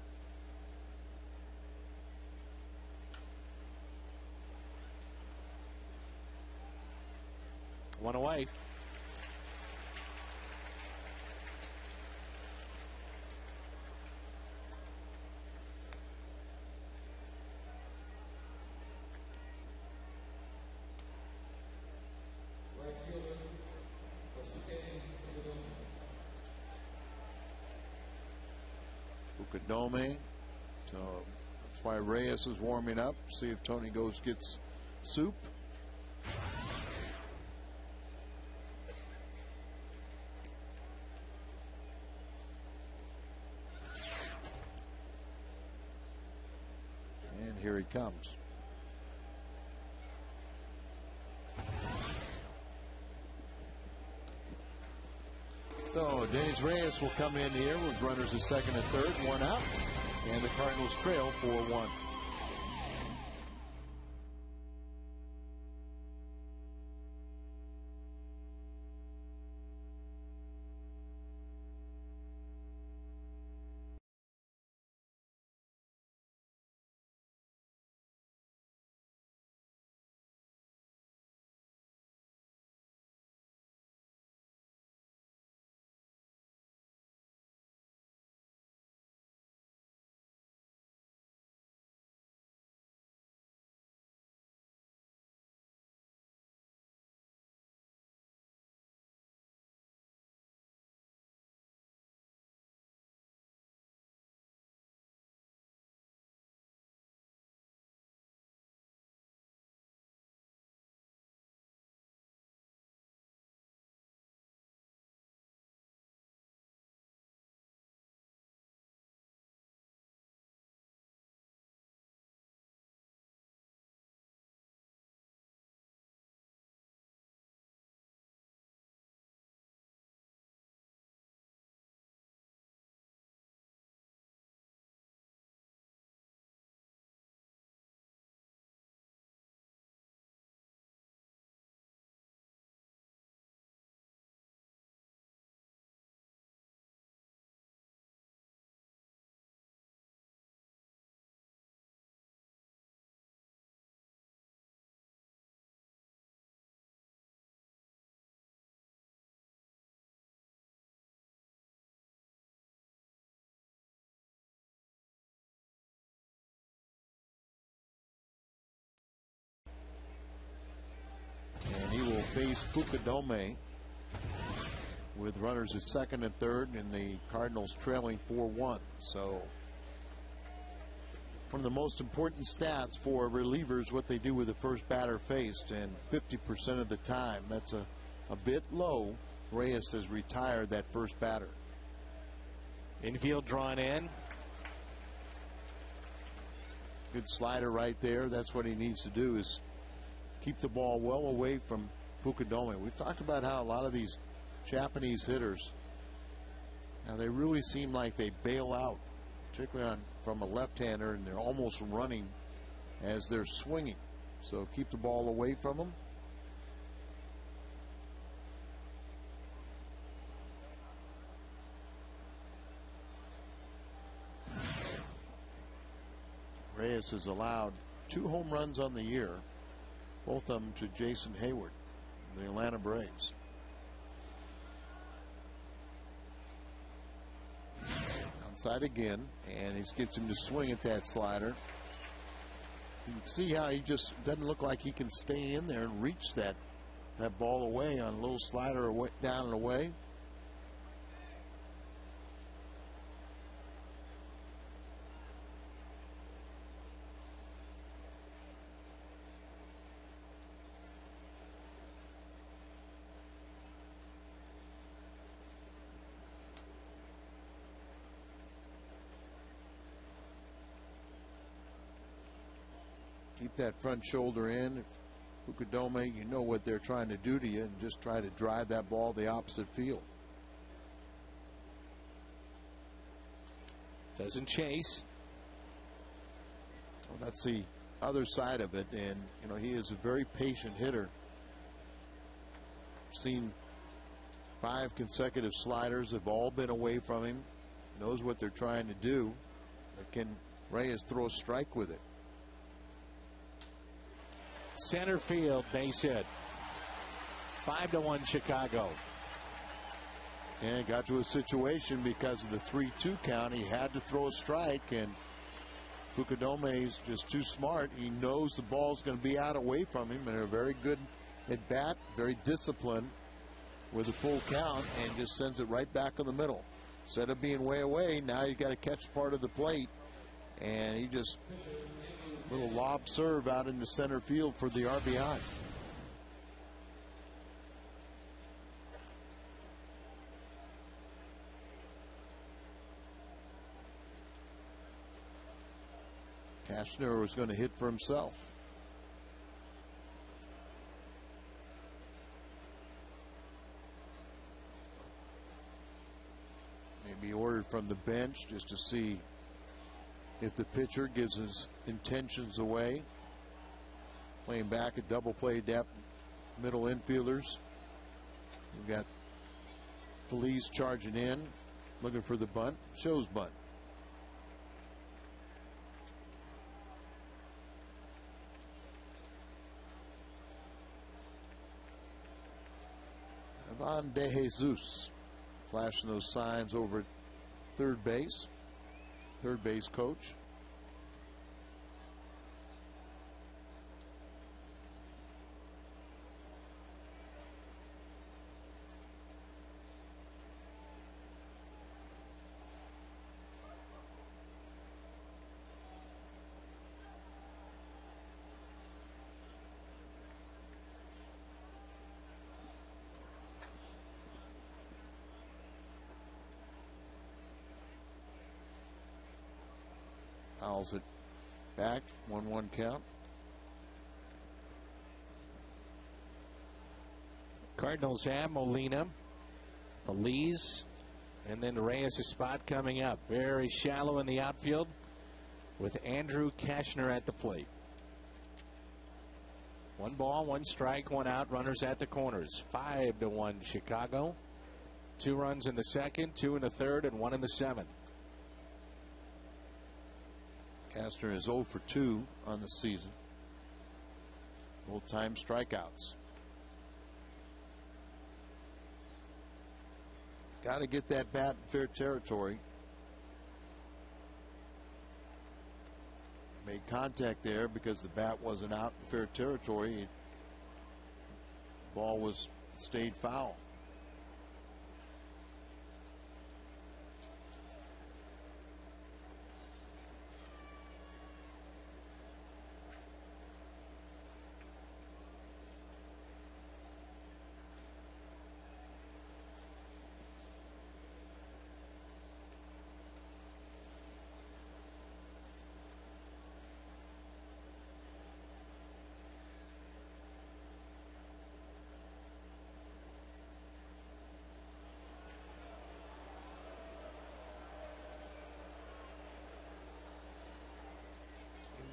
One away. Dome. So that's why Reyes is warming up. See if Tony goes gets soup. And here he comes. So Dennis Reyes will come in here with runners at second and third, one out, and the Cardinals trail 4-1. face Fukudome with runners at second and third, and the Cardinals trailing 4-1. So one of the most important stats for relievers, what they do with the first batter faced, and 50% of the time, that's a bit low. Reyes has retired that first batter. Infield drawn in. Good slider right there. That's what he needs to do, is keep the ball well away from Fukudome. We've talked about how a lot of these Japanese hitters, now they really seem like they bail out, particularly from a left-hander, and they're almost running as they're swinging. So keep the ball away from them. Reyes has allowed 2 home runs on the year, both of them to Jason Hayward, the Atlanta Braves. Outside again, and he gets him to swing at that slider. You can see how he just doesn't look like he can stay in there and reach that ball away on a little slider away, down and away. Keep that front shoulder in. Fukudome, you know what they're trying to do to you, and just try to drive that ball the opposite field. Doesn't chase. Well, that's the other side of it, and you know, he is a very patient hitter. Seen 5 consecutive sliders, have all been away from him. Knows what they're trying to do. But can Reyes throw a strike with it? Center field, base hit. 5-1 Chicago. And got to a situation because of the 3-2 count. He had to throw a strike, and Fukudome is just too smart. He knows the ball's going to be out away from him, and a very good at bat, very disciplined with a full count, and just sends it right back in the middle. Instead of being way away, now you got to catch part of the plate, and he just little lob serve out into center field for the RBI. Cashner was going to hit for himself. Maybe ordered from the bench just to see if the pitcher gives his intentions away. Playing back at double play depth, middle infielders. We've got Feliz charging in, looking for the bunt. Shows bunt. Ivan De Jesus flashing those signs over at third base. Third base coach. Fouls it back. 1-1 count. Cardinals have Molina, Feliz, and then Reyes' spot coming up. Very shallow in the outfield with Andrew Cashner at the plate. 1 ball, 1 strike, 1 out. Runners at the corners. 5-1 Chicago. 2 runs in the second, 2 in the third, and 1 in the seventh. Cashner is 0 for 2 on the season. Old-time strikeouts. Got to get that bat in fair territory. Made contact there because the bat wasn't out in fair territory. Ball stayed foul.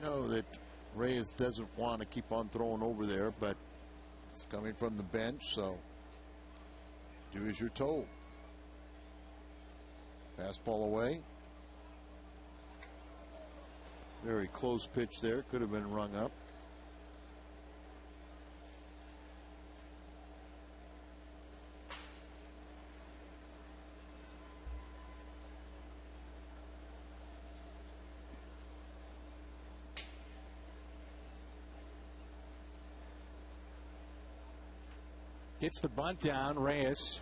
Know that Reyes doesn't want to keep on throwing over there, but it's coming from the bench, so do as you're told. Fastball away. Very close pitch there. Could have been rung up. Gets the bunt down. Reyes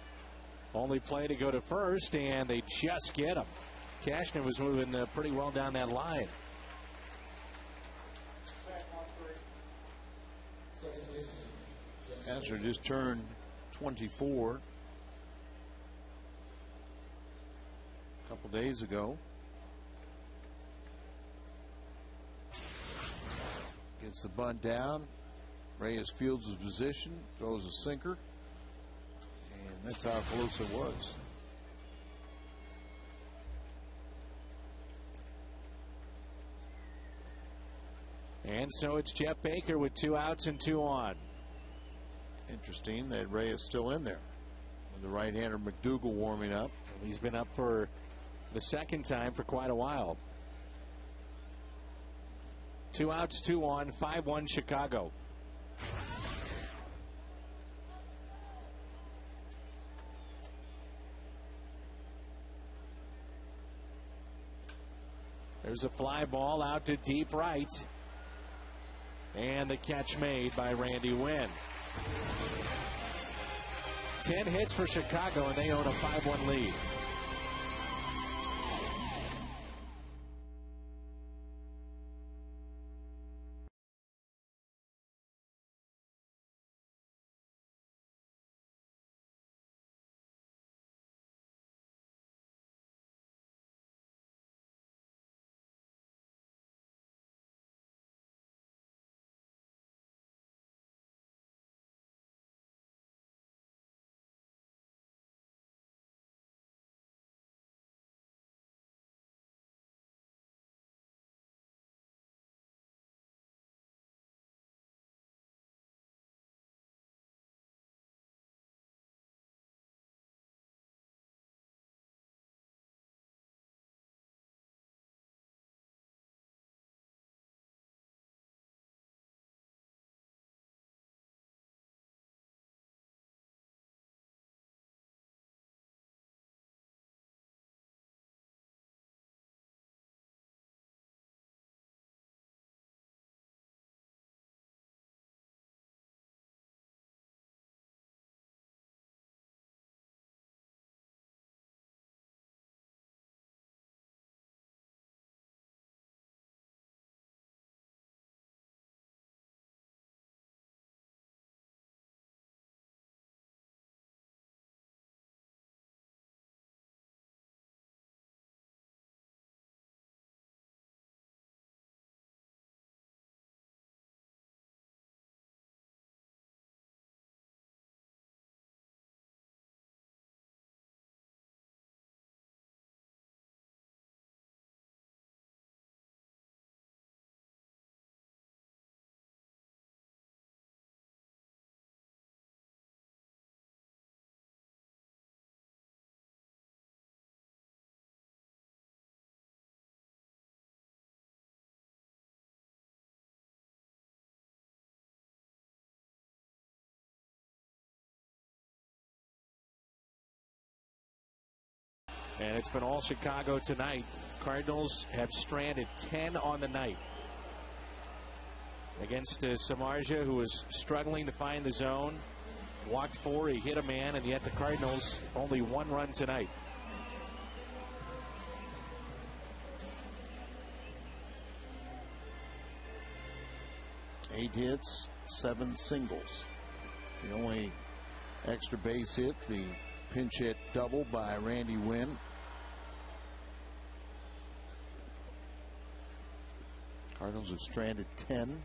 only play to go to first, and they just get him. Cashner was moving pretty well down that line. Cashner just turned 24 a couple days ago. Gets the bunt down. Reyes fields his position, throws a sinker. And that's how close it was. And so it's Jeff Baker with 2 outs and 2 on. Interesting that Reyes is still in there with the right-hander McDougal warming up. He's been up for the second time for quite a while. 2 outs, 2 on, 5-1 Chicago. There's a fly ball out to deep right. And the catch made by Randy Wynn. 10 hits for Chicago, and they own a 5-1 lead. And it's been all Chicago tonight. Cardinals have stranded 10 on the night against Samardzija, who was struggling to find the zone. walked 4, he hit a man, and yet the Cardinals only 1 run tonight. Eight hits, 7 singles. The only extra base hit, the pinch hit double by Randy Wynn. Cardinals have stranded 10.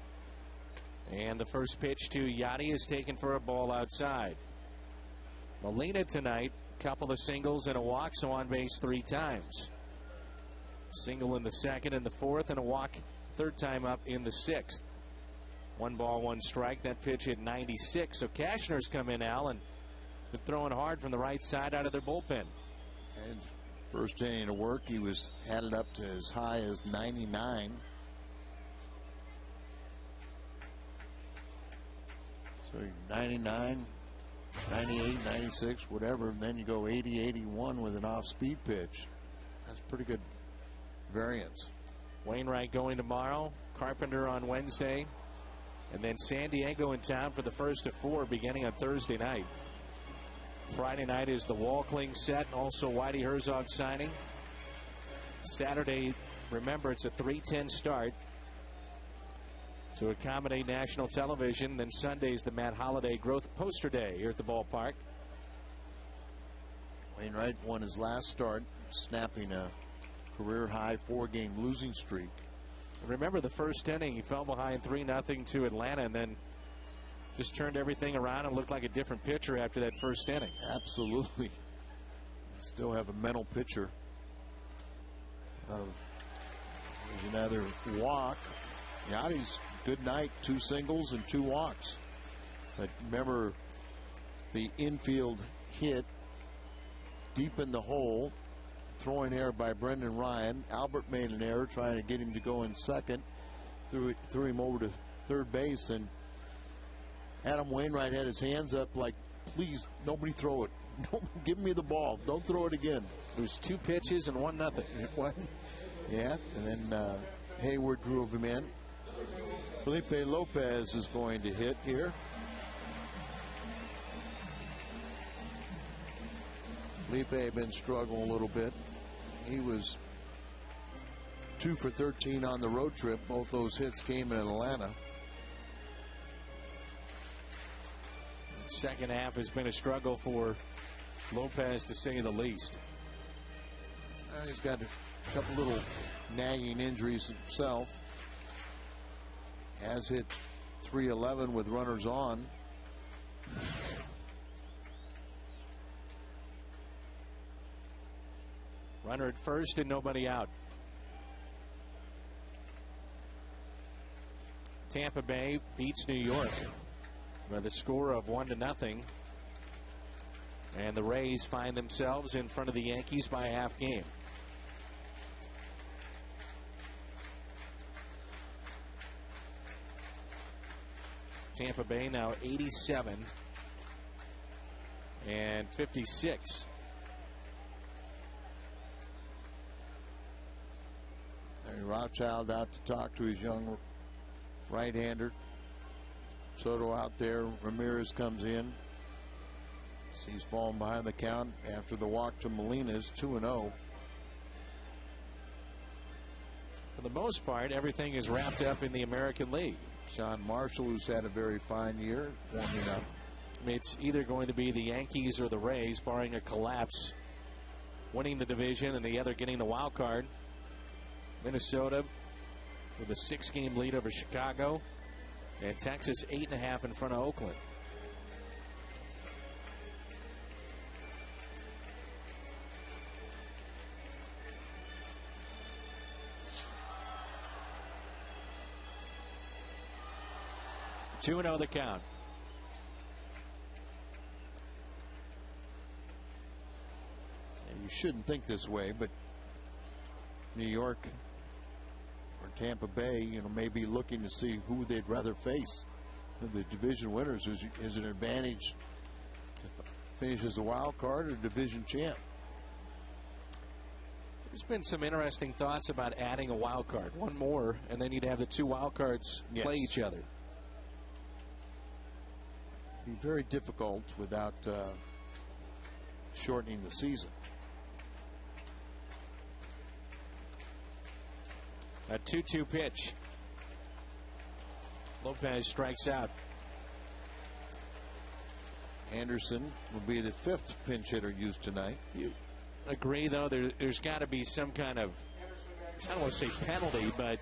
And the first pitch to Yachty is taken for a ball outside. Molina tonight, couple of singles and a walk, so on base 3 times. Single in the second and the fourth, and a walk third time up in the 6th. 1 ball, 1 strike. That pitch hit 96. So Cashner's come in, Al, and been throwing hard from the right side out of their bullpen. And first inning of work, he had it up to as high as 99. So 99, 98, 96, whatever, and then you go 80, 81 with an off-speed pitch. That's pretty good variance. Wainwright going tomorrow, Carpenter on Wednesday, and then San Diego in town for the first of 4 beginning on Thursday night. Friday night is the Walkling set, also Whitey Herzog signing. Saturday, remember, it's a 3:10 start to accommodate national television. Then Sunday's the Matt Holliday Growth Poster Day here at the ballpark. Wainwright won his last start, snapping a career-high 4-game losing streak. Remember the first inning, he fell behind 3-0 to Atlanta, and then just turned everything around and looked like a different pitcher after that first inning. Absolutely. Still have a mental picture of another walk. Yachty's good night, 2 singles and 2 walks. But remember the infield hit deep in the hole, throwing error by Brendan Ryan. Albert made an error trying to get him to go in second, threw him over to third base, and Adam Wainwright had his hands up like, please, nobody throw it. Give me the ball. Don't throw it again. It was 2 pitches and 1-0. Yeah, and then Hayward drove him in. Felipe Lopez is going to hit here. Felipe had been struggling a little bit. He was 2 for 13 on the road trip. Both those hits came in Atlanta. Second half has been a struggle for Lopez, to say the least. He's got a couple little nagging injuries himself. Has hit .311 with runners on. Runner at first and nobody out. Tampa Bay beats New York by the score of 1-0. And the Rays find themselves in front of the Yankees by a half game. Tampa Bay now 87 and 56. Rothschild out to talk to his young right-hander. Soto out there. Ramirez comes in. He's fallen behind the count after the walk to Molina's 2-0. For the most part, everything is wrapped up in the American League. Sean Marshall, who's had a very fine year, warming up. I mean, it's either going to be the Yankees or the Rays, barring a collapse, winning the division and the other getting the wild card. Minnesota with a 6-game lead over Chicago, and Texas 8.5 in front of Oakland. Two and 0 the count. And you shouldn't think this way, but New York or Tampa Bay, may be looking to see who they'd rather face. The division winners, is it an advantage to finish as a wild card or division champ? There's been some interesting thoughts about adding a wild card, one more, and then you'd have the 2 wild cards play each other. be very difficult without shortening the season. A 2-2 pitch. Lopez strikes out. Anderson will be the 5th pinch hitter used tonight. You agree, though, there's got to be some kind of, I don't want to say penalty, but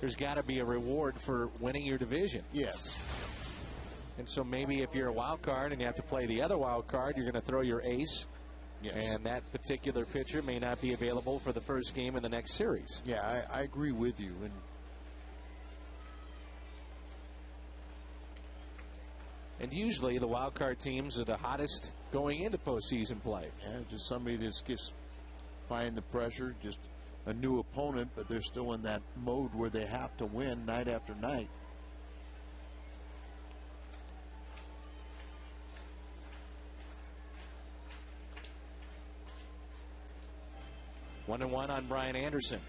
there's got to be a reward for winning your division. Yes. And so maybe if you're a wild card and you have to play the other wild card, you're going to throw your ace. Yes. And that particular pitcher may not be available for the first game in the next series. Yeah, I agree with you. And usually the wild card teams are the hottest going into postseason play. Yeah, just somebody that's just finding the pressure, just a new opponent, but they're still in that mode where they have to win night after night. One and one on Brian Anderson.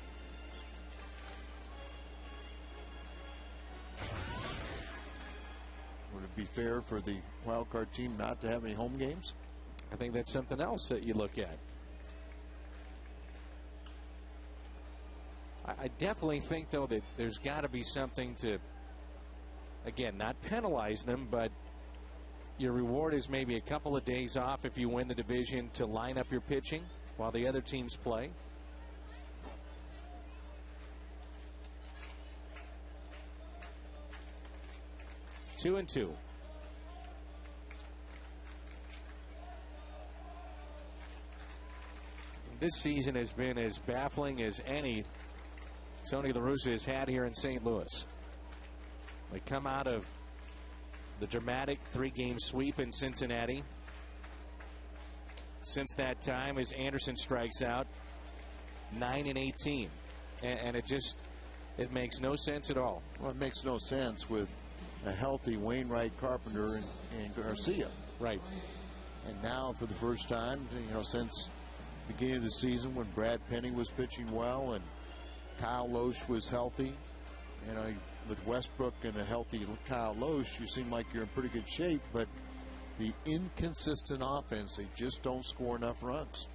Would it be fair for the wild card team not to have any home games? I think that's something else that you look at. I definitely think, though, that there's got to be something to, again, not penalize them, but your reward is maybe a couple of days off if you win the division to line up your pitching while the other teams play. Two and two. This season has been as baffling as any Tony La Russa has had here in St. Louis. They come out of the dramatic 3-game sweep in Cincinnati. Since that time, as Anderson strikes out, 9-18, and it makes no sense at all. Well, it makes no sense with a healthy Wainwright, Carpenter, and Garcia. Right. And now, for the first time, since the beginning of the season, when Brad Penny was pitching well and Kyle Loesch was healthy, with Westbrook and a healthy Kyle Loesch, you seem like you're in pretty good shape, but the inconsistent offense, they just don't score enough runs.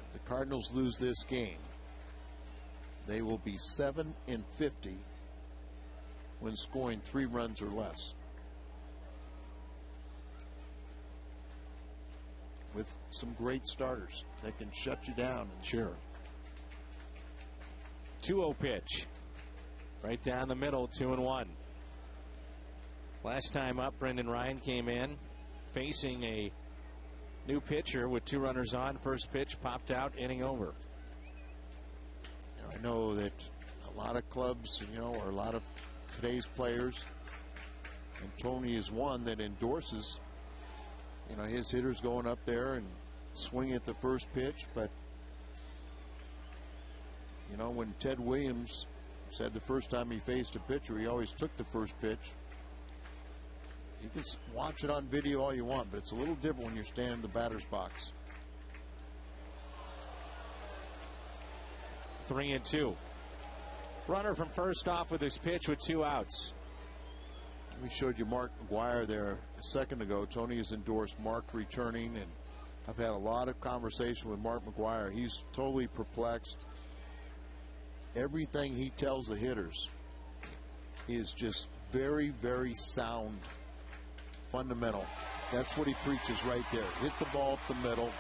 If the Cardinals lose this game, they will be 7-50 when scoring 3 runs or less. With some great starters that can shut you down. Sure. 2-0 pitch. Right down the middle, 2-1. Last time up, Brendan Ryan came in facing a new pitcher with 2 runners on. First pitch popped out, inning over. I know that a lot of clubs, or a lot of today's players, and Tony is one that endorses, his hitters going up there and swinging at the first pitch. But, when Ted Williams said the first time he faced a pitcher, he always took the first pitch. You can watch it on video all you want, but it's a little different when you're standing in the batter's box. 3-2. Runner from first off with his pitch with 2 outs. We showed you Mark McGwire there a second ago. Tony has endorsed Mark returning, and I've had a lot of conversation with Mark McGwire. He's totally perplexed. Everything he tells the hitters is just very, very sound, fundamental. That's what he preaches right there. Hit the ball up the middle.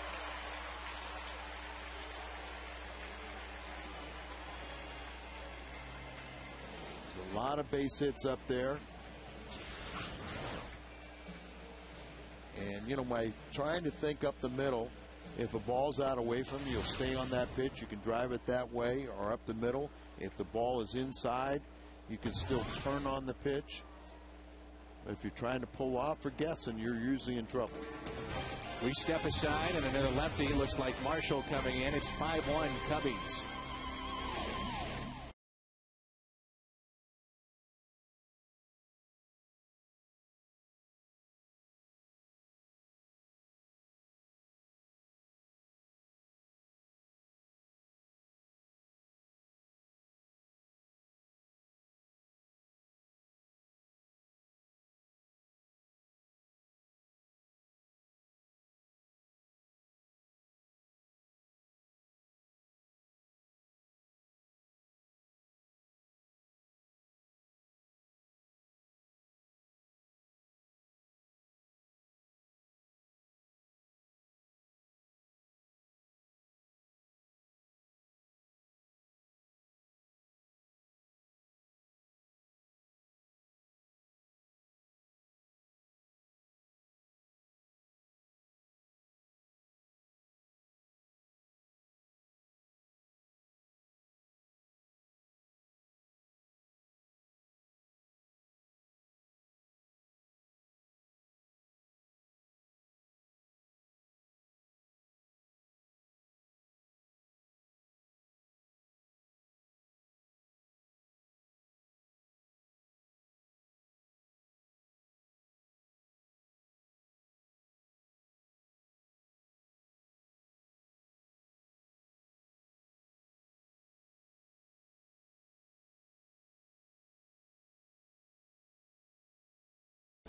A lot of base hits up there. And, by trying to think up the middle, if a ball's out away from you, you'll stay on that pitch. You can drive it that way or up the middle. If the ball is inside, you can still turn on the pitch. But if you're trying to pull off or guessing, you're usually in trouble. We step aside, and another lefty. Looks like Marshall coming in. It's 5-1 Cubbies.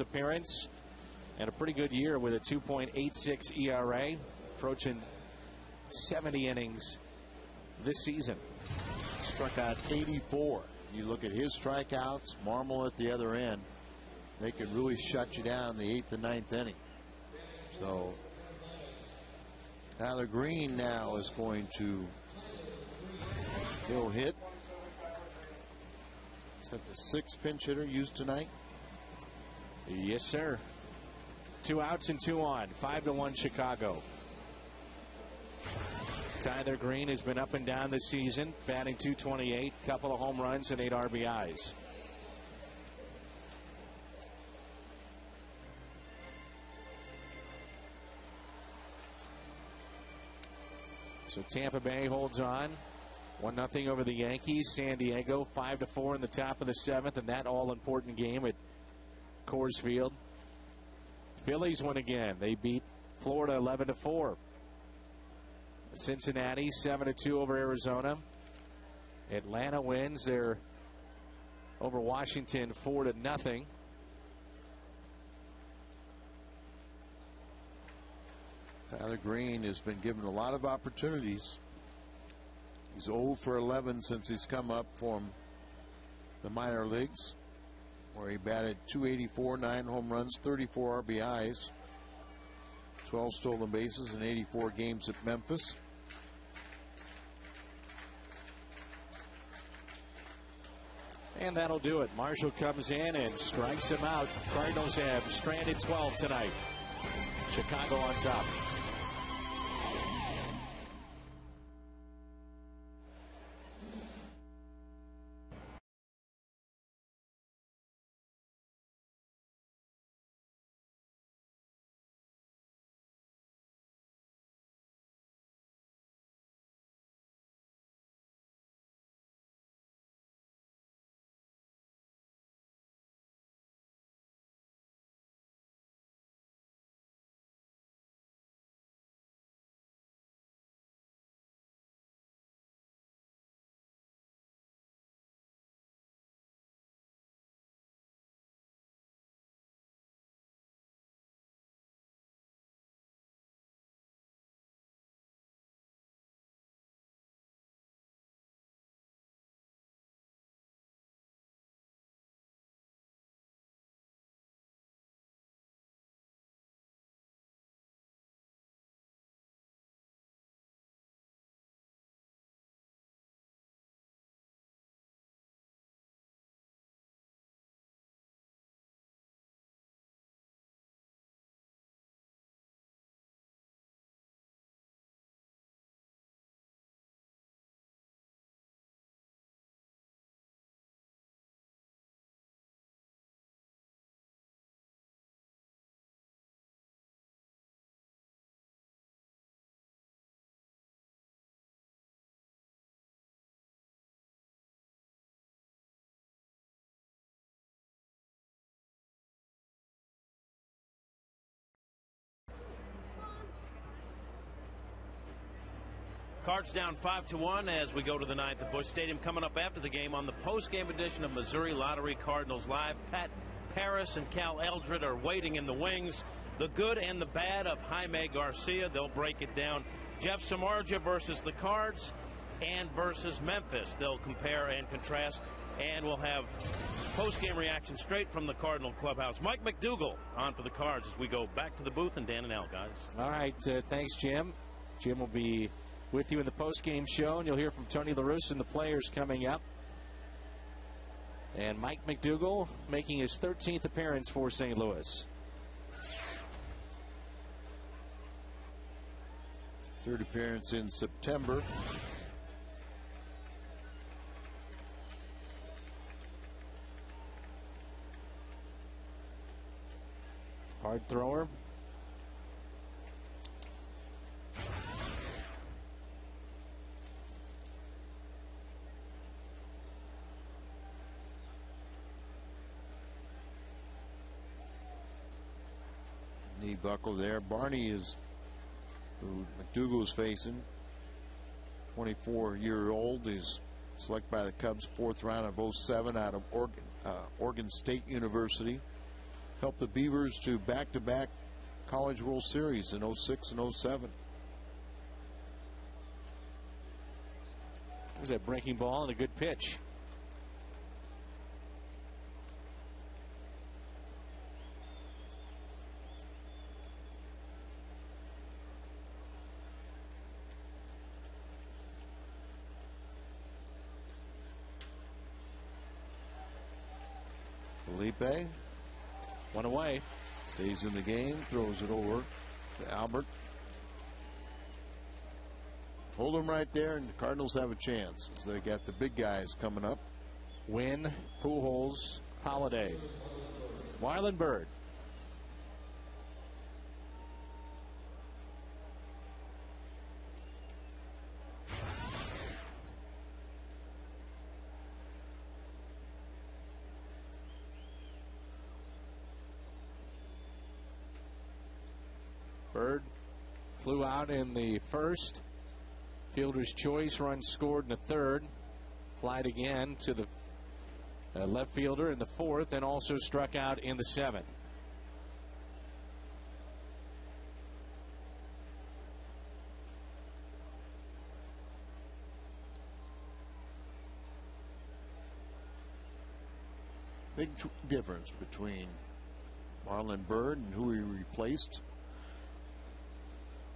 appearance and a pretty good year with a 2.86 ERA, approaching 70 innings this season. Struck out 84. You look at his strikeouts, Marmol at the other end. They could really shut you down in the 8th and 9th inning. So Tyler Green now is going to go hit. Is that the 6th pinch hitter used tonight? Yes, sir. 2 outs and 2 on. 5-1 Chicago. Tyler Green has been up and down this season, batting .228, couple of home runs and 8 RBIs. So Tampa Bay holds on 1-0 over the Yankees. San Diego 5-4 in the top of the 7th, and that all-important game at Coors Field. Phillies win again. They beat Florida 11-4. Cincinnati 7-2 over Arizona. Atlanta wins. They're over Washington 4-0. Tyler Green has been given a lot of opportunities. He's 0 for 11 since he's come up from the minor leagues, where he batted .284, 9 home runs, 34 RBIs, 12 stolen bases in 84 games at Memphis. And that'll do it. Marshall comes in and strikes him out. Cardinals have stranded 12 tonight. Chicago on top. Cards down 5-1 as we go to the 9th at Busch Stadium. Coming up after the game on the post-game edition of Missouri Lottery Cardinals Live. Pat Paris and Cal Eldred are waiting in the wings. The good and the bad of Jaime Garcia. They'll break it down. Jeff Samardzija versus the Cards and versus Memphis. They'll compare and contrast. And we'll have post-game reaction straight from the Cardinal clubhouse. Mike McDougall on for the Cards as we go back to the booth, and Dan and Al, guys. All right, thanks, Jim. Jim will be with you in the post-game show, and you'll hear from Tony La Russa and the players coming up. And Mike McDougall making his 13th appearance for St. Louis. Third appearance in September. Hard thrower. Knee buckle there. Barney is who McDougall is facing. 24-year-old. He's selected by the Cubs 4th round of '07 out of Oregon State University. helped the Beavers to back-to-back College World Series in 06 and 07. There's that breaking ball and a good pitch. Felipe. One away. Stays in the game, throws it over to Albert. Hold him right there, and the Cardinals have a chance as they got the big guys coming up. Wynn, Pujols, Holiday. Marlon Byrd. Byrd flew out in the first. Fielder's choice, run scored in the third. Flied again to the left fielder in the fourth, and also struck out in the seventh. Big difference between Marlon Byrd and who he replaced.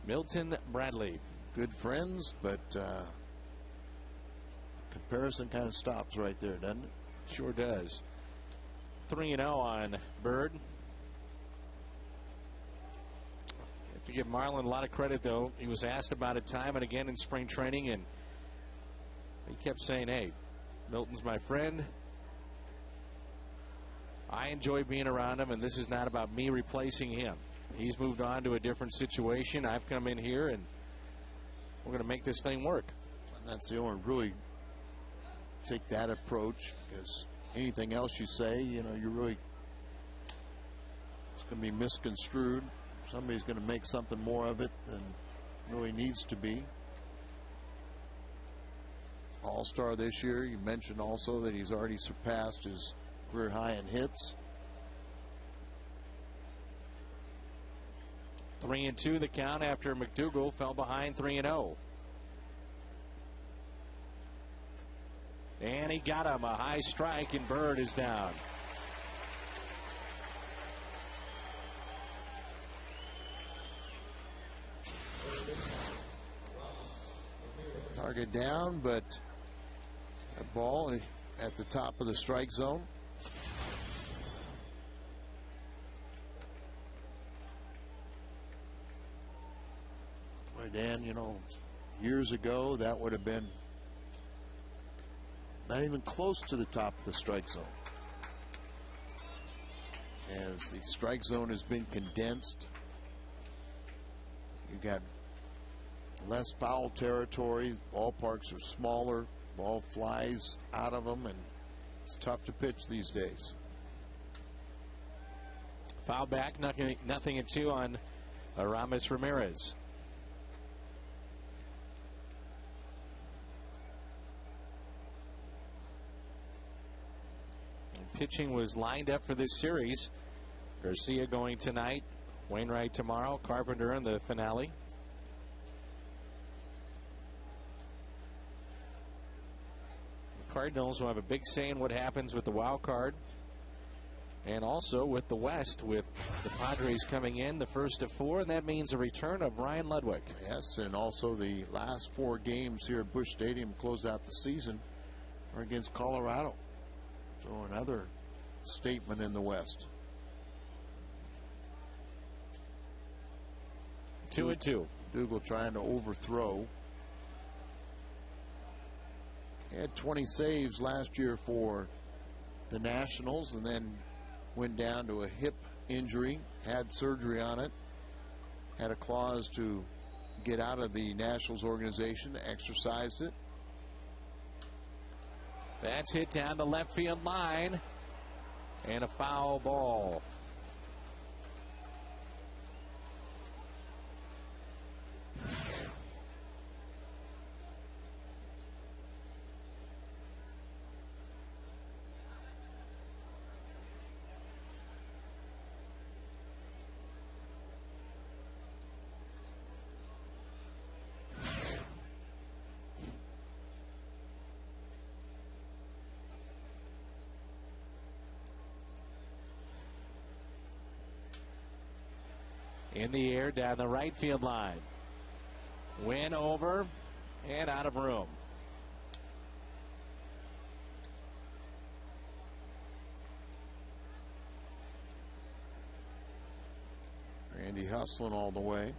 Milton Bradley. Good friends, but comparison kind of stops right there, doesn't it? Sure does. 3-0 on Byrd. Have to give Marlon a lot of credit, though. He was asked about it time and again in spring training, and he kept saying, hey, Milton's my friend. I enjoy being around him, and this is not about me replacing him. He's moved on to a different situation. I've come in here, and we're going to make this thing work. And that's the only really take that approach, because anything else you say, you know, you really, it's going to be misconstrued. Somebody's going to make something more of it than really needs to be. All-star this year. You mentioned also that he's already surpassed his career high in hits. 3-2 the count after McDougal fell behind 3-0. And he got him a high strike, and Byrd is down. Target down, but a ball at the top of the strike zone. Boy, Dan, you know, years ago that would have been not even close to the top of the strike zone. As the strike zone has been condensed, you got less foul territory. Ballparks are smaller. Ball flies out of them, and it's tough to pitch these days. Foul back, 0-2 on Aramis Ramirez. Pitching was lined up for this series. Garcia going tonight, Wainwright tomorrow, Carpenter in the finale. The Cardinals will have a big say in what happens with the wild card, and also with the West, with the Padres coming in the first of four, and that means a return of Ryan Ludwig. Yes, and also the last 4 games here at Busch Stadium to close out the season are against Colorado. So another statement in the West. 2-2. Dougal trying to overthrow. He had 20 saves last year for the Nationals, and then went down to a hip injury, had surgery on it, had a clause to get out of the Nationals organization, exercised it. That's hit down the left field line, and a foul ball. In the air down the right field line. Win over and out of room. Randy hustling all the way.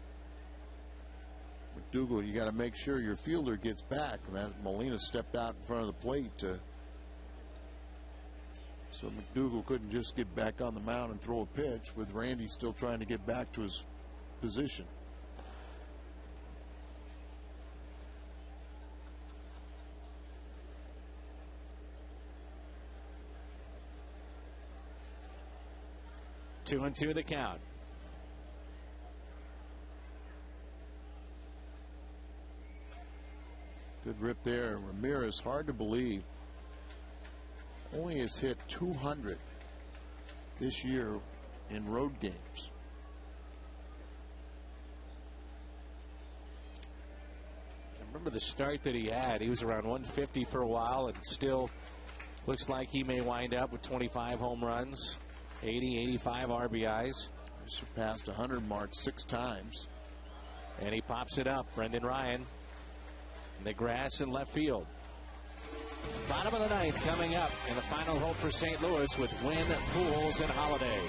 McDougal, you got to make sure your fielder gets back. And that Molina stepped out in front of the plate so McDougal couldn't just get back on the mound and throw a pitch with Randy still trying to get back to his position. Two and two the count. Good rip there. Ramirez, hard to believe, only has hit 200 this year in road games. Remember the start that he had. He was around 150 for a while, and still looks like he may wind up with 25 home runs, 80, 85 RBIs. He surpassed 100 mark 6 times. And he pops it up. Brendan Ryan in the grass in left field. Bottom of the ninth coming up in the final hope for St. Louis with Wynn, Pujols, and Holiday.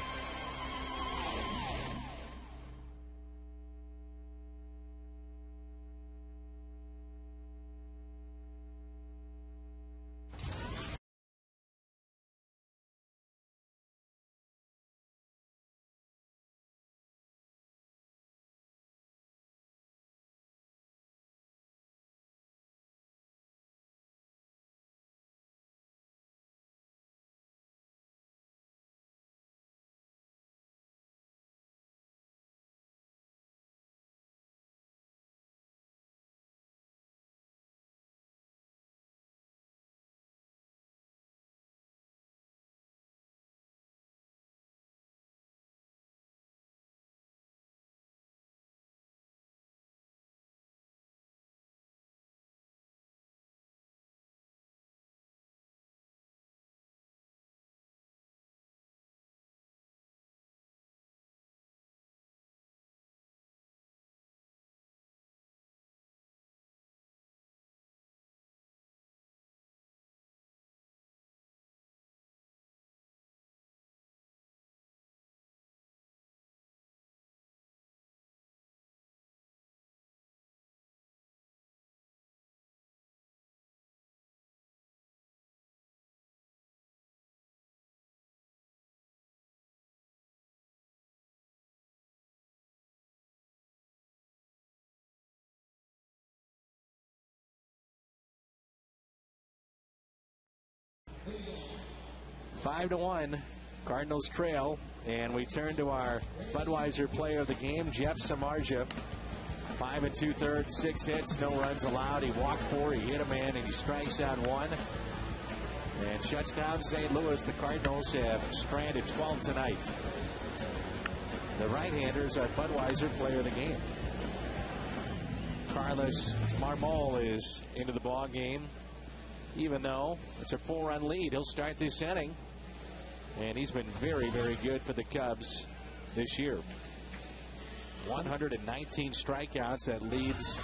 Five to 1, Cardinals trail, and we turn to our Budweiser player of the game, Jeff Samardzija. 5 2/3, 6 hits, no runs allowed. He walked 4, he hit a man, and he strikes out 1, and shuts down St. Louis. The Cardinals have stranded 12 tonight. The right-hander is our Budweiser player of the game. Carlos Marmol is into the ball game. Even though it's a 4-run lead, he'll start this inning. And he's been very, very good for the Cubs this year. 119 strikeouts. That leads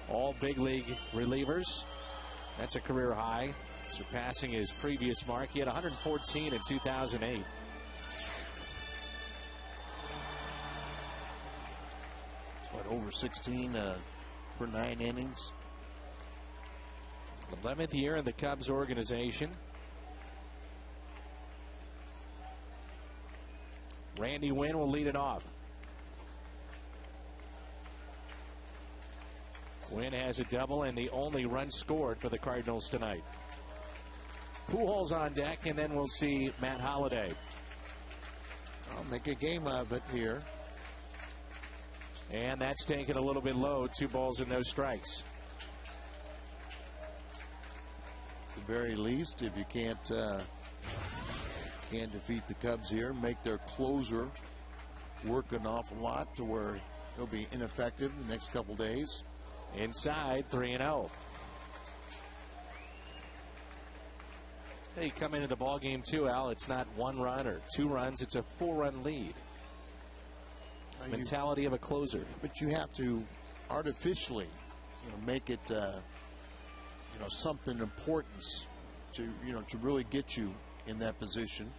all big league relievers. That's a career high, surpassing his previous mark. He had 114 in 2008. What, over 16 per 9 innings? 11th year in the Cubs organization. Randy Wynn will lead it off. Wynn has a double and the only run scored for the Cardinals tonight. Pujols on deck, and then we'll see Matt Holiday. I'll make a game of it here. And that's taken a little bit low. 2 balls and no strikes. At the very least, if you can't defeat the Cubs here, make their closer work an awful lot to where he'll be ineffective the next couple days. Inside, 3-0. Hey, you come into the ball game too, Al. It's not 1 run or 2 runs. It's a 4-run lead. Mentality of a closer. But you have to artificially, make it, something importance to, to really get you in that position.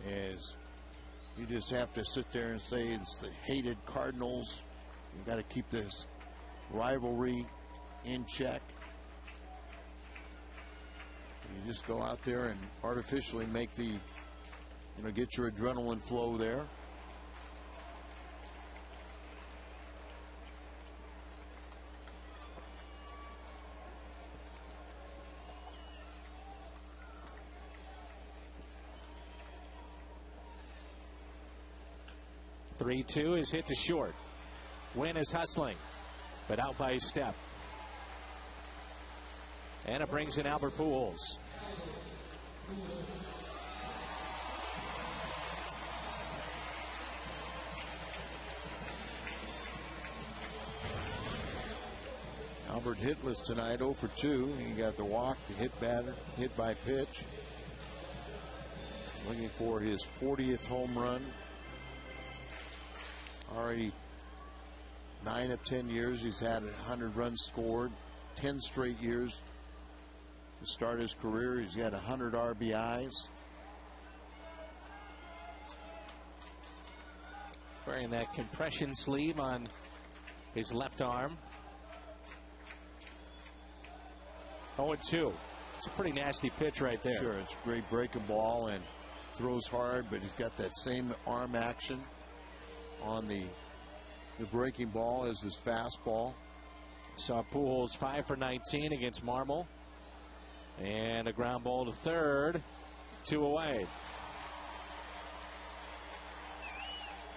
As you just have to sit there and say it's the hated Cardinals. You've got to keep this rivalry in check. You just go out there and artificially make the, get your adrenaline flow there. Three-two is hit to short. Wynn is hustling, but out by a step. And it brings in Albert Pujols. Albert hitless tonight, 0 for 2. He got the walk, the hit by pitch. Looking for his 40th home run. Already 9 of 10 years he's had 100 runs scored. 10 straight years to start his career. He's got 100 RBIs. Wearing that compression sleeve on his left arm. 0-2. It's a pretty nasty pitch right there. Sure, it's a great breaking ball and throws hard, but he's got that same arm action on the breaking ball as his fastball. Saw Pujols 5 for 19 against Marmol. And a ground ball to third. 2 away.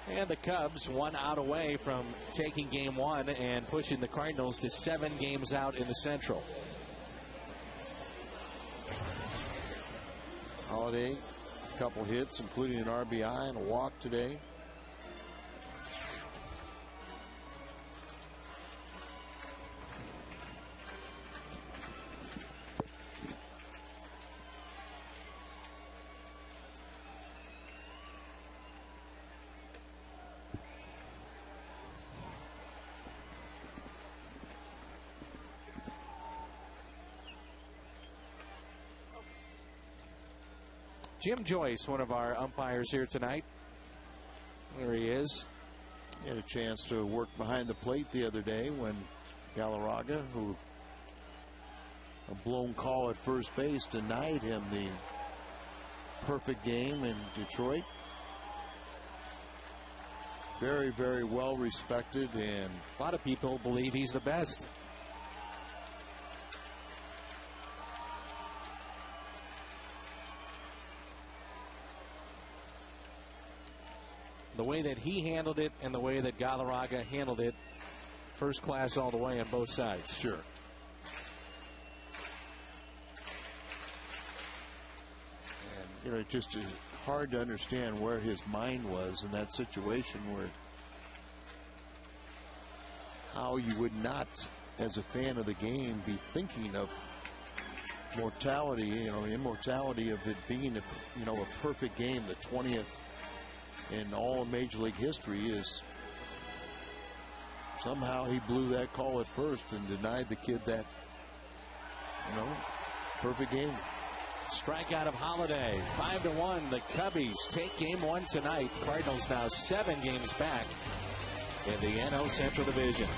And the Cubs 1 out away from taking game 1 and pushing the Cardinals to 7 games out in the Central. Holiday, a couple hits, including an RBI and a walk today. Jim Joyce, one of our umpires here tonight. There he is. He had a chance to work behind the plate the other day when Galarraga, who a blown call at first base, denied him the perfect game in Detroit. Very, very well respected, and a lot of people believe he's the best. The way that he handled it and the way that Galarraga handled it, first class all the way on both sides. Sure. And, it's just hard to understand where his mind was in that situation, where how you would not, as a fan of the game, be thinking of mortality, immortality of it being a perfect game, the 20th in all of Major League history. Is somehow he blew that call at first and denied the kid that, perfect game. Strikeout of Holiday. 5-1. The Cubbies take game 1 tonight. Cardinals now 7 games back in the NL Central Division.